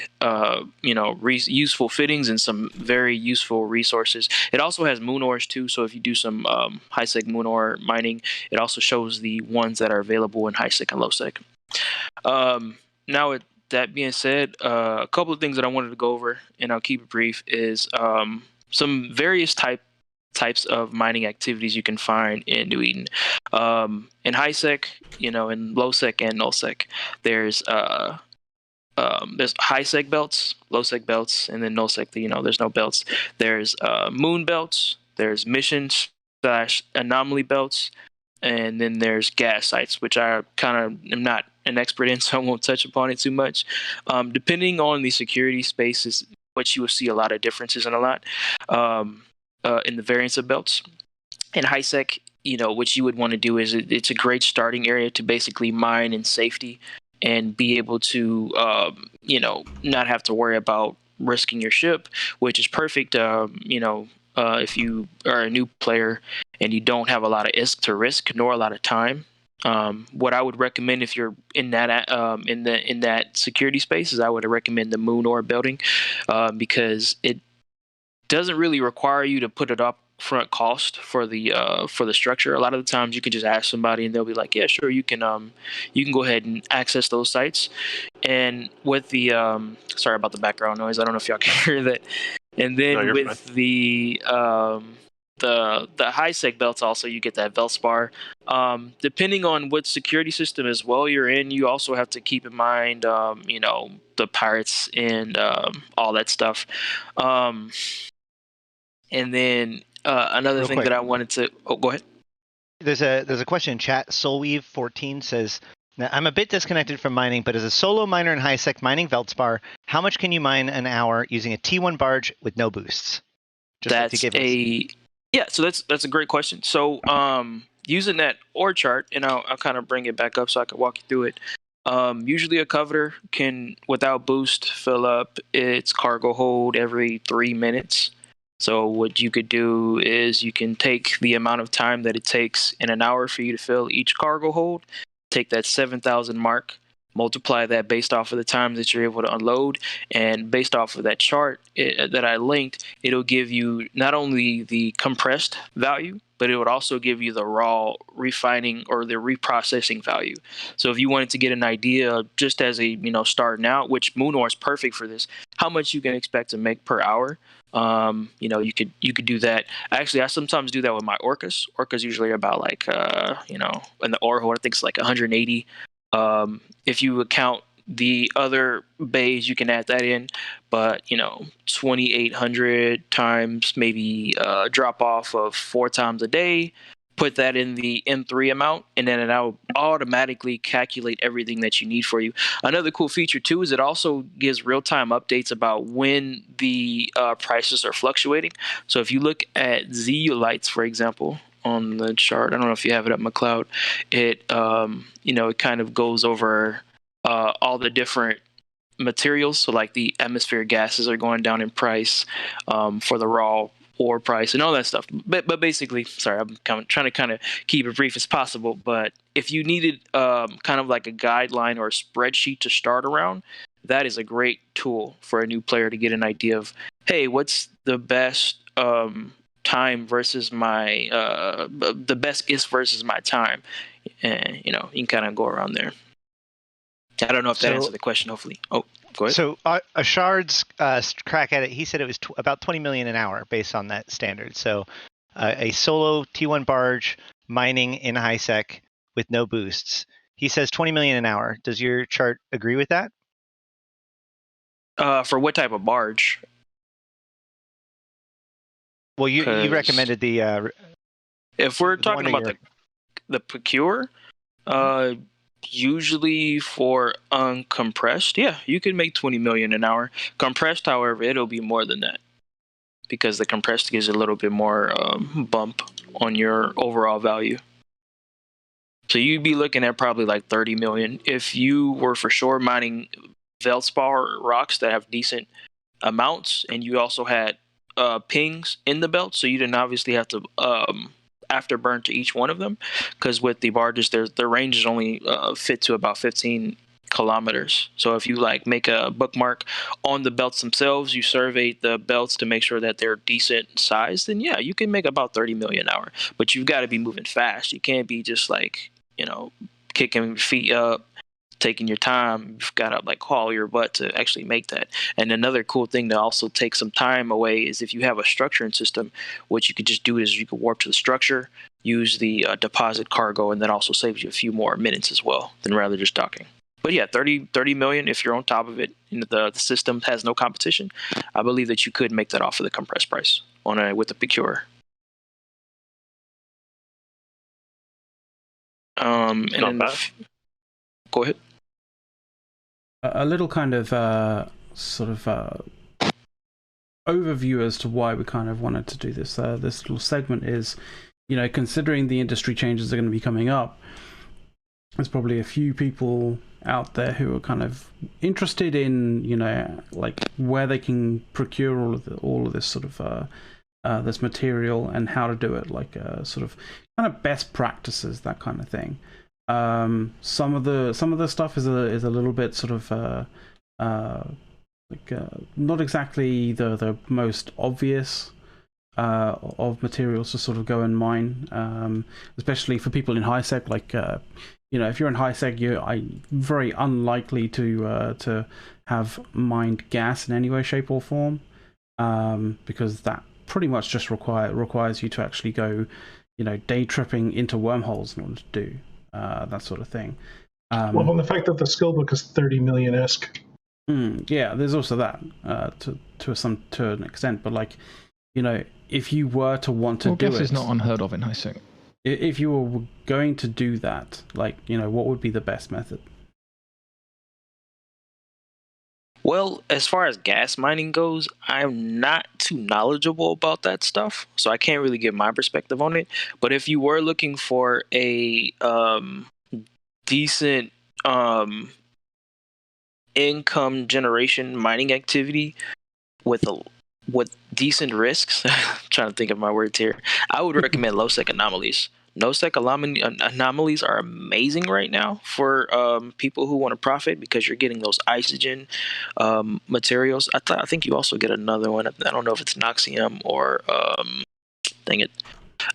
Speaker 6: useful fittings and some very useful resources. It also has moon ores too, so if you do some high sec moon ore mining, it also shows the ones that are available in high sec and low sec. Now, with that being said, a couple of things that I wanted to go over, and I'll keep it brief, is some various types of mining activities you can find in New Eden. In high sec, in low sec and null sec, there's high sec belts, low sec belts, and then null sec. There's no belts. There's moon belts. There's mission/anomaly belts, and then there's gas sites, which I kind of am not an expert in, so I won't touch upon it too much. Depending on the security spaces, which you will see a lot of differences in a lot. In the variants of belts. In high sec, what you would want to do is it's a great starting area to basically mine in safety and be able to, not have to worry about risking your ship, which is perfect, if you are a new player and you don't have a lot of ISK to risk nor a lot of time. What I would recommend if you're in that in that security space is I would recommend the moon ore building because it doesn't really require you to put it up front cost for the structure. A lot of the times you can just ask somebody and they'll be like, yeah, sure, you can go ahead and access those sites. And with the sorry about the background noise, I don't know if y'all can hear that. And then
Speaker 1: No,
Speaker 6: with
Speaker 1: fine.
Speaker 6: the high sec belts also, you get that Veldspar. Depending on what security system as well you're in, you also have to keep in mind the pirates and all that stuff. And then another
Speaker 3: Real
Speaker 6: thing
Speaker 3: quick.
Speaker 6: that I wanted to... Oh, go ahead.
Speaker 3: There's a question in chat. Soulweave14 says, Now, I'm a bit disconnected from mining, but as a solo miner in high-sec mining Veldspar, how much can you mine an hour using a T1 barge with no boosts?
Speaker 6: That's a great question. So using that ore chart, and I'll kind of bring it back up so I can walk you through it. Usually a coveter can, without boost, fill up its cargo hold every 3 minutes. So what you could do is you can take the amount of time that it takes in an hour for you to fill each cargo hold, take that 7,000 mark, multiply that based off of the time that you're able to unload, and based off of that chart that I linked, it'll give you not only the compressed value, but it would also give you the raw refining or the reprocessing value. So if you wanted to get an idea, just as a starting out, which Moon Ore is perfect for this, how much you can expect to make per hour. You could do that. Actually, I sometimes do that with my orcas. Orcas usually are about like in the ore hold, I think it's like 180. If you account the other bays, you can add that in, but 2,800 times maybe drop off of 4 times a day, put that in the M3 amount, and then it'll automatically calculate everything that you need for you. Another cool feature too is it also gives real-time updates about when the prices are fluctuating. So if you look at zeolites, for example, on the chart, I don't know if you have it up McLeod, it it kind of goes over all the different materials. So like the atmospheric gases are going down in price for the raw ore price and all that stuff. But basically, sorry, I'm trying to kind of keep it brief as possible. But if you needed kind of like a guideline or a spreadsheet to start around, that is a great tool for a new player to get an idea of, hey, what's the best time versus my the best is versus my time, and you can kind of go around there. I don't know if that answered the question. Hopefully. Oh, go ahead.
Speaker 3: So Ashard's crack at it, he said it was about 20 million an hour based on that standard. So a solo T1 barge mining in high sec with no boosts, he says 20 million an hour. Does your chart agree with that?
Speaker 6: For what type of barge?
Speaker 3: Well, you recommended the.
Speaker 6: If we're talking about the procure, usually for uncompressed, yeah, you can make 20 million an hour. Compressed, however, it'll be more than that because the compressed gives a little bit more bump on your overall value. So you'd be looking at probably like 30 million if you were for sure mining Veldspar rocks that have decent amounts, and you also had pings in the belt, so you didn't obviously have to afterburn to each one of them, because with the barges, their range is only fit to about 15 kilometers. So if you like make a bookmark on the belts themselves, you survey the belts to make sure that they're decent size, then yeah, you can make about 30 million an hour. But you've got to be moving fast. You can't be just like kicking your feet up, taking your time. You've got to like haul your butt to actually make that. And another cool thing to also take some time away is if you have a structuring system, what you could just do is you could warp to the structure, use the deposit cargo, and that also saves you a few more minutes as well than rather just docking. But yeah, 30 million if you're on top of it and the system has no competition, I believe that you could make that off of the compressed price with the procure.
Speaker 1: Not bad.
Speaker 6: Go ahead.
Speaker 2: A little kind of overview as to why we kind of wanted to do this. This little segment is, considering the industry changes are going to be coming up, there's probably a few people out there who are kind of interested in, like where they can procure all of this sort of this material and how to do it, like sort of kind of best practices, that kind of thing. Some of the stuff is a little bit sort of not exactly the most obvious of materials to sort of go and mine, especially for people in high sec. Like if you're in high sec, you're very unlikely to have mined gas in any way, shape, or form, because that pretty much just requires you to actually go, day tripping into wormholes in order to do that sort of thing.
Speaker 7: Well, and the fact that the skill book is 30 million-esque.
Speaker 2: Yeah, there's also that to an extent, but like, if you were to want to do
Speaker 5: gas
Speaker 2: it,
Speaker 5: is not unheard of in high sec.
Speaker 2: If you were going to do that, like, what would be the best method?
Speaker 6: Well, as far as gas mining goes, I'm not too knowledgeable about that stuff, so I can't really give my perspective on it. But if you were looking for a decent income generation mining activity with decent risks, trying to think of my words here, I would recommend low sec anomalies. No sec anomalies are amazing right now for people who want to profit because you're getting those isogen materials. I think you also get another one. I don't know if it's Noxium or dang it.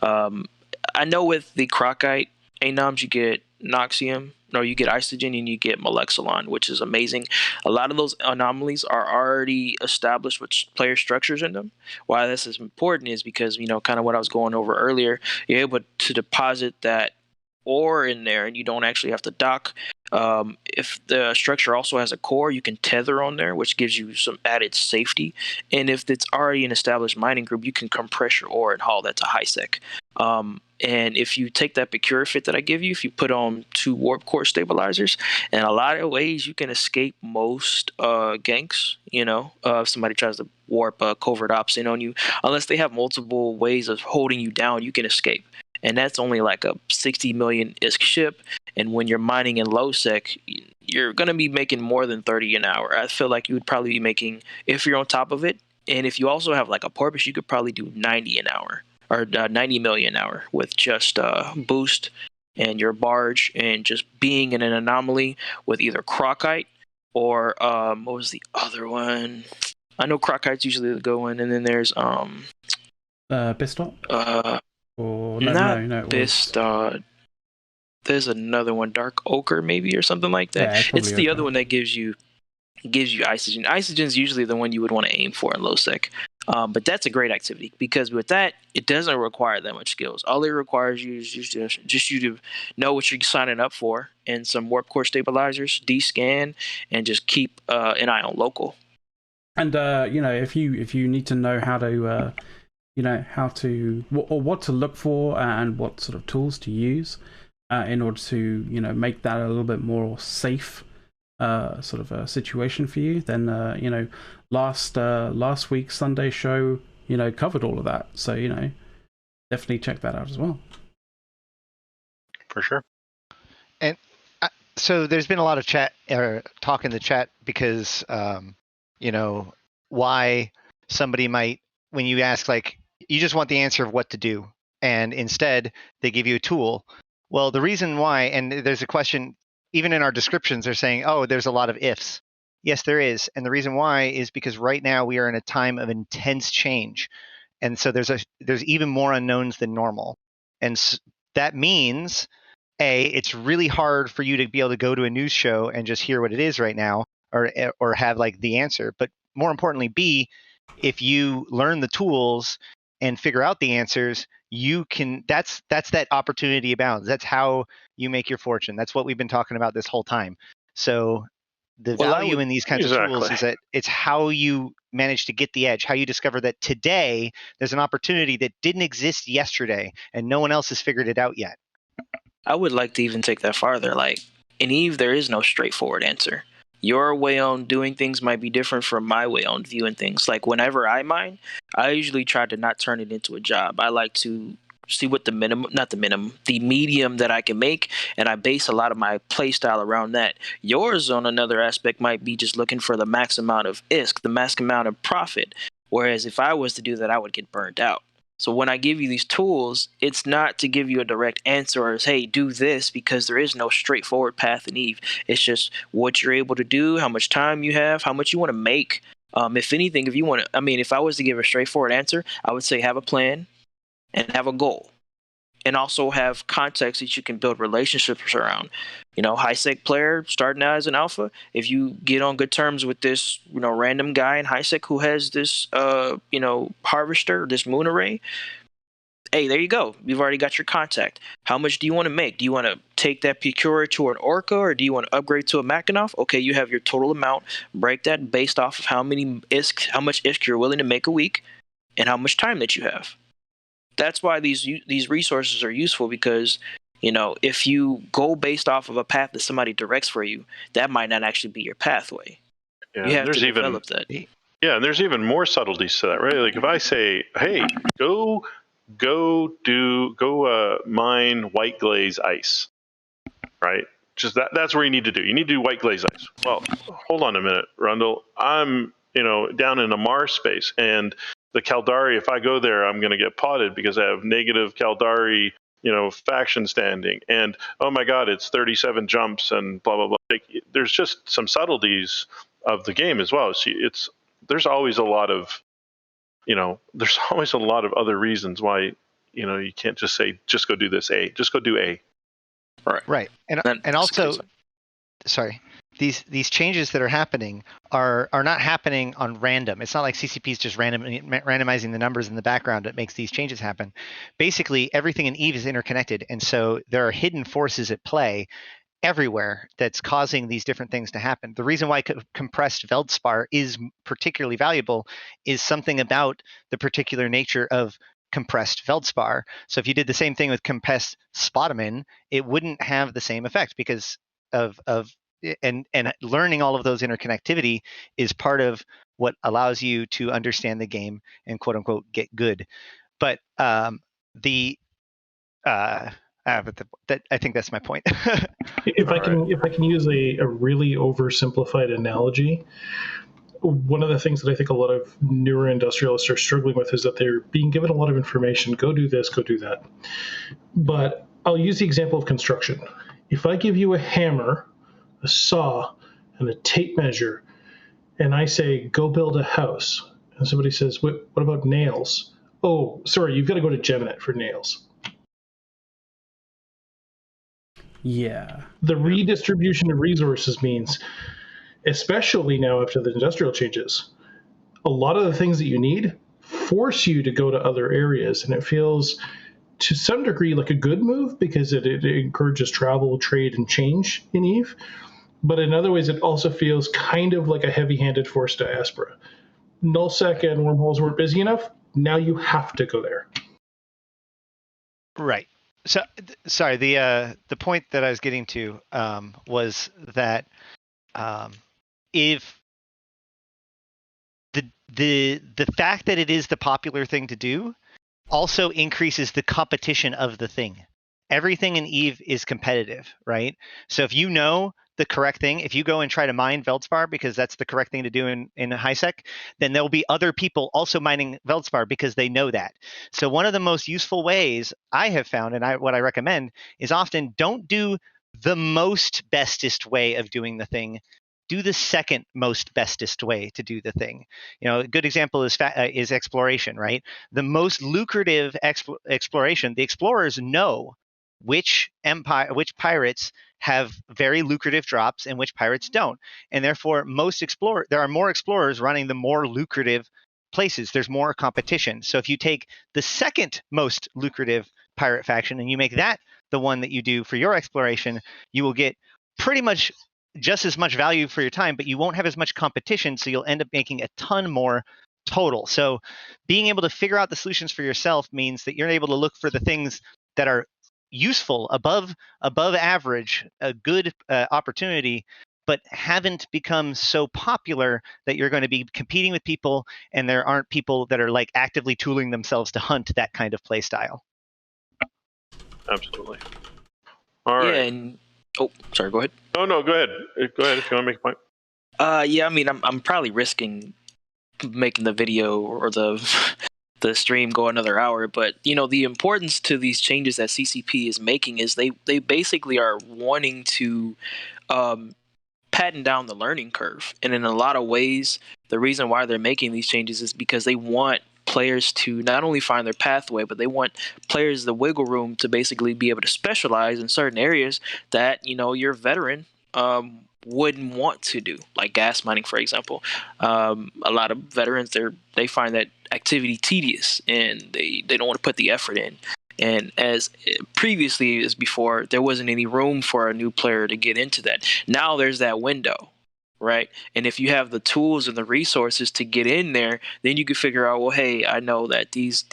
Speaker 6: I know with the Crocite anoms you get Noxium. No, you get Isogen and you get Molexilon, which is amazing. A lot of those anomalies are already established with player structures in them. Why this is important is because, kind of what I was going over earlier, you're able to deposit that ore in there and you don't actually have to dock. If the structure also has a core, you can tether on there, which gives you some added safety. And if it's already an established mining group, you can compress your ore and haul that to high sec. And if you take that Procure fit that I give you, if you put on 2 warp core stabilizers, in a lot of ways you can escape most ganks. If somebody tries to warp covert ops in on you, unless they have multiple ways of holding you down, you can escape. And that's only like a 60 million ISK ship. And when you're mining in low sec, you're going to be making more than 30 an hour. I feel like you would probably be making, if you're on top of it, and if you also have like a porpoise, you could probably do 90 an hour. Or 90 million an hour with just boost and your barge and just being in an anomaly with either Crocite or what was the other one? I know Crocite's usually the good one, and then there's
Speaker 2: Bistot? Or
Speaker 6: not
Speaker 2: no,
Speaker 6: Bistot. There's another one, Dark Ochre maybe or something like that.
Speaker 2: Yeah,
Speaker 6: it's the other one that gives you Isogen. Isogen's usually the one you would want to aim for in low sec. But that's a great activity because with that, it doesn't require that much skills. All it requires you is just you to know what you're signing up for and some warp core stabilizers, descan, and just keep an eye on local.
Speaker 2: And if you need to know how to what to look for and what sort of tools to use in order to make that a little bit more safe sort of a situation for you, then last week's Sunday show covered all of that, so definitely check that out as well.
Speaker 1: For sure.
Speaker 3: And so there's been a lot of talk in the chat because why somebody might, when you ask, like, you just want the answer of what to do and instead they give you a tool. Well, the reason why, and there's a question even in our descriptions, they're saying, oh, there's a lot of ifs. Yes, there is. And the reason why is because right now we are in a time of intense change. And so there's even more unknowns than normal. And that means, A, it's really hard for you to be able to go to a news show and just hear what it is right now or have like the answer. But more importantly, B, if you learn the tools and figure out the answers, you can, that's that opportunity abounds. That's how you make your fortune. That's what we've been talking about this whole time. So the value in these kinds of tools is that it's how you manage to get the edge, how you discover that today there's an opportunity that didn't exist yesterday and no one else has figured it out yet.
Speaker 6: I would like to even take that farther. Like in Eve, there is no straightforward answer. Your way on doing things might be different from my way on viewing things. Like whenever I mine, I usually try to not turn it into a job. I like to see what the medium that I can make, and I base a lot of my play style around that. Yours, on another aspect, might be just looking for the max amount of ISK, the max amount of profit. Whereas if I was to do that, I would get burned out. So when I give you these tools, it's not to give you a direct answer or hey, do this, because there is no straightforward path in Eve. It's just what you're able to do, how much time you have, how much you want to make. If anything, if you want to, if I was to give a straightforward answer, I would say have a plan and have a goal. And also have context that you can build relationships around. High sec player starting out as an alpha. If you get on good terms with this, random guy in high sec who has this, harvester, this moon array, hey, there you go. You've already got your contact. How much do you want to make? Do you want to take that Procure to an Orca, or do you want to upgrade to a Mackinoff? Okay, you have your total amount. Break that based off of how much ISK you're willing to make a week, and how much time that you have. that's why these resources are useful, because if you go based off of a path that somebody directs for you, that might not actually be your pathway.
Speaker 1: Yeah,
Speaker 6: you have to develop that.
Speaker 1: Yeah, and there's even more subtleties to that, right? Like if I say, hey, go mine white glaze ice, right? Just that's where you need to do. You need to do white glaze ice. Well, hold on a minute, Rundle. I'm down in a Mars space, and the Caldari, if I go there, I'm going to get potted because I have negative Caldari faction standing, and oh my god, it's 37 jumps and blah blah blah. Like, there's just some subtleties of the game as well. So there's always a lot of other reasons why you can't just say just go do this A, just go do A.
Speaker 3: Right. And also, sorry, these changes that are happening are not happening on random. It's not like CCP is just randomizing the numbers in the background that makes these changes happen. Basically, everything in Eve is interconnected, and so there are hidden forces at play everywhere that's causing these different things to happen. The reason why compressed Veldspar is particularly valuable is something about the particular nature of compressed Veldspar. So if you did the same thing with compressed Spotamin, it wouldn't have the same effect because of and learning all of those interconnectivity is part of what allows you to understand the game and quote unquote get good. But I think that's my point.
Speaker 7: If I can use a really oversimplified analogy, one of the things that I think a lot of newer industrialists are struggling with is that they're being given a lot of information. Go do this, go do that. But I'll use the example of construction. If I give you a hammer, a saw, and a tape measure, and I say, go build a house, and somebody says, what about nails? Oh, sorry, you've got to go to Geminet for nails.
Speaker 2: Yeah.
Speaker 7: The redistribution of resources means, especially now after the industrial changes, a lot of the things that you need force you to go to other areas. And it feels to some degree like a good move because it encourages travel, trade, and change in Eve. But in other ways, it also feels kind of like a heavy-handed forced diaspora. Nullsec and wormholes weren't busy enough. Now you have to go there.
Speaker 3: Right. So, sorry. The point that I was getting to was that if the fact that it is the popular thing to do also increases the competition of the thing. Everything in Eve is competitive, right? So if you know the correct thing, if you go and try to mine Veldspar because that's the correct thing to do in HiSec, then there'll be other people also mining Veldspar because they know that. So one of the most useful ways I have found, and what I recommend, is often don't do the most bestest way of doing the thing. Do the second most bestest way to do the thing. A good example is exploration, right? The most lucrative exploration, the explorers know which pirates have very lucrative drops and which pirates don't. And therefore, there are more explorers running the more lucrative places. There's more competition. So if you take the second most lucrative pirate faction and you make that the one that you do for your exploration, you will get pretty much just as much value for your time, but you won't have as much competition, so you'll end up making a ton more total. So being able to figure out the solutions for yourself means that you're able to look for the things that are useful, above average, a good opportunity, but haven't become so popular that you're going to be competing with people, and there aren't people that are like actively tooling themselves to hunt that kind of play style.
Speaker 1: Absolutely. All right.
Speaker 6: Yeah, and sorry, go ahead.
Speaker 1: No, go ahead. Go ahead if you want to make a point.
Speaker 6: Yeah, I mean, I'm probably risking making the video or the stream go another hour, but the importance to these changes that CCP is making is they basically are wanting to patent down the learning curve, and in a lot of ways, the reason why they're making these changes is because they want players to not only find their pathway, but they want players the wiggle room to basically be able to specialize in certain areas that your veteran wouldn't want to do, like gas mining, for example. A lot of veterans they find that activity tedious and they don't want to put the effort in. And as previously as before, there wasn't any room for a new player to get into that. Now there's that window. right? And if you have the tools and the resources to get in there, then you can figure out, well, hey, I know that these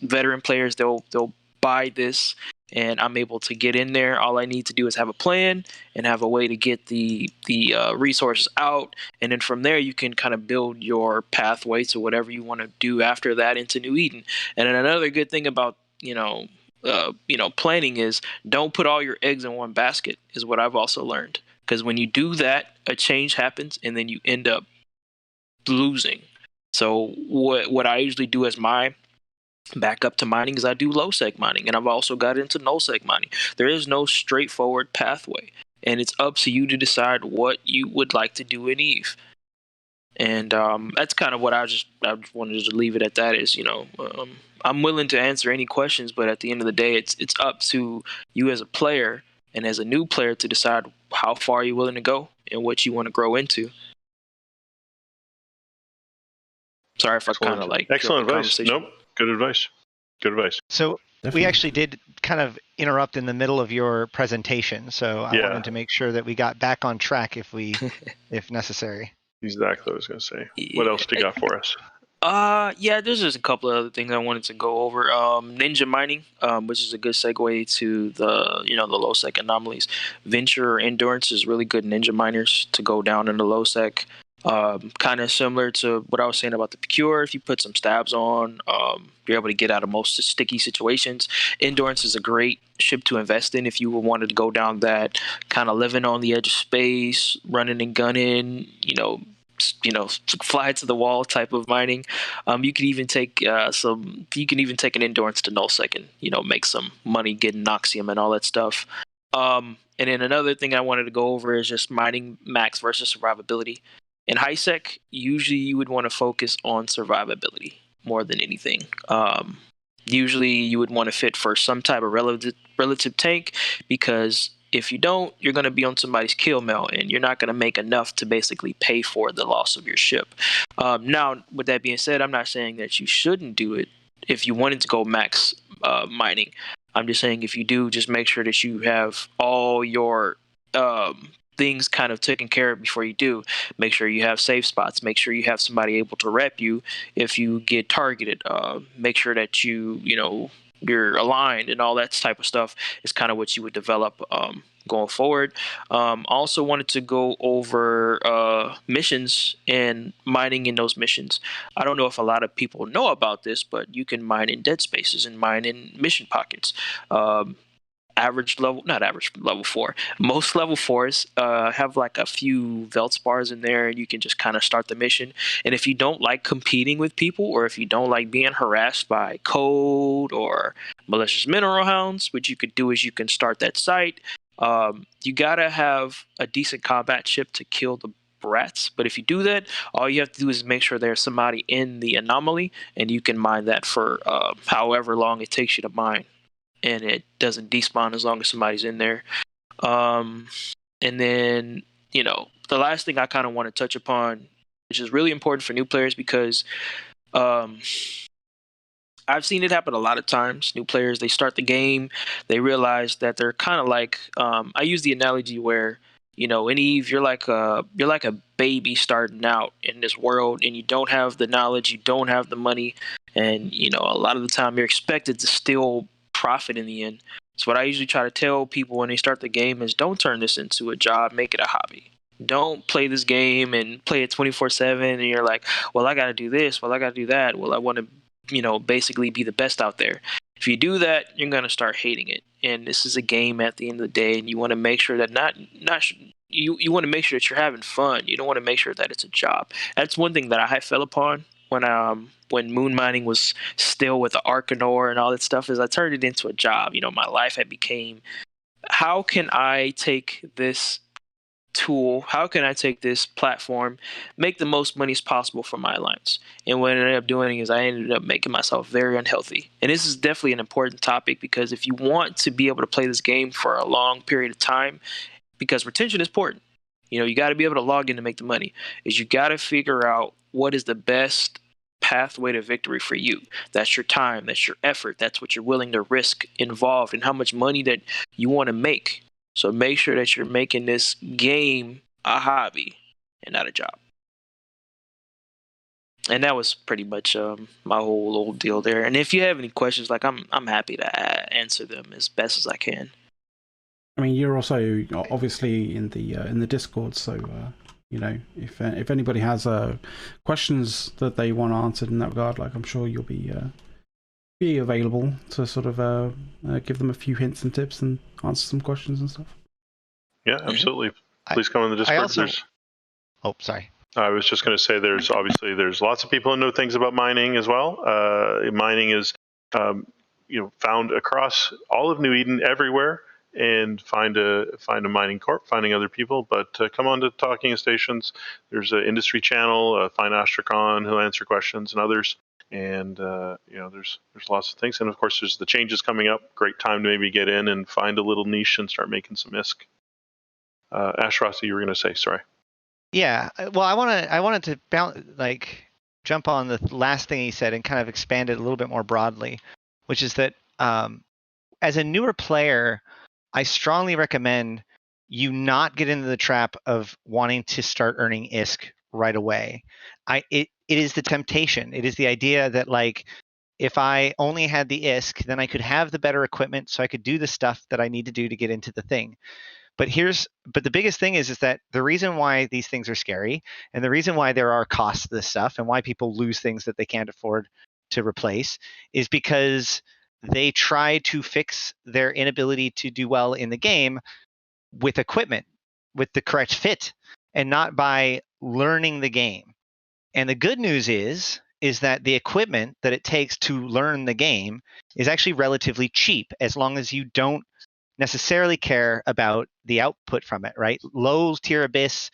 Speaker 6: veteran players, they'll buy this, and I'm able to get in there. All I need to do is have a plan and have a way to get the resources out, and then from there you can kind of build your pathway to whatever you want to do after that into New Eden. And then another good thing about planning is don't put all your eggs in one basket, is what I've also learned. Because when you do that, a change happens, and then you end up losing. So what I usually do as my backup to mining is I do low sec mining, and I've also got into null sec mining. There is no straightforward pathway, and it's up to you to decide what you would like to do in Eve. And that's kind of what I wanted to leave it at. That is, I'm willing to answer any questions, but at the end of the day, it's up to you as a player and as a new player to decide how far you're willing to go and what you want to grow into. Sorry if I kind of like
Speaker 1: excellent advice. Nope, good advice. Good advice.
Speaker 3: So
Speaker 2: Definitely.
Speaker 3: we actually did kind of interrupt in the middle of your presentation, so I wanted to make sure that we got back on track if necessary.
Speaker 1: Exactly what I was going to say. What else do you got for us?
Speaker 6: There's just a couple of other things I wanted to go over. Ninja mining, which is a good segue to the low sec anomalies. Venture or Endurance is really good ninja miners to go down in the low sec. Kind of similar to what I was saying about the Procure. If you put some stabs on, you're able to get out of most sticky situations. Endurance is a great ship to invest in if you wanted to go down that kind of living on the edge of space, running and gunning, fly to the wall type of mining. You can even take an Endurance to null second, make some money getting Noxium and all that stuff. And then another thing I wanted to go over is just mining max versus survivability. In high sec, usually you would want to focus on survivability more than anything. Usually you would want to fit for some type of relative tank, because if you don't, you're going to be on somebody's kill mail, and you're not going to make enough to basically pay for the loss of your ship. Now, with that being said, I'm not saying that you shouldn't do it if you wanted to go max mining. I'm just saying if you do, just make sure that you have all your things kind of taken care of before you do. Make sure you have safe spots. Make sure you have somebody able to rep you if you get targeted. Make sure that you're aligned, and all that type of stuff is kind of what you would develop going forward. Also wanted to go over missions and mining in those missions. I don't know if a lot of people know about this, but you can mine in dead spaces and mine in mission pockets. Level 4. Most level 4s have like a few Veltspars in there, and you can just kind of start the mission. And if you don't like competing with people, or if you don't like being harassed by code or malicious mineral hounds, what you could do is you can start that site. You gotta have a decent combat ship to kill the rats, but if you do that, all you have to do is make sure there's somebody in the anomaly, and you can mine that for however long it takes you to mine. And it doesn't despawn as long as somebody's in there. And then, the last thing I kind of want to touch upon, which is really important for new players, because I've seen it happen a lot of times. New players, they start the game, they realize that they're kind of like, I use the analogy where, in Eve, you're like a baby starting out in this world, and you don't have the knowledge, you don't have the money, and, a lot of the time you're expected to still profit in the end. So what I usually try to tell people when they start the game is, don't turn this into a job, make it a hobby. Don't play this game and play it 24/7, and you're like, well, I got to do this, well, I got to do that, well, I want to basically be the best out there. If you do that, you're going to start hating it. And this is a game at the end of the day, and you want to make sure that you want to make sure that you're having fun. You don't want to make sure that it's a job. That's one thing that I fell upon when moon mining was still with the Arcanor and all that stuff, is I turned it into a job. My life had became, how can I take this tool, how can I take this platform, make the most money as possible for my alliance? And what I ended up doing is I ended up making myself very unhealthy. And this is definitely an important topic, because if you want to be able to play this game for a long period of time, because retention is important, you got to be able to log in to make the money, is you got to figure out what is the best pathway to victory for you. That's your time, that's your effort, that's what you're willing to risk involved, and how much money that you want to make. So make sure that you're making this game a hobby and not a job. And that was pretty much my whole old deal there. And if you have any questions, like I'm happy to answer them as best as I can.
Speaker 2: I mean, you're also obviously in the Discord, so you know, if anybody has questions that they want answered in that regard, like I'm sure you'll be available to sort of give them a few hints and tips and answer some questions and stuff.
Speaker 1: Yeah, absolutely. Please come in the Discord.
Speaker 3: Oh, sorry.
Speaker 1: I was just going to say there's lots of people who know things about mining as well. Mining is found across all of New Eden everywhere, and find a mining corp, finding other people. But come on to Talking Stations. There's an industry channel, find Astracon who'll answer questions, and others. And there's lots of things. And of course, there's the changes coming up. Great time to maybe get in and find a little niche and start making some ISK. Ashrosti, you were going to say, sorry.
Speaker 3: Yeah, well, I wanted to jump on the last thing he said and kind of expand it a little bit more broadly, which is that as a newer player, I strongly recommend you not get into the trap of wanting to start earning ISK right away. It is the temptation. It is the idea that like if I only had the ISK, then I could have the better equipment, so I could do the stuff that I need to do to get into the thing. But the biggest thing is that the reason why these things are scary, and the reason why there are costs to this stuff, and why people lose things that they can't afford to replace, is because they try to fix their inability to do well in the game with equipment, with the correct fit, and not by learning the game. And the good news is that the equipment that it takes to learn the game is actually relatively cheap, as long as you don't necessarily care about the output from it, right? Low tier abyss,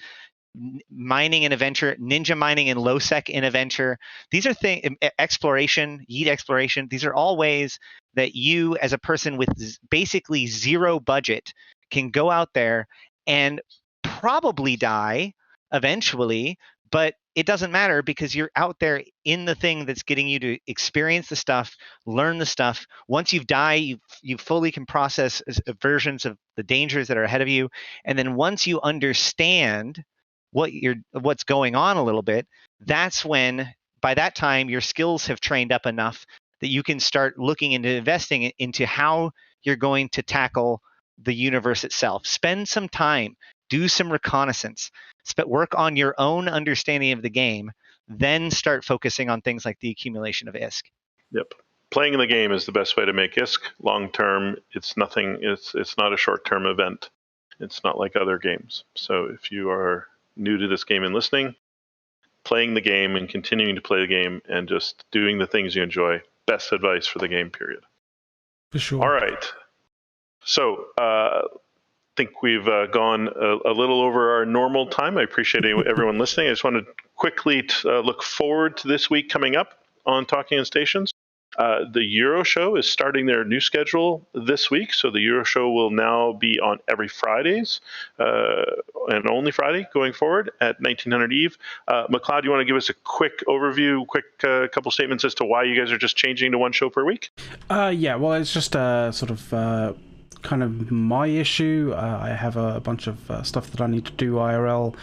Speaker 3: mining in Adventure, ninja mining in low sec in Adventure. These are things, exploration, yeet exploration. These are all ways that you, as a person with basically zero budget, can go out there and probably die eventually, but it doesn't matter because you're out there in the thing that's getting you to experience the stuff, learn the stuff. Once you've died, you fully can process versions of the dangers that are ahead of you. And then once you understand what's going on a little bit, that's when, by that time, your skills have trained up enough that you can start looking into investing into how you're going to tackle the universe itself. Spend some time, do some reconnaissance, work on your own understanding of the game, then start focusing on things like the accumulation of ISK.
Speaker 1: Yep. Playing the game is the best way to make ISK. Long term, it's nothing. It's not a short term event. It's not like other games. So if you are new to this game and listening, playing the game and continuing to play the game and just doing the things you enjoy, best advice for the game, period.
Speaker 2: For sure.
Speaker 1: All right. So I think we've gone a little over our normal time. I appreciate everyone listening. I just want to quickly look forward to this week coming up on Talking in Stations. The Euro Show is starting their new schedule this week. So the Euro Show will now be on every Fridays and only Friday going forward at 1900 Eve. McLeod, you want to give us a quick overview, couple statements as to why you guys are just changing to one show per week?
Speaker 2: Yeah, well, it's just sort of kind of my issue. I have a bunch of stuff that I need to do IRL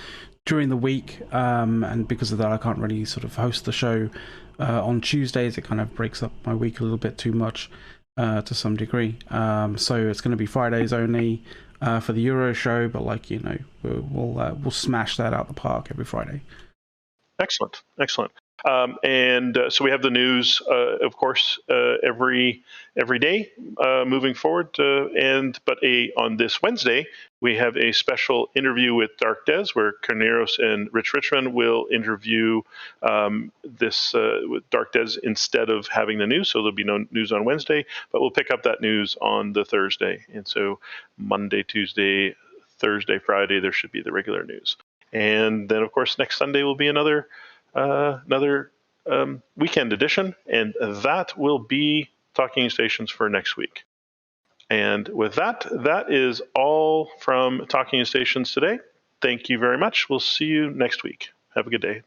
Speaker 2: during the week, and because of that I can't really sort of host the show on Tuesdays. It kind of breaks up my week a little bit too much to some degree, so it's going to be Fridays only for the Euro Show, but like, you know, we'll smash that out the park every Friday. Excellent.
Speaker 1: So we have the news, of course, every day moving forward. On this Wednesday, we have a special interview with Dark Des, where Carneros and Rich Richmond will interview with Dark Des instead of having the news. So there'll be no news on Wednesday, but we'll pick up that news on the Thursday. And so Monday, Tuesday, Thursday, Friday, there should be the regular news. And then, of course, next Sunday will be another weekend edition, and that will be Talking Stations for next week. And with that is all from Talking Stations today. Thank you very much. We'll see you next week. Have a good day.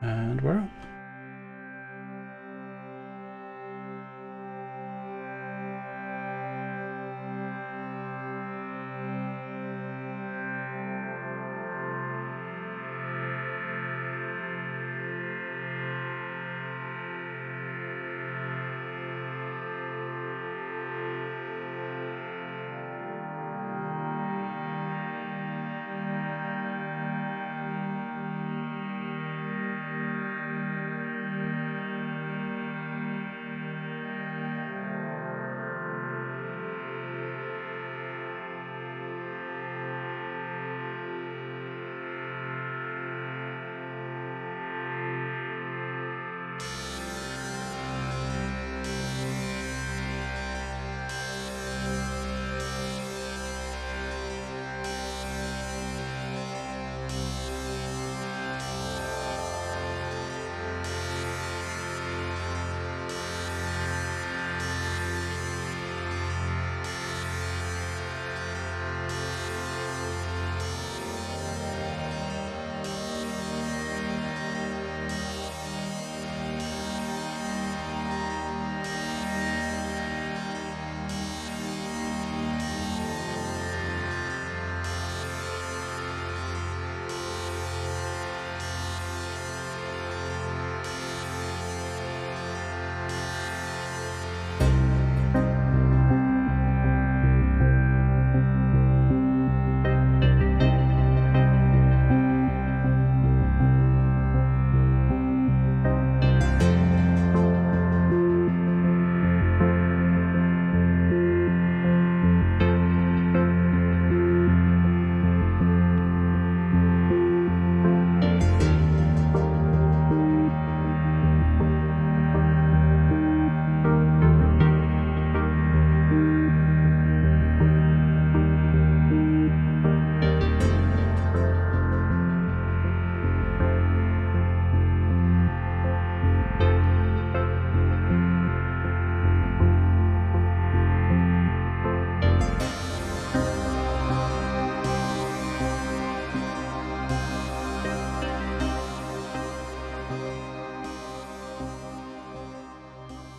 Speaker 2: And we're out.